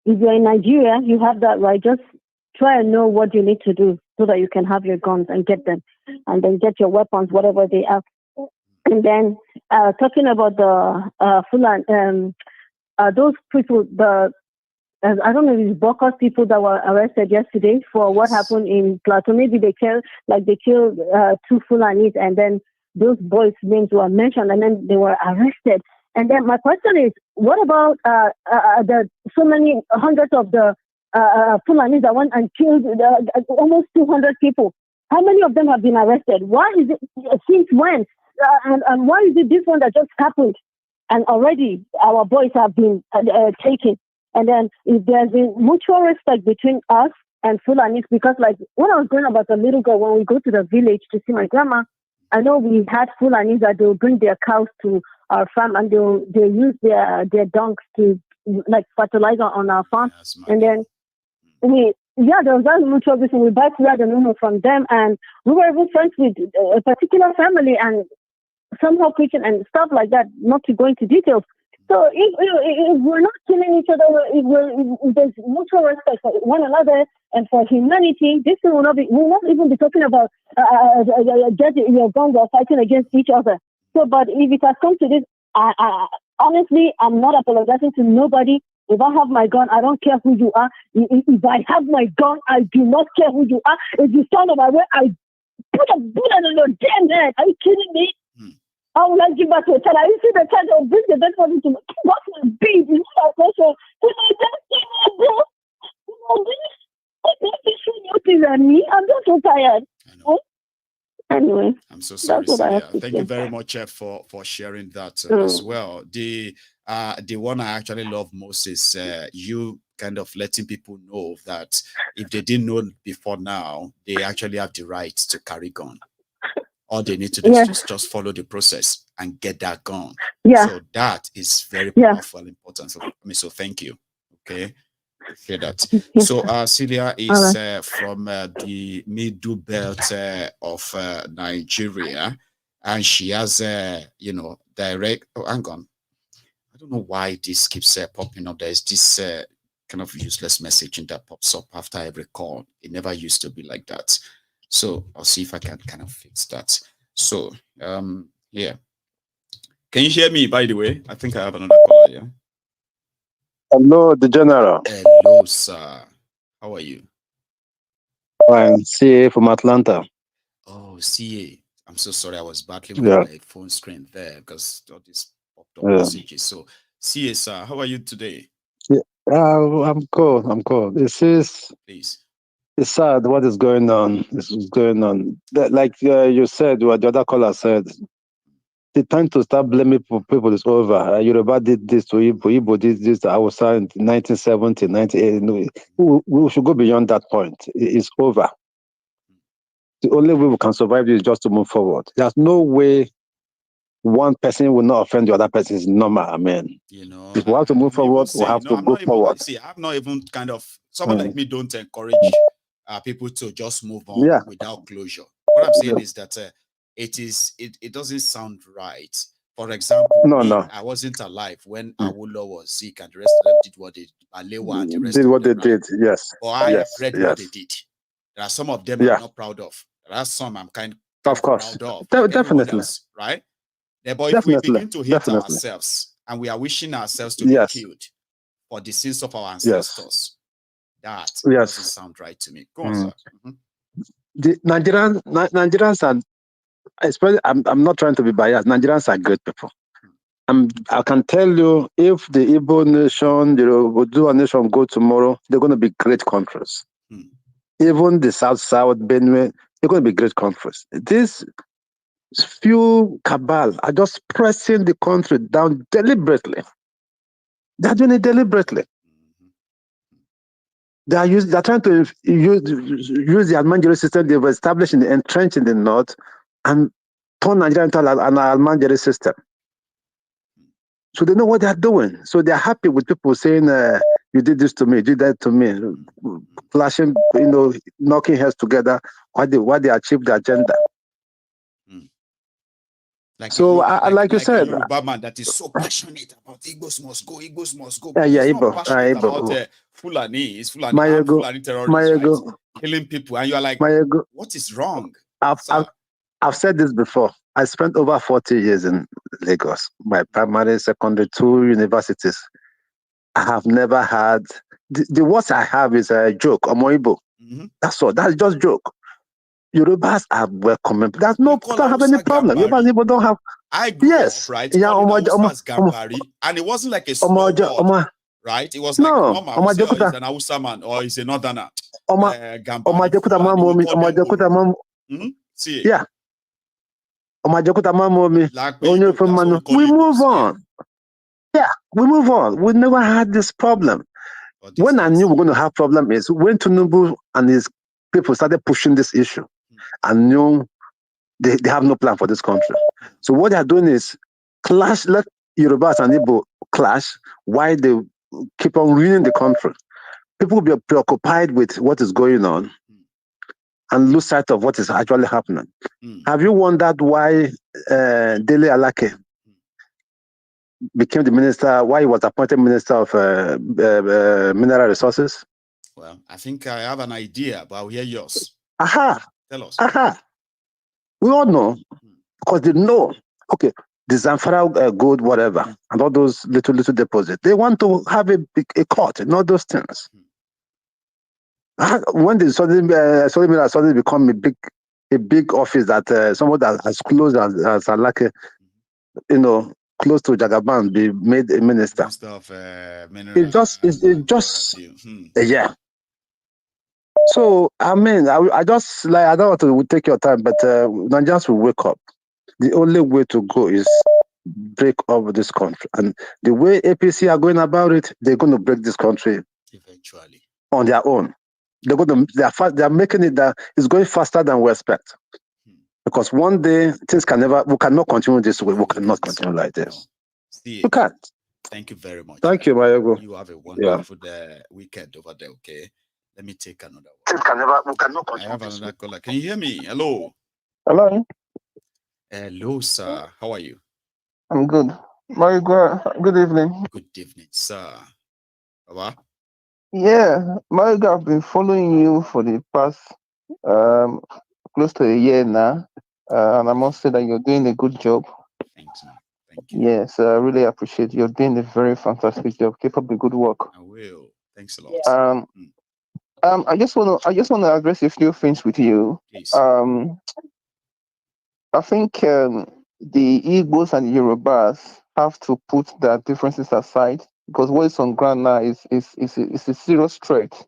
if you're in Nigeria, you have that right. Just try and know what you need to do so that you can have your guns and get them, and then get your weapons, whatever they are. And then talking about the Fulani, those people, I don't know if it's Boko people that were arrested yesterday for what happened in Plateau. Maybe they killed 2 Fulanis, and then those boys' names were mentioned, and then they were arrested. And then my question is, what about the so many hundreds of the Fulanis that went and killed almost 200 people? How many of them have been arrested? Why is it? Since when? And why is it this one that just happened? And already our boys have been taken. And then if there's a mutual respect between us and Fulanis, because like when I was growing up as a little girl, when we go to the village to see my grandma, I know we had Fulanis that they'll bring their cows to our farm and they'll use their donks to like fertilizer on our farm. And then there was that mutual respect. We buy food and from them, and we were even friends with a particular family and somehow preaching and stuff like that, not to go into details. So if we're not killing each other, if there's mutual respect for one another and for humanity, this will not even be talking about getting your guns or fighting against each other. So, but if it has come to this, honestly, I'm not apologizing to nobody. If I have my gun, I don't care who you are. If I have my gun, I do not care who you are. If you stand on my way, I put a bullet on your damn head. Are you kidding me? I will not give back to a child. I see the child will bring the dead body to me. What's my baby? You know, pressure. I'm just so tired. Anyway, I'm so sorry. Thank you very much for sharing that as well. The one I actually love most is you kind of letting people know that if they didn't know before now, they actually have the right to carry gun. All they need to do is just follow the process and get that gun. So that is very powerful and important. So thank you. Okay. Hear that. So Celia is from the middle belt of Nigeria, and she has direct. Oh, hang on. I don't know why this keeps popping up. There's this kind of useless messaging that pops up after every call. It never used to be like that. So I'll see if I can kind of fix that. So yeah. Can you hear me, by the way? I think I have another call, yeah. Hello, the general. Hello, sir. How are you? I'm CA from Atlanta. Oh, CA. I'm so sorry. I was battling with my phone screen there because all these popped up messages. So, CA, sir, how are you today? Yeah, I'm cool. Please. It's sad what is going on. This is going on. Like you said, what the other caller said, the time to start blaming people is over. Yoruba did this to Igbo did this to Hausa in 1970, 1980. We should go beyond that point. It's over. The only way we can survive is just to move forward. There's no way one person will not offend the other person. Is normal. I mean, if we have to move forward, we have to go forward. See, I'm not even kind of someone like me. Don't encourage people to just move on without closure. What I'm saying is that it doesn't sound right. For example, I wasn't alive when Awolowo was sick and the rest of them did what they did. Yes. But I have read what they did. There are some of them I'm not proud of. There are some I'm kind of proud of. Definitely. Else, right? But if we begin to hate ourselves and we are wishing ourselves to be killed for the sins of our ancestors, that doesn't sound right to me. Go on, sir. The Nigerians are, especially, I'm not trying to be biased. Nigerians are good people. I can tell you, if the Igbo nation, the Odu nation go tomorrow, they're going to be great countries. Even the South, Benue, they're going to be great countries. These few cabal are just pressing the country down deliberately. They're doing it deliberately. They're trying to use the Almanjiri system they've established and entrenched in the north and turn Nigeria into an Almanjiri system. So they know what they're doing. So they're happy with people saying, you did this to me, you did that to me, flashing, knocking heads together while they achieve the agenda. Like like you said, a Yoruba man that is so passionate about Igbos must go. He's Igbo, not passionate about Fulani. It's Fulani terrorists, right? Killing people, and you are like, what is wrong? I've said this before. I spent over 40 years in Lagos, my primary, secondary, 2 universities. I have never had the worst I have is a joke, Omoibo. That's all. That's just joke. Yorubas are welcome. Don't have any problem. Yorubas people don't have. I grew up, right? And it wasn't like a small word, right? It was like normal. We say, he's an Hausa man or he's a northerner. See. Yeah. We move on. Yeah, we move on. We never had this problem. When I knew we were going to have problem is when Tinubu and his people started pushing this issue, I knew they have no plan for this country. So what they are doing is clash, let Yorubas and Igbo clash while they keep on ruining the country. People will be preoccupied with what is going on and lose sight of what is actually happening. Have you wondered why Dele Alake became the minister, why he was appointed minister of mineral resources? Well, I think I have an idea, but I'll hear yours. Aha. Tell us. Aha. We all know, because they know, okay, the Zamfara gold, whatever, and all those little deposits, they want to have a court and all those things. When they suddenly become a big office that someone that has closed as like close to Jagaban be made a minister. It's just yeah. So I mean, I just like, I don't want to take your time, but Nigerians will wake up. The only way to go is break up this country, and the way APC are going about it, they're going to break this country eventually on their own. They're making it that it's going faster than we expect. Because one day we cannot continue this way. We cannot continue like this. See, you can't. Thank you very much. Thank you, Mayego. You have a wonderful weekend over there, okay? Let me take another one. I have another caller. Can you hear me? Hello. Hello. Hello, sir. How are you? I'm good. Mayego, good evening. Good evening, sir. Baba? Yeah, Mayego, I've been following you for the past close to a year now, and I must say that you're doing a good job. Thanks, man. Thank you. Yes, I really appreciate you. You're doing a very fantastic job. Keep up the good work. I will. Thanks a lot. I just want to address a few things with you. Please. I think the Igbos and the Yorubas have to put their differences aside, because what is on ground now is a serious threat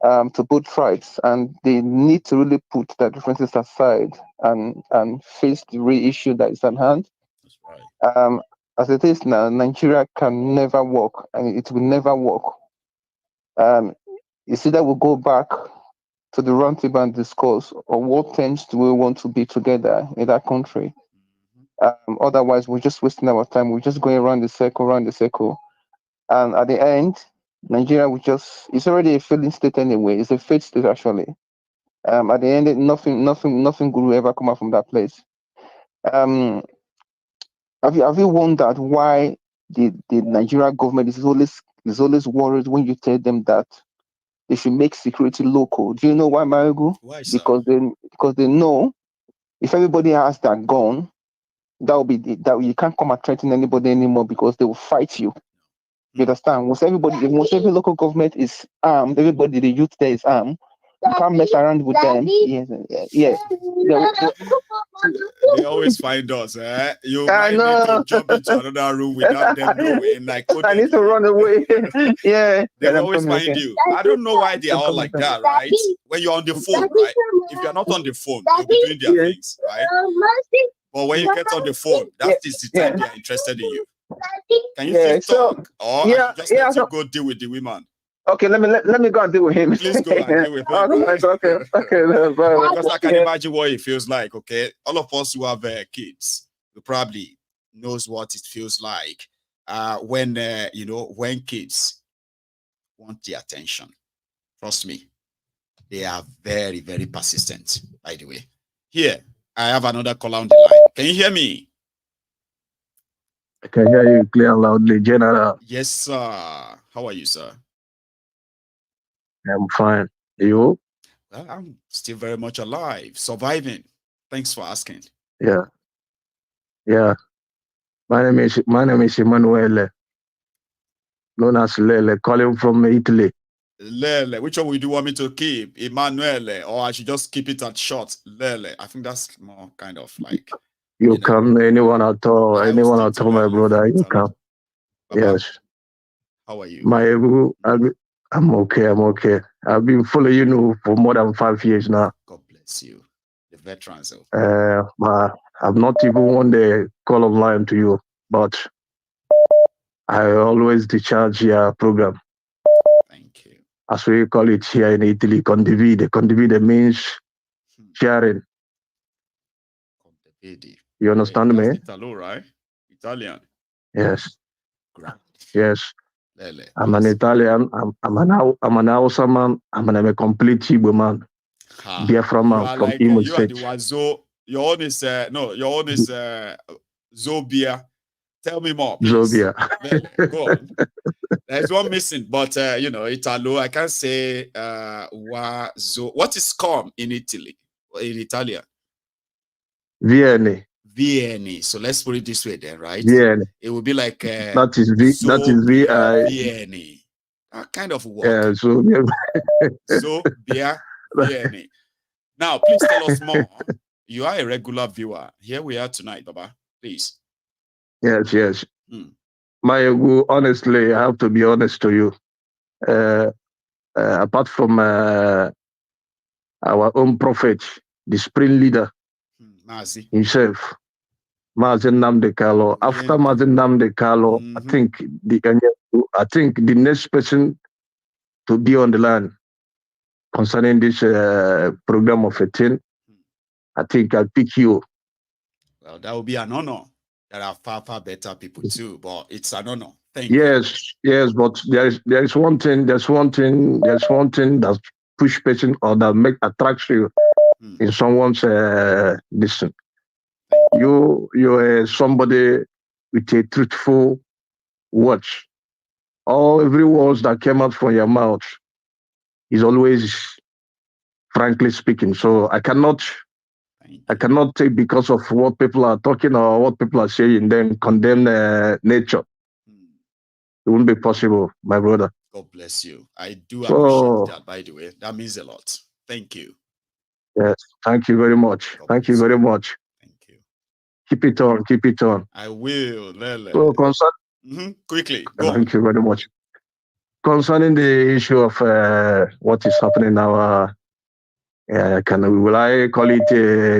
to both tribes, and they need to really put their differences aside and face the real issue that is at hand. That's right. As it is now, Nigeria can never work, and it will never work. You see that we'll go back to the round table and discuss on what terms do we want to be together in that country. Otherwise, we're just wasting our time. We're just going around the circle. And at the end, Nigeria it's already a failing state anyway. It's a failed state, actually. At the end, nothing good will ever come out from that place. Have you wondered why the Nigerian government is always worried when you tell them that they should make security local? Do you know why, Mayego? Why, sir? Because they know if everybody has their gun, that you can't come and threaten anybody anymore, because they will fight you. You understand? Once every local government is armed, everybody, the youth there is armed, you can't mess around with them. Yes. They always find us. You might need to jump into another room without them knowing. Like, I need to run away. Yeah. They always find you. I don't know why they're all like that, right? When you're on the phone, right? If you're not on the phone, they'll be doing their things, right? But when you get on the phone, that is the time they are interested in you. Can you talk? Or just let you go deal with the women? Okay, let me go and deal with him. Please go and deal with him. Okay. Because I can imagine what it feels like, okay? All of us who have kids, we probably knows what it feels like when kids want the attention. Trust me, they are very, very persistent, by the way. Here, I have another caller on the line. Can you hear me? I can hear you clear and loudly, General. Yes, sir. How are you, sir? I'm fine. You? Well, I'm still very much alive, surviving. Thanks for asking. Yeah. My name is Emanuele, known as Lele, calling from Italy. Lele, which one would you want me to keep? Emanuele, or I should just keep it at short? Lele, I think that's more kind of like. You come, anyone at all, my brother, you come. Baba, yes. How are you? I'm okay. I've been following you for more than 5 years now. God bless you. The veterans. I've not even won the call of line to you, but I always discharge your program. as we call it here in Italy, condivide. Condivide means sharing. You understand me? Italo, right? Italian. Yes. Grand. Yes. Lele, I'm an Italian. I'm an Hausa man. I'm a complete Igbo man. Biafra man from like, Imo you are State. the one. Your own is your own is Zobia. Tell me more, please. Zobia. Lele, go on. There's one missing, but you know, Italo. I can't say what is calm in Italy in Italian? Viene. Vieni. So let's put it this way then, right? Viene. It would be like that is VI. Vieni. That kind of word. Yeah, Zobia. Zobia Vieni. Now, please tell us more. You are a regular viewer. Here we are tonight, Baba. Please. Yes. Honestly, I have to be honest to you. Apart from our own prophet, the spring leader himself, Mazen Nnamdi Kanu. After Mazen Nnamdi Kanu, I think the next person to be on the line concerning this program of 18, I think I'll pick you. Well, that would be an honor. There are far better people too, but it's an honor. Thank you. Yes, but there's one thing that push person or that attracts you in someone's listen. You're somebody with a truthful words. Every words that came out from your mouth is always frankly speaking. So I cannot take because of what people are talking or what people are saying, then condemn nature. It wouldn't be possible, my brother. God bless you. I do appreciate that, by the way. That means a lot. Thank you. Yes, thank you very much. Thank you very much. Thank you. Keep it on. I will. Lele. So quickly. Thank you very much. Concerning the issue of what is happening now, will I call it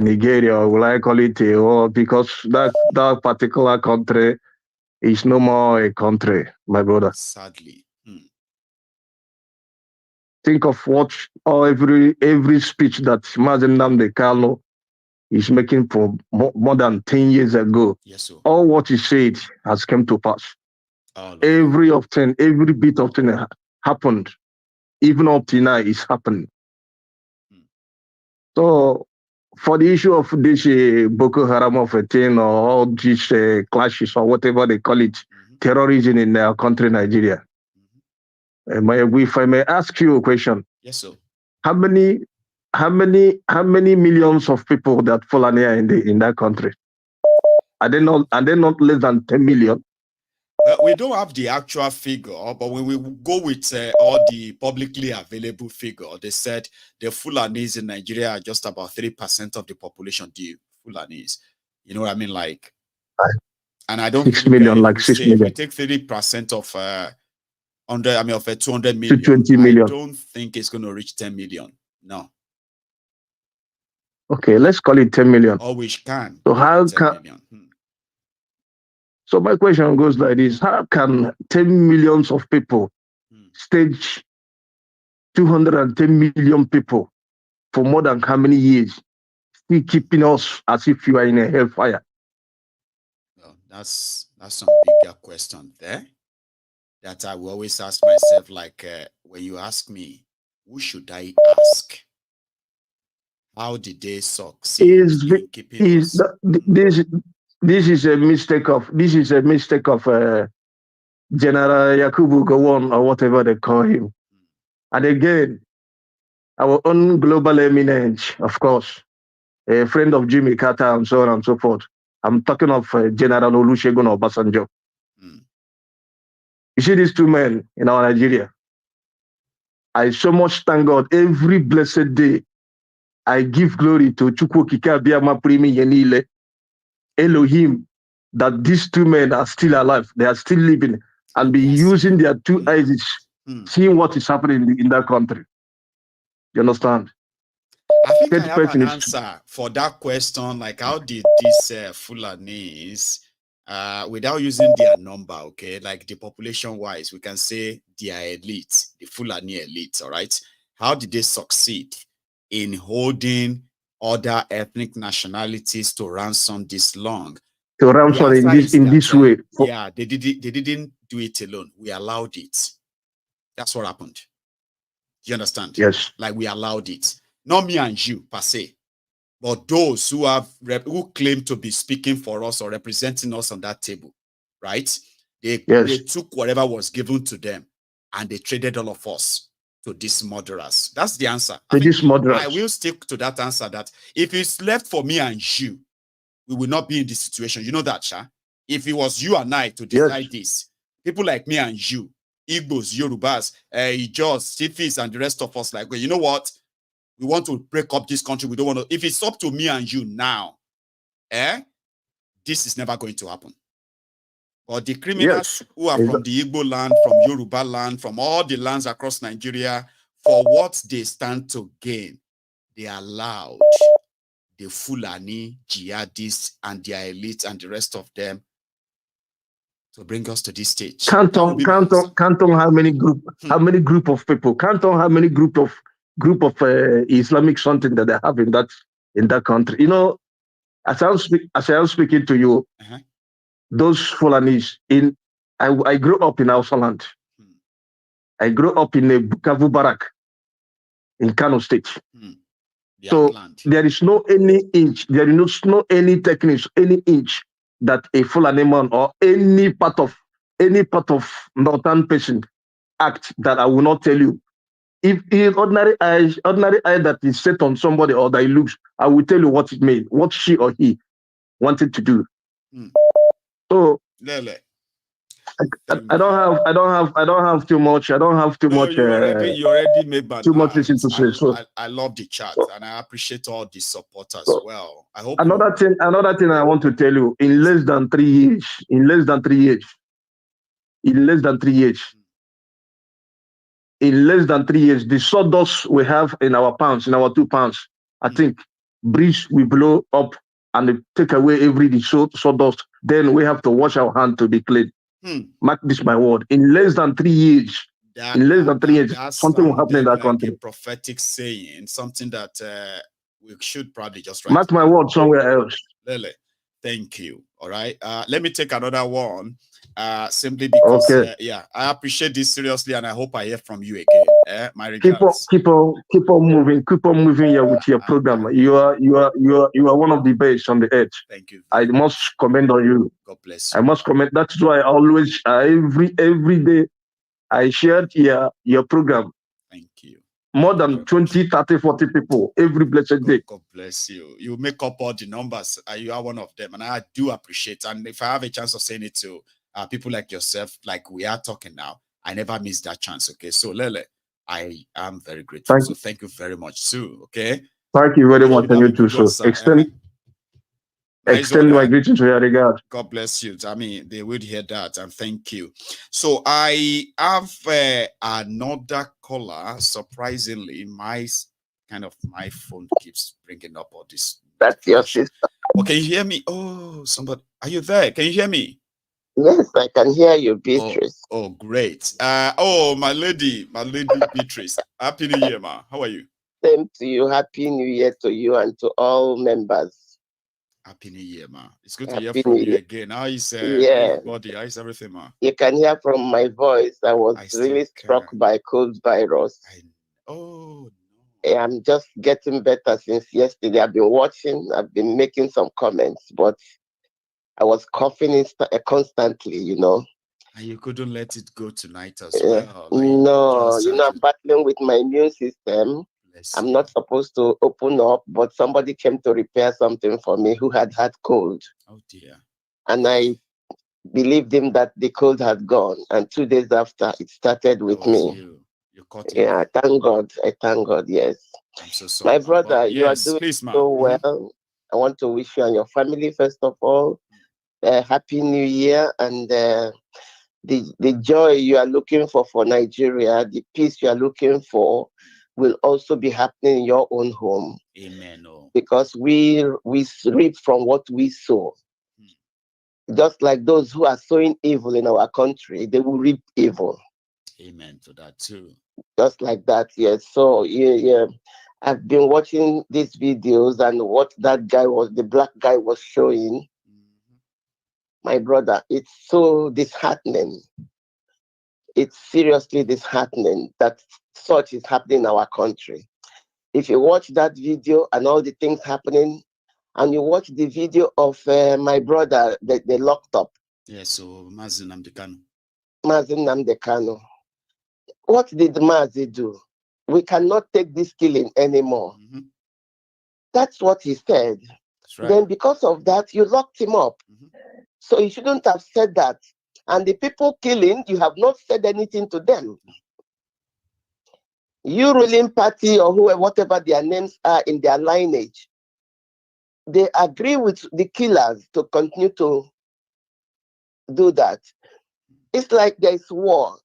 Nigeria or will I call it because that particular country is no more a country, my brother. Sadly. Think of what every speech that Mazen Nnamdi Kanu is making for more than 10 years ago. Yes, sir. All what he said has come to pass. Every bit of thing happened. Even up to now, it's happened. So, for the issue of this Boko Haram of a thing or all these clashes or whatever they call it, terrorism in our country, Nigeria. If I may ask you a question. Yes, sir. How many millions of people that Fulani are in that country? Are they not less than 10 million? We don't have the actual figure, but when we go with all the publicly available figure, they said the Fulanis in Nigeria are just about 3% of the population. The Fulanis, you know what I mean? Like, and I don't 6 million, like 6 million. If we take 30% of 200 million, 20 million. I don't think it's going to reach 10 million. No. Okay, let's call it 10 million. Or we can. So how can? So my question goes like this: how can 10 millions of people stage 210 million people for more than how many years, still keeping us as if you are in a hellfire? Well, that's some bigger question there that I will always ask myself. Like when you ask me, who should I ask? How did they succeed in keeping us? This is a mistake of General Yakubu Gowon or whatever they call him. And again, our own global eminence, of course, a friend of Jimmy Carter and so on and so forth. I'm talking of General Olusegun Obasanjo. You see these two men in our Nigeria. I so much thank God every blessed day. I give glory to Chukwu Okike Abiyama Primi Yenile, Elohim, that these two men are still alive. They are still living and be using their two eyes, seeing what is happening in that country. You understand? I think I have an answer for that question. Like, how did these Fulanis without using their number, okay, like the population wise, we can say they are elite, the Fulani elite, all right? How did they succeed in holding other ethnic nationalities to ransom this long? To ransom in this way. Yeah, they didn't do it alone. We allowed it. That's what happened. You understand? Yes. Like we allowed it. Not me and you per se, but those who who claim to be speaking for us or representing us on that table, right? They took whatever was given to them and they traded all of us to these murderers. That's the answer. I will stick to that answer, that if it's left for me and you, we will not be in this situation. You know that, Sha? If it was you and I to decide this, people like me and you, Igbos, Yorubas, Ijos, Sifis, and the rest of us, like, well, you know what? We want to break up this country. We don't want to. If it's up to me and you now, this is never going to happen. But the criminals who are from the Igbo land, from Yoruba land, from all the lands across Nigeria, for what they stand to gain, they allowed the Fulani, Jihadists, and their elite and the rest of them to bring us to this stage. Count on how many group of people, count on how many group of Islamic something that they have in that country. You know, as I am speaking to you, those Fulanis I grew up in Hausaland. I grew up in a Bukavu barrack in Kano State. So there is no any inch, there is no any techniques, any inch that a Fulani man or any part of northern person act that I will not tell you. If ordinary eye that is set on somebody or that he looks, I will tell you what it made, what she or he wanted to do. So I don't have too much. I don't have too much. You already made my too much reason to say. So I love the chat and I appreciate all the support as well. I hope another thing I want to tell you, in less than 3 years, the sawdust we have in our pounds, in our 2 pounds, I think breeze will blow up and take away the sawdust. Then we have to wash our hands to be clean. Mark this my word. In less than 3 years, something will happen in that country. A prophetic saying, something that we should probably just write. Mark my word somewhere else. Lele, thank you. All right. Let me take another one. Simply because I appreciate this seriously, and I hope I hear from you again. My regards. Keep on moving here with your program. You are one of the best on the earth. Thank you. I must comment on you. God bless you. I must comment. That's why I always every day I shared your program. Thank you. More than 20, 30, 40 people every blessed day. God bless you. You make up all the numbers. You are one of them, and I do appreciate. And if I have a chance of saying it to people like yourself, like we are talking now, I never miss that chance. Okay, so Lele, I am very grateful. So thank you very much too. Okay, thank you very much, and you too. So extend my greetings to your regard. God bless you. I mean, they would hear that, and thank you. So I have another caller. Surprisingly, my phone keeps bringing up all this. That's your sister. Oh, can you hear me? Oh, somebody, are you there? Can you hear me? Yes, I can hear you, Beatrice. Oh, great. My lady Beatrice. Happy New Year, ma. How are you? Same to you. Happy New Year to you and to all members. Happy New Year, ma. It's good to hear from you again. How is body? How is everything, ma? You can hear from my voice. I was really struck by cold virus. I'm just getting better since yesterday. I've been watching. I've been making some comments, but I was coughing constantly, you know. And you couldn't let it go tonight as well. No, I'm battling with my immune system. I'm not supposed to open up, but somebody came to repair something for me who had cold. Oh dear. And I believed him that the cold had gone. And 2 days after, it started with me. You caught it. Yeah, I thank God, yes. I'm so sorry. My brother, you are doing so well. I want to wish you and your family, first of all, Happy New Year, and the joy you are looking for Nigeria, the peace you are looking for, will also be happening in your own home. Amen. Because we reap from what we sow. Just like those who are sowing evil in our country, they will reap evil. Amen to that too. Just like that, yes. So yeah. I've been watching these videos and what that guy was, the black guy was showing. My brother, it's so disheartening. It's seriously disheartening that such is happening in our country. If you watch that video and all the things happening, and you watch the video of my brother that they locked up. Yes, so Mazi Nnamdi Kanu. What did Mazi do? We cannot take this killing anymore. That's what he said. That's right. Then because of that, you locked him up. So you shouldn't have said that. And the people killing, you have not said anything to them. You ruling party or whoever, whatever their names are in their lineage, they agree with the killers to continue to do that. It's like there's war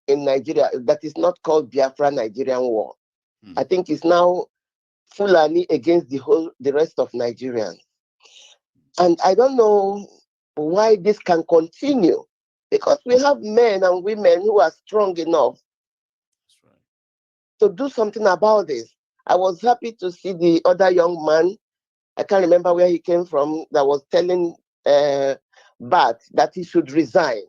in Nigeria that is not called Biafra Nigerian war. I think it's now Fulani against the rest of Nigerians. And I don't know why this can continue, because we have men and women who are strong enough to do something about this. I was happy to see the other young man, I can't remember where he came from, that was telling Bat that he should resign.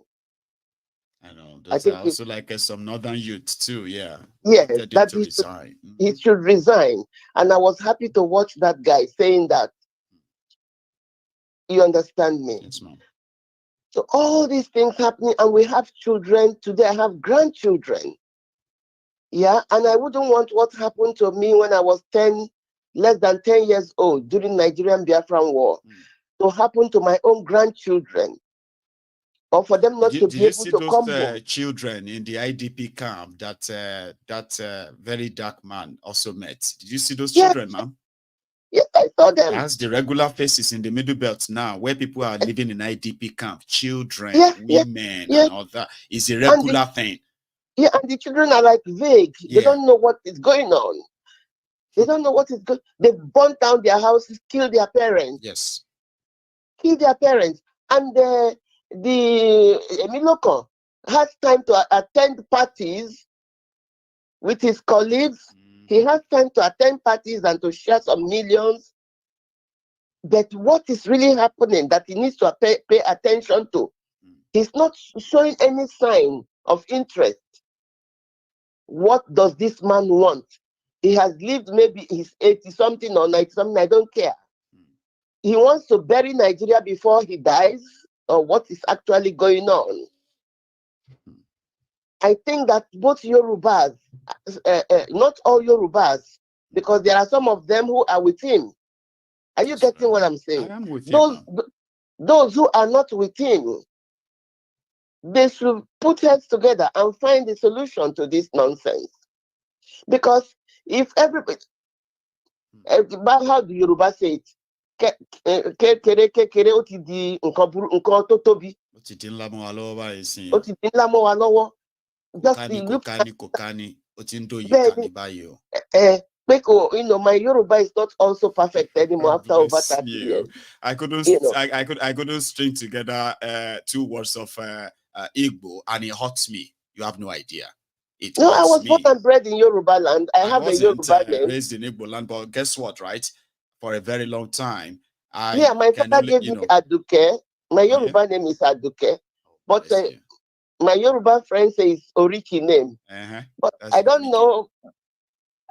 I know. Those are also like some northern youth too, yeah. Yes, that he should resign. And I was happy to watch that guy saying that. You understand me? Yes, ma'am. So all these things happening, and we have children today. I have grandchildren. Yeah, and I wouldn't want what happened to me when I was less than 10 years old during Nigerian Biafran War to happen to my own grandchildren, or for them not to be able to come home. Children in the IDP camp that very dark man also met? Did you see those children, ma'am? Yes, I saw them. That's the regular faces in the middlebelt now, where people are living in IDP camp. Children, women, and all that is a regular thing. Yeah, and the children are like vague. They don't know what is going on. They don't know what is going. They burnt down their houses, killed their parents. Yes. Kill their parents. And the Emiloko has time to attend parties with his colleagues. He has time to attend parties and to share some millions. But what is really happening that he needs to pay attention to? He's not showing any sign of interest. What does this man want? He has lived maybe he's 80-something or 90-something, I don't care. He wants to bury Nigeria before he dies, or what is actually going on? I think that both Yorubas, not all Yorubas, because there are some of them who are with him. Are you getting what I'm saying? I am with you. Those who are not with him, they should put heads together and find the solution to this nonsense. Because if everybody, how do Yoruba say it? My Yoruba is not also perfect anymore after over 30 years. I couldn't string together 2 words of Igbo, and it hurts me. You have no idea. No, I was born and bred in Yoruba land. I have a Yoruba name. Raised in Igbo land, but guess what, right? For a very long time, my father gave me Aduke. My Yoruba name is Aduke. But my Yoruba friend says Oriki name. But I don't know.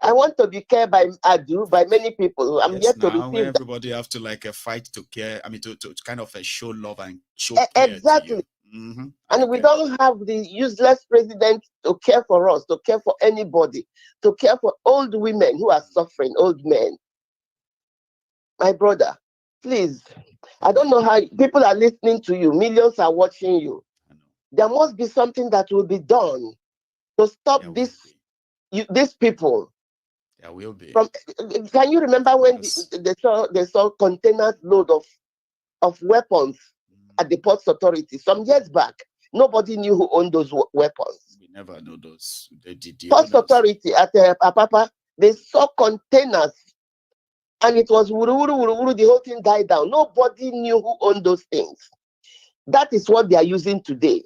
I want to be cared by Adu, by many people. I'm yet to receive everybody have to like fight to care. I mean, to kind of show love and show care. Exactly. And we don't have the useless president to care for us, to care for anybody, to care for old women who are suffering, old men. My brother, please, I don't know how people are listening to you. Millions are watching you. There must be something that will be done to stop these people. There will be. Can you remember when they saw containers load of weapons at the Ports Authority some years back? Nobody knew who owned those weapons. We never know those. Ports Authority at Apapa, they saw containers, and it was wuru, the whole thing died down. Nobody knew who owned those things. That is what they are using today.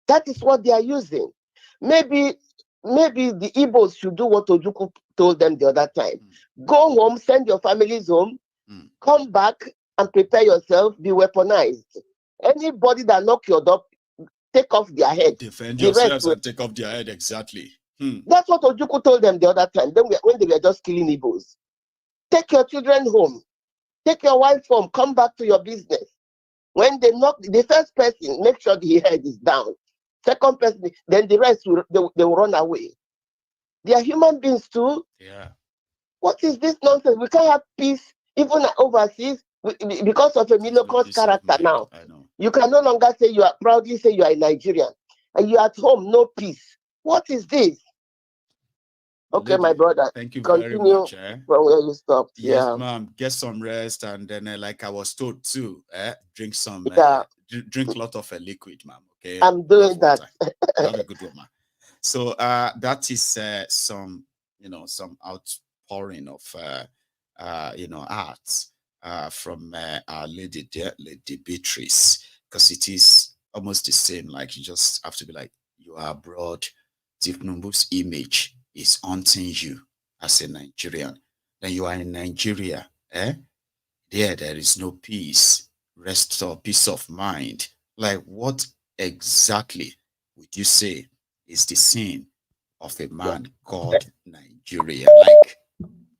That is what they are using. Maybe the Igbos should do what Ojukwu told them the other time. Go home, send your families home, come back and prepare yourself, be weaponized. Anybody that knock your door, take off their head. Defend yourselves and take off their head, exactly. That's what Ojukwu told them the other time when they were just killing Igbos. Take your children home. Take your wife home. Come back to your business. When they knock, the first person, make sure the head is down. Second person, then the rest they will run away. They are human beings too. Yeah. What is this nonsense? We can't have peace even overseas because of a Miloko's character now. I know. You can no longer say you are proudly say you are a Nigerian and you are at home, no peace. What is this? Okay, my brother. Thank you Continue very much. from where you stopped. Yes, Yeah, ma'am. Get some rest, and then, like I was told too, drink some, drink a lot of liquid, ma'am. Okay, I'm doing that. Have a good one, ma'am. So that is some, some outpouring of, arts from our lady, Lady Beatrice, because it is almost the same. Like you just have to be like, you are abroad. Tifnumbu's image is haunting you as a Nigerian. Then you are in Nigeria, there is no peace, rest or peace of mind. Like what exactly would you say is the sin of a man called Nigeria? Like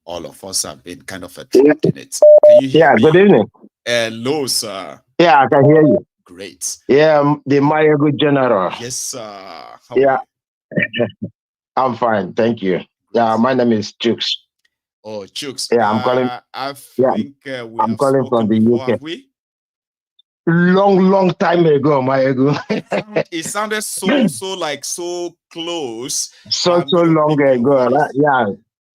all of us have been kind of trapped in it. Can you hear me? Good evening. Hello, sir. Yeah, I can hear you. Great. Yeah, the Mayogu General. Yes, sir. How yeah. are you? I'm fine, thank you. Yeah, my name is Chooks. Oh, Chooks. Yeah, I'm calling. I think we I'm have calling spoken from the before, UK. have we? Long time ago, Mayogu. It sounded so close. so long ago. Yeah.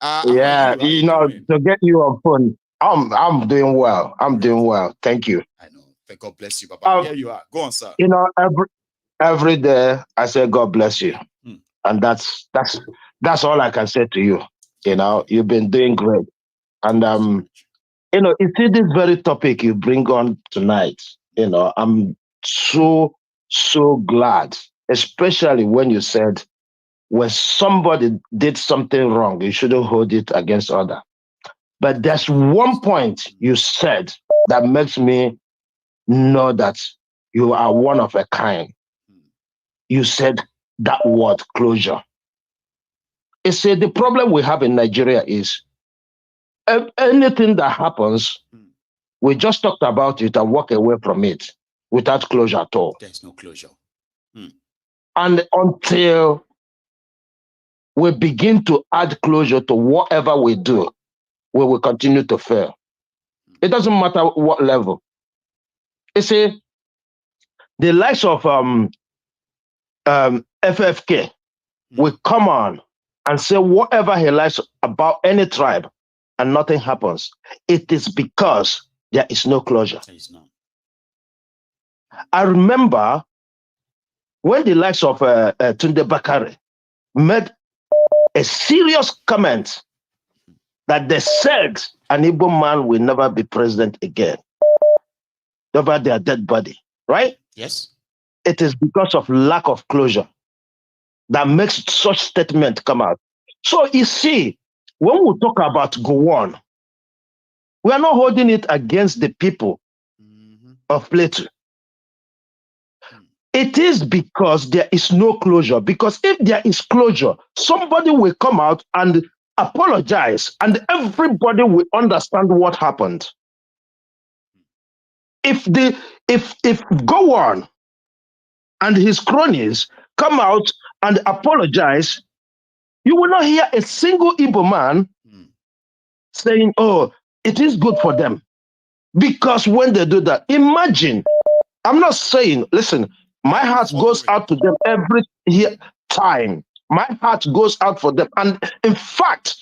How are you doing? To get you on phone. I'm doing well. I'm doing well. Thank you. I know. God bless you, Baba. Here you are. Go on, sir. Every day I say God bless you. And that's all I can say to you. You've been doing great. And you see this very topic you bring on tonight, I'm so glad, especially when you said when somebody did something wrong, you shouldn't hold it against other. But there's one point you said that makes me know that you are one of a kind. You said that word, closure. You see, the problem we have in Nigeria is anything that happens, we just talked about it and walk away from it without closure at all. There's no closure. And until we begin to add closure to whatever we do, we will continue to fail. It doesn't matter what level. You see, the likes of FFK will come on and say whatever he likes about any tribe and nothing happens. It is because there is no closure. There is none. I remember when the likes of Tunde Bakare made a serious comment that they said an Igbo man will never be president again over their dead body, right? Yes. It is because of lack of closure that makes such statement come out. So you see, when we talk about go on, we are not holding it against the people of Plateau. It is because there is no closure. Because if there is closure, somebody will come out and apologize, and everybody will understand what happened. If go on and his cronies come out and apologize, you will not hear a single Igbo man saying, oh, it is good for them. Because when they do that, imagine, I'm not saying, listen, my heart goes out to them every time. My heart goes out for them. And in fact,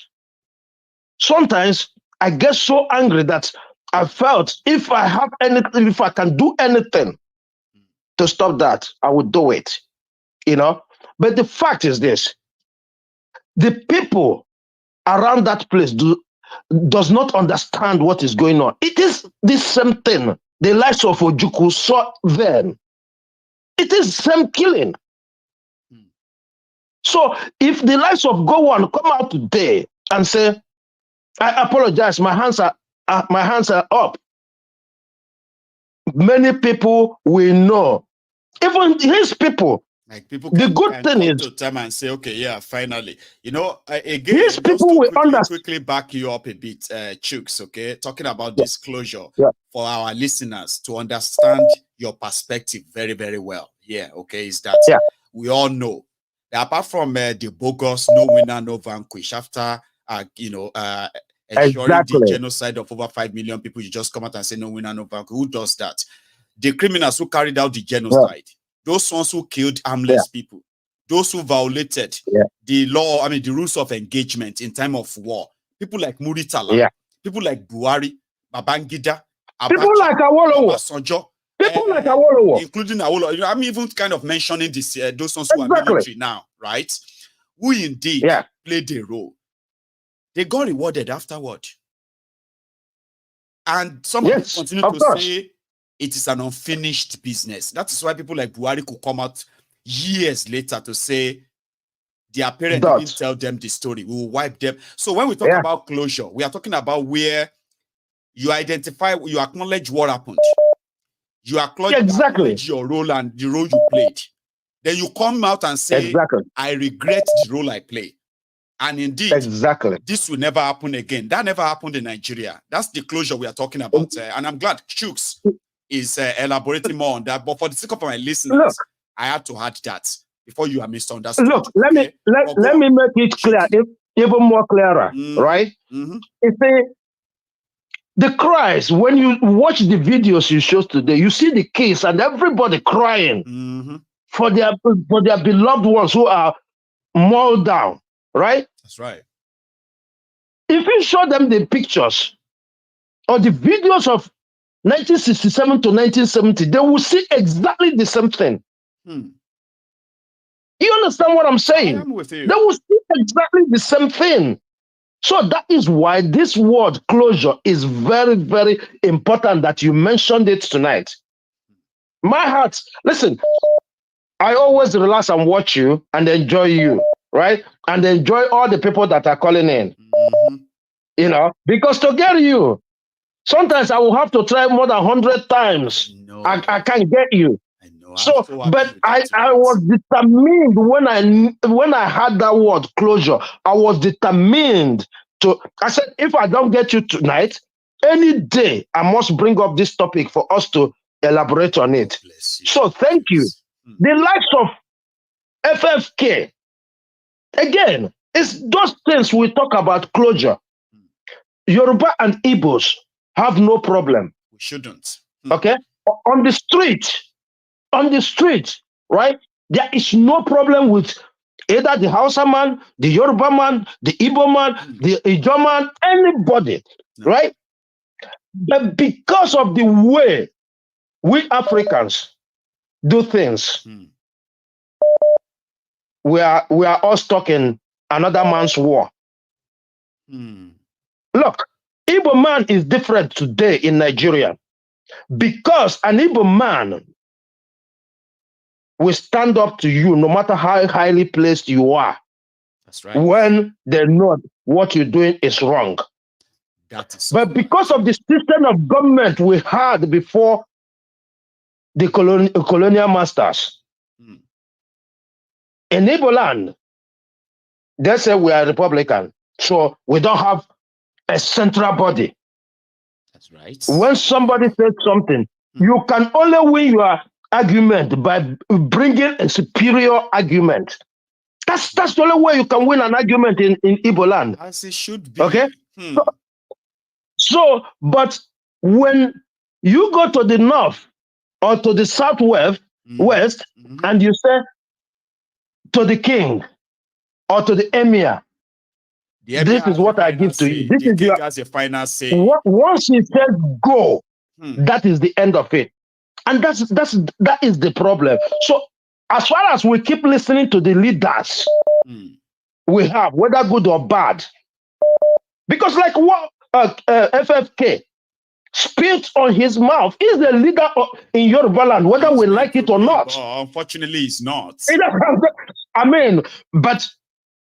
sometimes I get so angry that I felt if I have anything, if I can do anything to stop that, I would do it. But the fact is this: the people around that place does not understand what is going on. It is the same thing the likes of Ojukwu saw then. It is the same killing. So if the likes of Gowon come out today and say, I apologize, my hands are up, many people will know. Even his people. Like people the can, good can thing come is to time and say, okay, yeah, finally. You know, again, these just people to will quickly back you up a bit, Chooks, okay? Talking about Yeah. disclosure Yeah. for our listeners to understand your perspective very, very well. Yeah, okay, is that we all know that apart from the bogus no winner, no vanquish, after, ensuring the genocide of over 5 million people, you just come out and say no winner, no vanquish. Who does that? The criminals who carried out the genocide. Those ones who killed harmless people, those who violated the law, the rules of engagement in time of war. People like Muritala, people like Buhari, Babangida, Abacha, people like Awolowo, Obasanjo, people like Awolowo, including Awolowo. I'm even kind of mentioning this, those ones who are military now, right? Who indeed played a role. They got rewarded afterward. And some of them continue to say it is an unfinished business. That is why people like Buhari could come out years later to say their parents didn't tell them the story. We will wipe them. So when we talk about closure, we are talking about where you identify, you acknowledge what happened. You acknowledge your role and the role you played. Then you come out and say, I regret the role I played. And indeed, this will never happen again. That never happened in Nigeria. That's the closure we are talking about. And I'm glad Chooks is elaborating more on that. But for the sake of my listeners, I had to add that before you are misunderstood. Look, let me make it clear, even more clearer, right? You see, the cries, when you watch the videos you showed today, you see the kids and everybody crying for their beloved ones who are mauled down, right? That's right. If you show them the pictures or the videos of 1967 to 1970, they will see exactly the same thing. You understand what I'm saying? I am with you. They will see exactly the same thing. So that is why this word closure is very, very important that you mentioned it tonight. My heart, listen, I always relax and watch you and enjoy you, right? And enjoy all the people that are calling in. You know, because to get you, sometimes I will have to try more than 100 times. I can't get you. So, but I was determined when I had that word closure. I was determined to. I said, if I don't get you tonight, any day I must bring up this topic for us to elaborate on it. So, thank you. The likes of FFK, again, it's those things we talk about closure. Yoruba and Igbos have no problem. We shouldn't. Okay, on the street, right? There is no problem with either the Hausa man, the Yoruba man, the Igbo man, the Ijo man, anybody, right? But because of the way we Africans do things, we are all stuck in another man's war. Look, Igbo man is different today in Nigeria because an Igbo man will stand up to you no matter how highly placed you are. That's right. When they know what you're doing is wrong. That is but because of the system of government we had before the colonial masters, in Igbo land, they say we are Republican, so we don't have a central body. That's right. When somebody says something, you can only win your argument by bringing a superior argument. That's the only way you can win an argument in Igbo land. As it should be. Okay? So, but when you go to the north or to the southwest, and you say to the king or to the emir, this is what I give to you. This is king has a final say. Once he says go, that is the end of it. And that is the problem. So as far as we keep listening to the leaders we have, whether good or bad, because like what FFK, spit on his mouth. He's the leader in Yoruba land, whether we like it or not. Unfortunately, he's not. I mean, but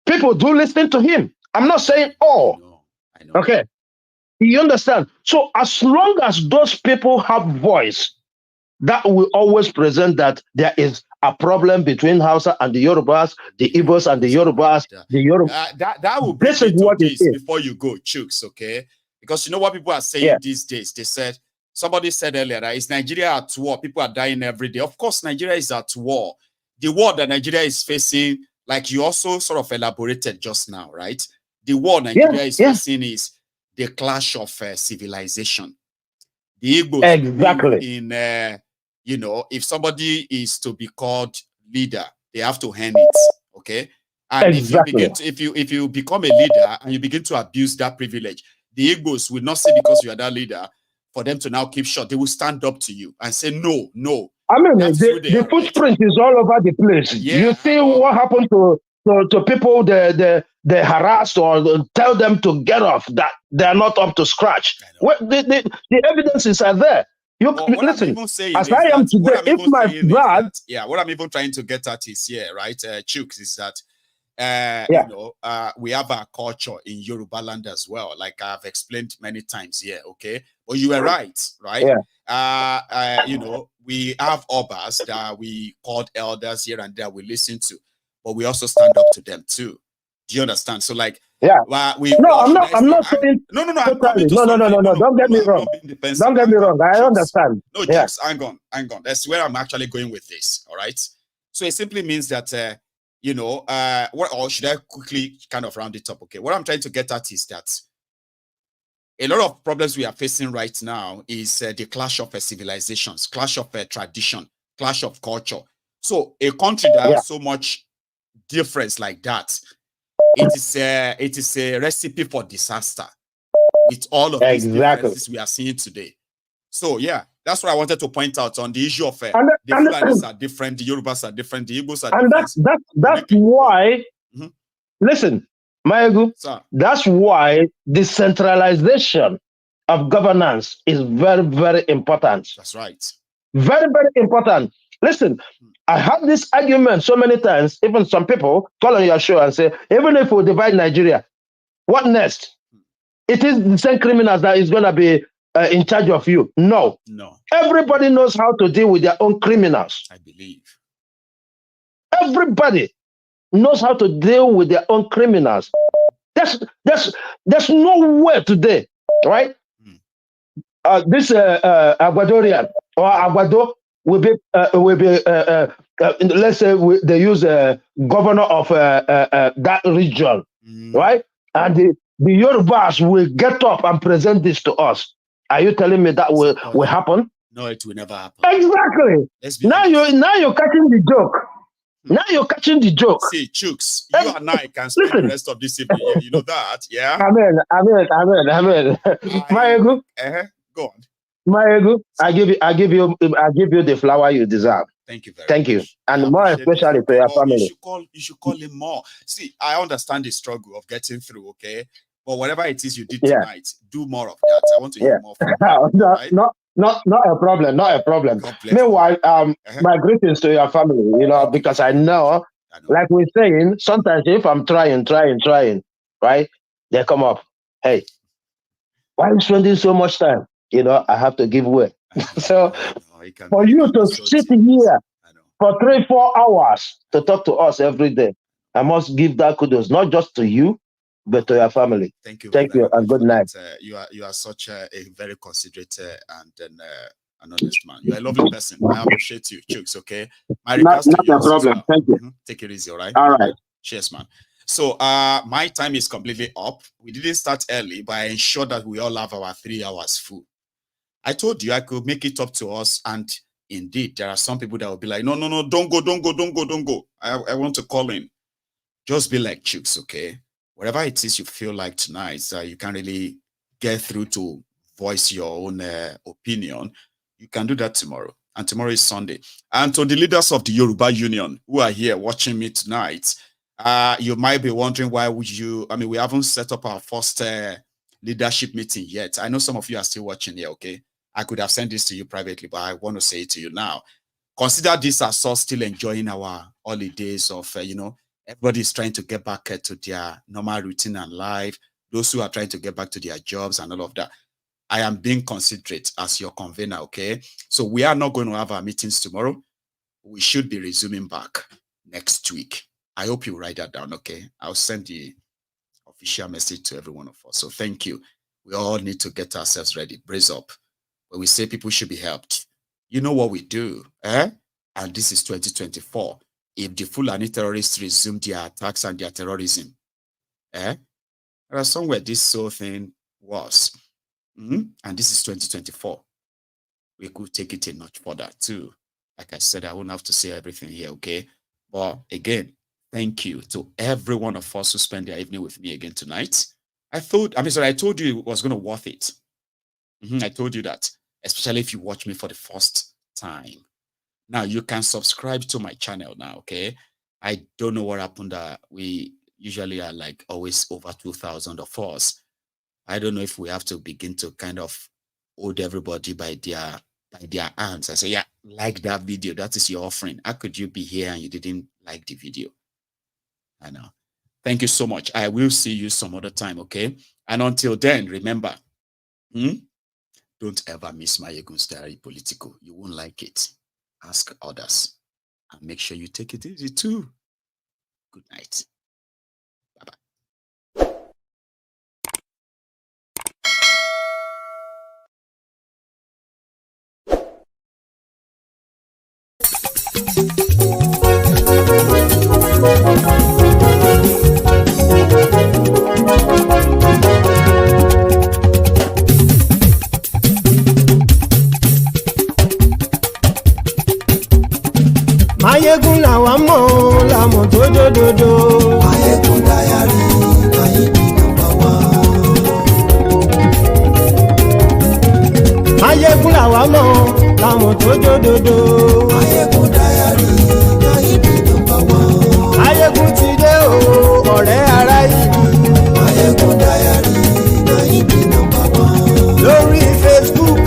people do listen to him. I'm not saying all. I know. Okay. You understand? So as long as those people have voice, that will always present that there is a problem between Hausa and the Yorubas, the Igbos and the Yorubas, the Yoruba. That will bring me to this before you go, Chooks, okay? Because you know what people are saying these days? They said, somebody said earlier that is Nigeria at war? People are dying every day. Of course, Nigeria is at war. The war that Nigeria is facing, like you also sort of elaborated just now, right? The war Nigeria is facing is the clash of civilization. The Igbos in you know, if somebody is to be called leader, they have to earn it, okay? And if you become a leader and you begin to abuse that privilege, the Igbos will not say because you are that leader for them to now keep short. They will stand up to you and say no. I mean, the footprint is all over the place. You see what happened to people they harass or tell them to get off, that they're not up to scratch. The evidences are there. Listen, as I am today, if my blood... what I'm even trying to get at is right, Chooks, is that, you know, we have our culture in Yoruba land as well, like I've explained many times here, okay? But you were right? You know, we have obas that we called elders here and there we listen to, but we also stand up to them too. Do you understand? So like, I'm not saying no. Don't get me wrong. Don't get me wrong. I understand. No, just hang on. That's where I'm actually going with this. All right. So it simply means that you know, or should I quickly kind of round it up? Okay. What I'm trying to get at is that a lot of problems we are facing right now is the clash of civilizations, clash of tradition, clash of culture. So a country that has so much difference like that, it is a recipe for disaster with all of these differences we are seeing today. So yeah, that's what I wanted to point out on the issue of the Fulanis are different, the Yorubas are different, the Igbos are different. And that's why, listen, Maegu, that's why decentralization of governance is very, very important. That's right. Very, very important. Listen, I had this argument so many times, even some people call on your show and say, even if we divide Nigeria, what next? It is the same criminals that is going to be in charge of you. No. Everybody knows how to deal with their own criminals. I believe. Everybody knows how to deal with their own criminals. There's nowhere today, right? This Aguadorian or Aguado will be let's say they use a governor of that region, right? And the Yorubas will get up and present this to us. Are you telling me that will happen? No, it will never happen. Exactly. Now you're catching the joke. Now you're catching the joke. See, Chooks, you and I can spend the rest of this evening here. You know that, yeah? Amen. Maegu. Go on. Maegu, I give you the flower you deserve. Thank you very much. Thank you. And more especially to your family. You should call him more. See, I understand the struggle of getting through, okay? But whatever it is you did tonight, do more of that. I want to hear more from you. Right? Not a problem. Meanwhile, my greetings to your family, you know, because I know, like we're saying, sometimes if I'm trying, right, they come up, hey, why are you spending so much time? You know, I have to give way. So for you to sit here for 3-4 hours to talk to us every day, I must give that kudos, not just to you, but to your family. Thank you, and good night. You are such a very considerate and an honest man. You're a lovely person. I appreciate you, Chooks. Okay, my regards to you. Not a problem. Well. Thank you. Take it easy, all right? All right. Cheers, man. So my time is completely up. We didn't start early, but I ensured that we all have our 3 hours full. I told you I could make it up to us, and indeed, there are some people that will be like, no, don't go. I want to call in. Just be like Chooks, okay? Whatever it is you feel like tonight, you can really get through to voice your own opinion. You can do that tomorrow. And tomorrow is Sunday. And to the leaders of the Yoruba Union who are here watching me tonight, you might be wondering why would you, we haven't set up our first leadership meeting yet. I know some of you are still watching here, okay? I could have sent this to you privately, but I want to say it to you now. Consider this as us still enjoying our holidays of, everybody's trying to get back to their normal routine and life. Those who are trying to get back to their jobs and all of that. I am being considerate as your convener, okay? So we are not going to have our meetings tomorrow. We should be resuming back next week. I hope you write that down, okay? I'll send the official message to every one of us. So thank you. We all need to get ourselves ready. Brace up. When we say people should be helped, you know what we do, eh? And this is 2024. If the Fulani terrorists resume their attacks and their terrorism, there are somewhere this whole thing was. And this is 2024. We could take it a notch further too. Like I said, I won't have to say everything here, okay? But again, thank you to every one of us who spent their evening with me again tonight. I told you it was going to be worth it. I told you that, especially if you watch me for the first time. Now, you can subscribe to my channel now, okay? I don't know what happened. We usually are like always over 2,000 of us. I don't know if we have to begin to kind of hold everybody by their hands. I say, yeah, like that video. That is your offering. How could you be here and you didn't like the video? I know. Thank you so much. I will see you some other time, okay? And until then, remember, don't ever miss my Ogun State Political. You won't like it. Ask others. And make sure you take it easy too. Good night. Mayegun làwa mọ̀ làmọ̀ tó dòdòdò. Mayegun dayari Mayegun number one. Mayegun làwa mọ̀ làmọ̀ tó dòdòdò. Mayegun dayari Mayegun number one. Mayegun ti dé o ọ̀rẹ́ ara ìlú. Mayegun dayari Mayegun number one. Lórí Facebook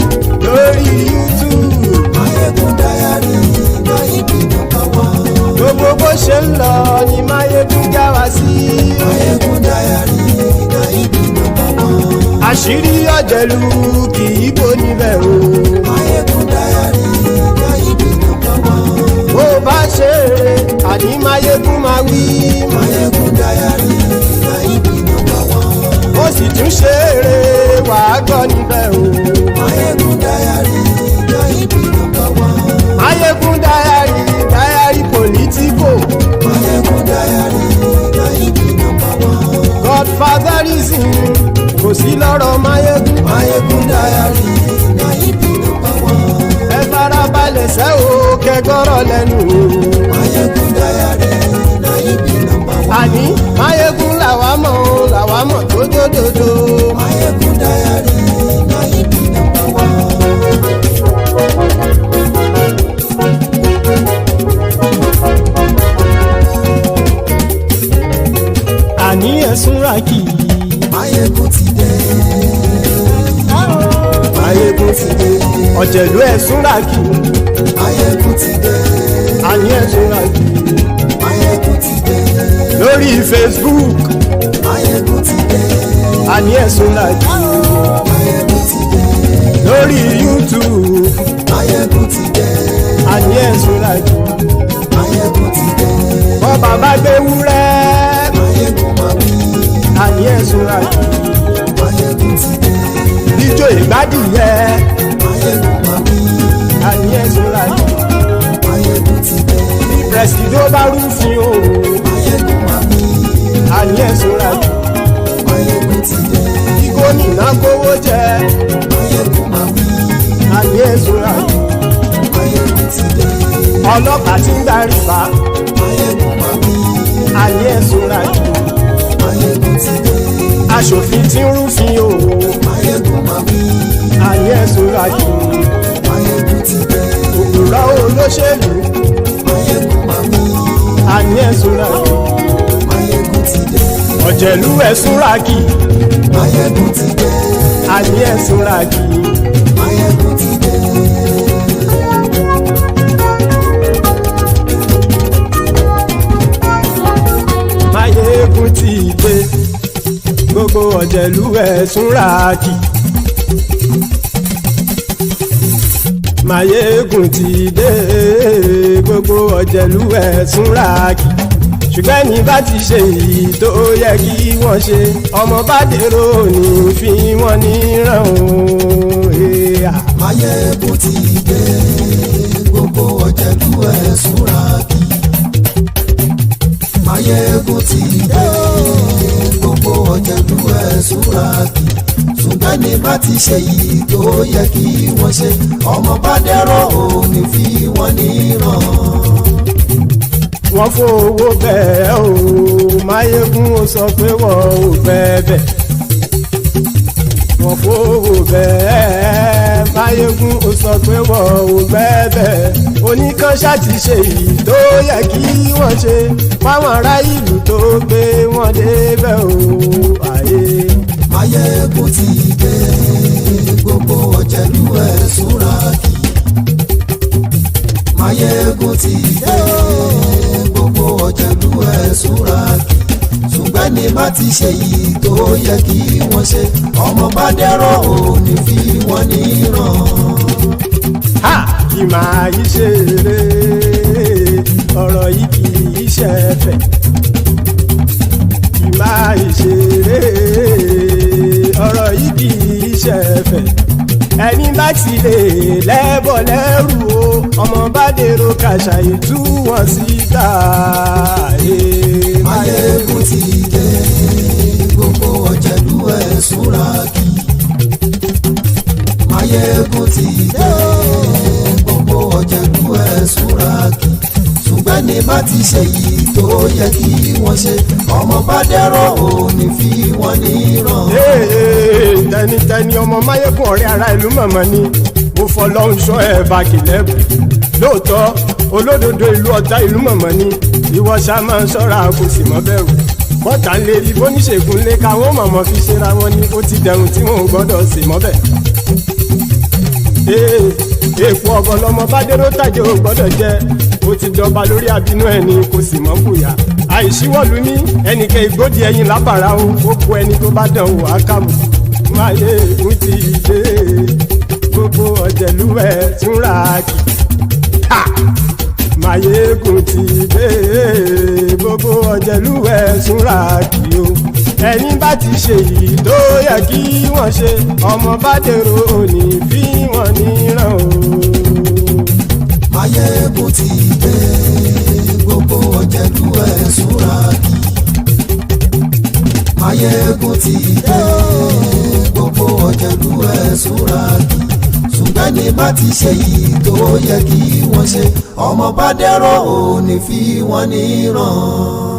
lórí YouTube. Mayegun dayari Mayegun number one. Gbogbo bó ṣe ń lọ ni Mayegun já wa sí. Mayegun dayari Mayegun number one. Àṣírí ọ̀jẹ̀lú kì í bò níbẹ̀ o. Mayegun dayari Mayegun number one. Bó bá ṣe eré àní Mayegun máa wí. Mayegun dayari Mayegun number one. Ó sì tún ṣe eré wàá gbọ́ níbẹ̀ o. Mayegun dayari Mayegun number one. Mayegun dayari political. Mayegun dayari Mayegun number one. Godfatherism kò sí lọ́rọ̀ Mayegun. Mayegun dayari Mayegun number one. Ẹ farabalẹ̀ sẹ́ o kẹgọ́rọ̀ lẹ́nu o. Mayegun dayari Mayegun number one. Àní Mayegun làwa mọ̀ tó dòdòdò. Mayegun dayari Mayegun number one. Àní ẹ̀sùn rákì. Mayegun ti dé. Mayegun ti dé. Ọ̀jẹ̀lú ẹ̀sùn rákì. Mayegun ti dé. Àní ẹ̀sùn rákì. Mayegun ti dé. Lórí Facebook. Mayegun ti dé. Àní ẹ̀sùn rákì. Mayegun ti dé. Lórí YouTube. Mayegun ti dé. Àní ẹ̀sùn rákì. Mayegun ti dé. Bọ́ bàbá gbé wúrẹ́. Mayegun máa wí. Àní ẹ̀sùn rákì. Mayegun ti dé. Ijó ìgbádìyẹ. Mayegun máa wí. Àní ẹ̀sùn rákì. Mayegun ti dé. Bí pẹ̀sìdó bá rúfin o. Mayegun máa wí. Àní ẹ̀sùn rákì. Mayegun ti dé. Bí gómìnà kówó jẹ. Mayegun máa wí. Àní ẹ̀sùn rákì. Mayegun ti dé. Ọlọ́pàá ti ń darí bá. Mayegun máa wí. Àní ẹ̀sùn rákì. Mayegun ti dé. Aṣòfin tí ń rúfin o. Mayegun máa wí. Àní ẹ̀sùn rákì. Mayegun ti dé. Òpùrọ́ olóṣèlú. Mayegun máa wí. Àní ẹ̀sùn rákì. Mayegun ti dé. ọ̀jẹ̀lú ẹ̀sùn ràkì. Máyégún ti dé. Àní ẹ̀sùn ràkì. Máyégún ti dé. Máyégún ti dé. Gbogbo ọ̀jẹ̀lú ẹ̀sùn ràkì. Máyégún ti dé. Gbogbo ọ̀jẹ̀lú ẹ̀sùn ràkì. Ṣùgbọ́n ní bá ti ṣe èyí tó yẹ kí wọ́n ṣe, ọmọ bá dèrò ní fi wọ́n níran o. Máyégún ti dé. Gbogbo ọ̀jẹ̀lú ẹ̀sùn ràkì. Máyégún ti dé. Gbogbo ọ̀jẹ̀lú ẹ̀sùn ràkì. Ṣùgbọ́n ní bá ti ṣe èyí tó yẹ kí wọ́n ṣe, ọmọ bá dèrò ní fi wọ́n níran. Wọ́n fowó bẹ́ẹ̀ o, Máyégún ó sọ pé wọ́n ò fẹ́ bẹ̀. Wọ́n fowó bẹ́ẹ̀, Máyégún ó sọ pé wọ́n ò fẹ́ bẹ̀. Oníkanṣá ti ṣe èyí tó yẹ kí wọ́n ṣe, fáwọn ará ìlú tó gbé wọn débẹ̀ o. Máyégún ti dé. Gbogbo ọ̀jẹ̀lú ẹ̀sùn ràkì. Máyégún ti dé. Gbogbo ọ̀jẹ̀lú ẹ̀sùn ràkì. Ṣùgbọ́n ní bá ti ṣe yìí tó yẹ kí wọ́n ṣe, ọmọ bá dẹ́rọ̀ ò ní fi wọ́n níran. Kì máa yí ṣe eré, ọ̀rọ̀ yìí kì í ṣe ẹ̀fẹ̀. Kì máa yí ṣe eré, ọ̀rọ̀ yìí kì í ṣe ẹ̀fẹ̀. Ẹni bá ti lè lẹ́bọ̀ lẹ́rù o, ọmọ bá dèrò kàṣàyè tú wọn síta. Máyégún ti dé. Gbogbo ọ̀jẹ̀lú ẹ̀sùn ràkì. Máyégún ti dé. Gbogbo ọ̀jẹ̀lú ẹ̀sùn ràkì. Ṣùgbọ́n ní bá ti ṣe yìí tó yẹ kí wọ́n ṣe, ọmọ bá dẹ́rọ̀ ò ní fi wọ́n níran. Tẹnitẹni ọmọ Máyégún ọ̀rẹ́ ara ìlú mọ̀mọ́ ni mo fọlọ́run ṣọ́ ẹ̀ bá kìlẹ́bù. Lóòótọ́ olódodo ìlú ọ̀tá ìlú mọ̀mọ́ ni ìwọ ṣá máa ń ṣọ́ra kò sì mọ́ bẹ̀rù. Bọ́tà ń lè rí bóníṣègùn lé káwọn mọ̀mọ́ fi ṣera wọn ni ó ti dẹrùn tí wọn ò gbọ́dọ̀ sì mọ́ bẹ̀. Èèpo ọ̀gọ̀ lọmọ bá dérò tàjẹ́ ò gbọ́dọ̀ jẹ́, ó ti jọba lórí àbínú ẹni kò sì mọ́ bùyà. Àìsíwọ́lu ní ẹnìkẹ́ ìgbódì ẹyin lábàrá o, ó kó ẹni tó bá dán wò á kàmù. Máyégún ti dé. Gbogbo ọ̀jẹ̀lú ẹ̀sùn ràkì. Máyégún ti dé. Gbogbo ọ̀jẹ̀lú ẹ̀sùn ràkì o. Ẹni bá ti ṣe yìí tó yẹ kí wọ́n ṣe, ọmọ bá dèrò òní fi wọ́n níran o. Máyégún ti dé. Gbogbo ọ̀jẹ̀lú ẹ̀sùn ràkì. Máyégún ti dé. Gbogbo ọ̀jẹ̀lú ẹ̀sùn ràkì. Ṣùgbọ́n ní bá ti ṣe yìí tó yẹ kí wọ́n ṣe, ọmọ bá dẹ́rọ̀ ò ní fi wọ́n níran.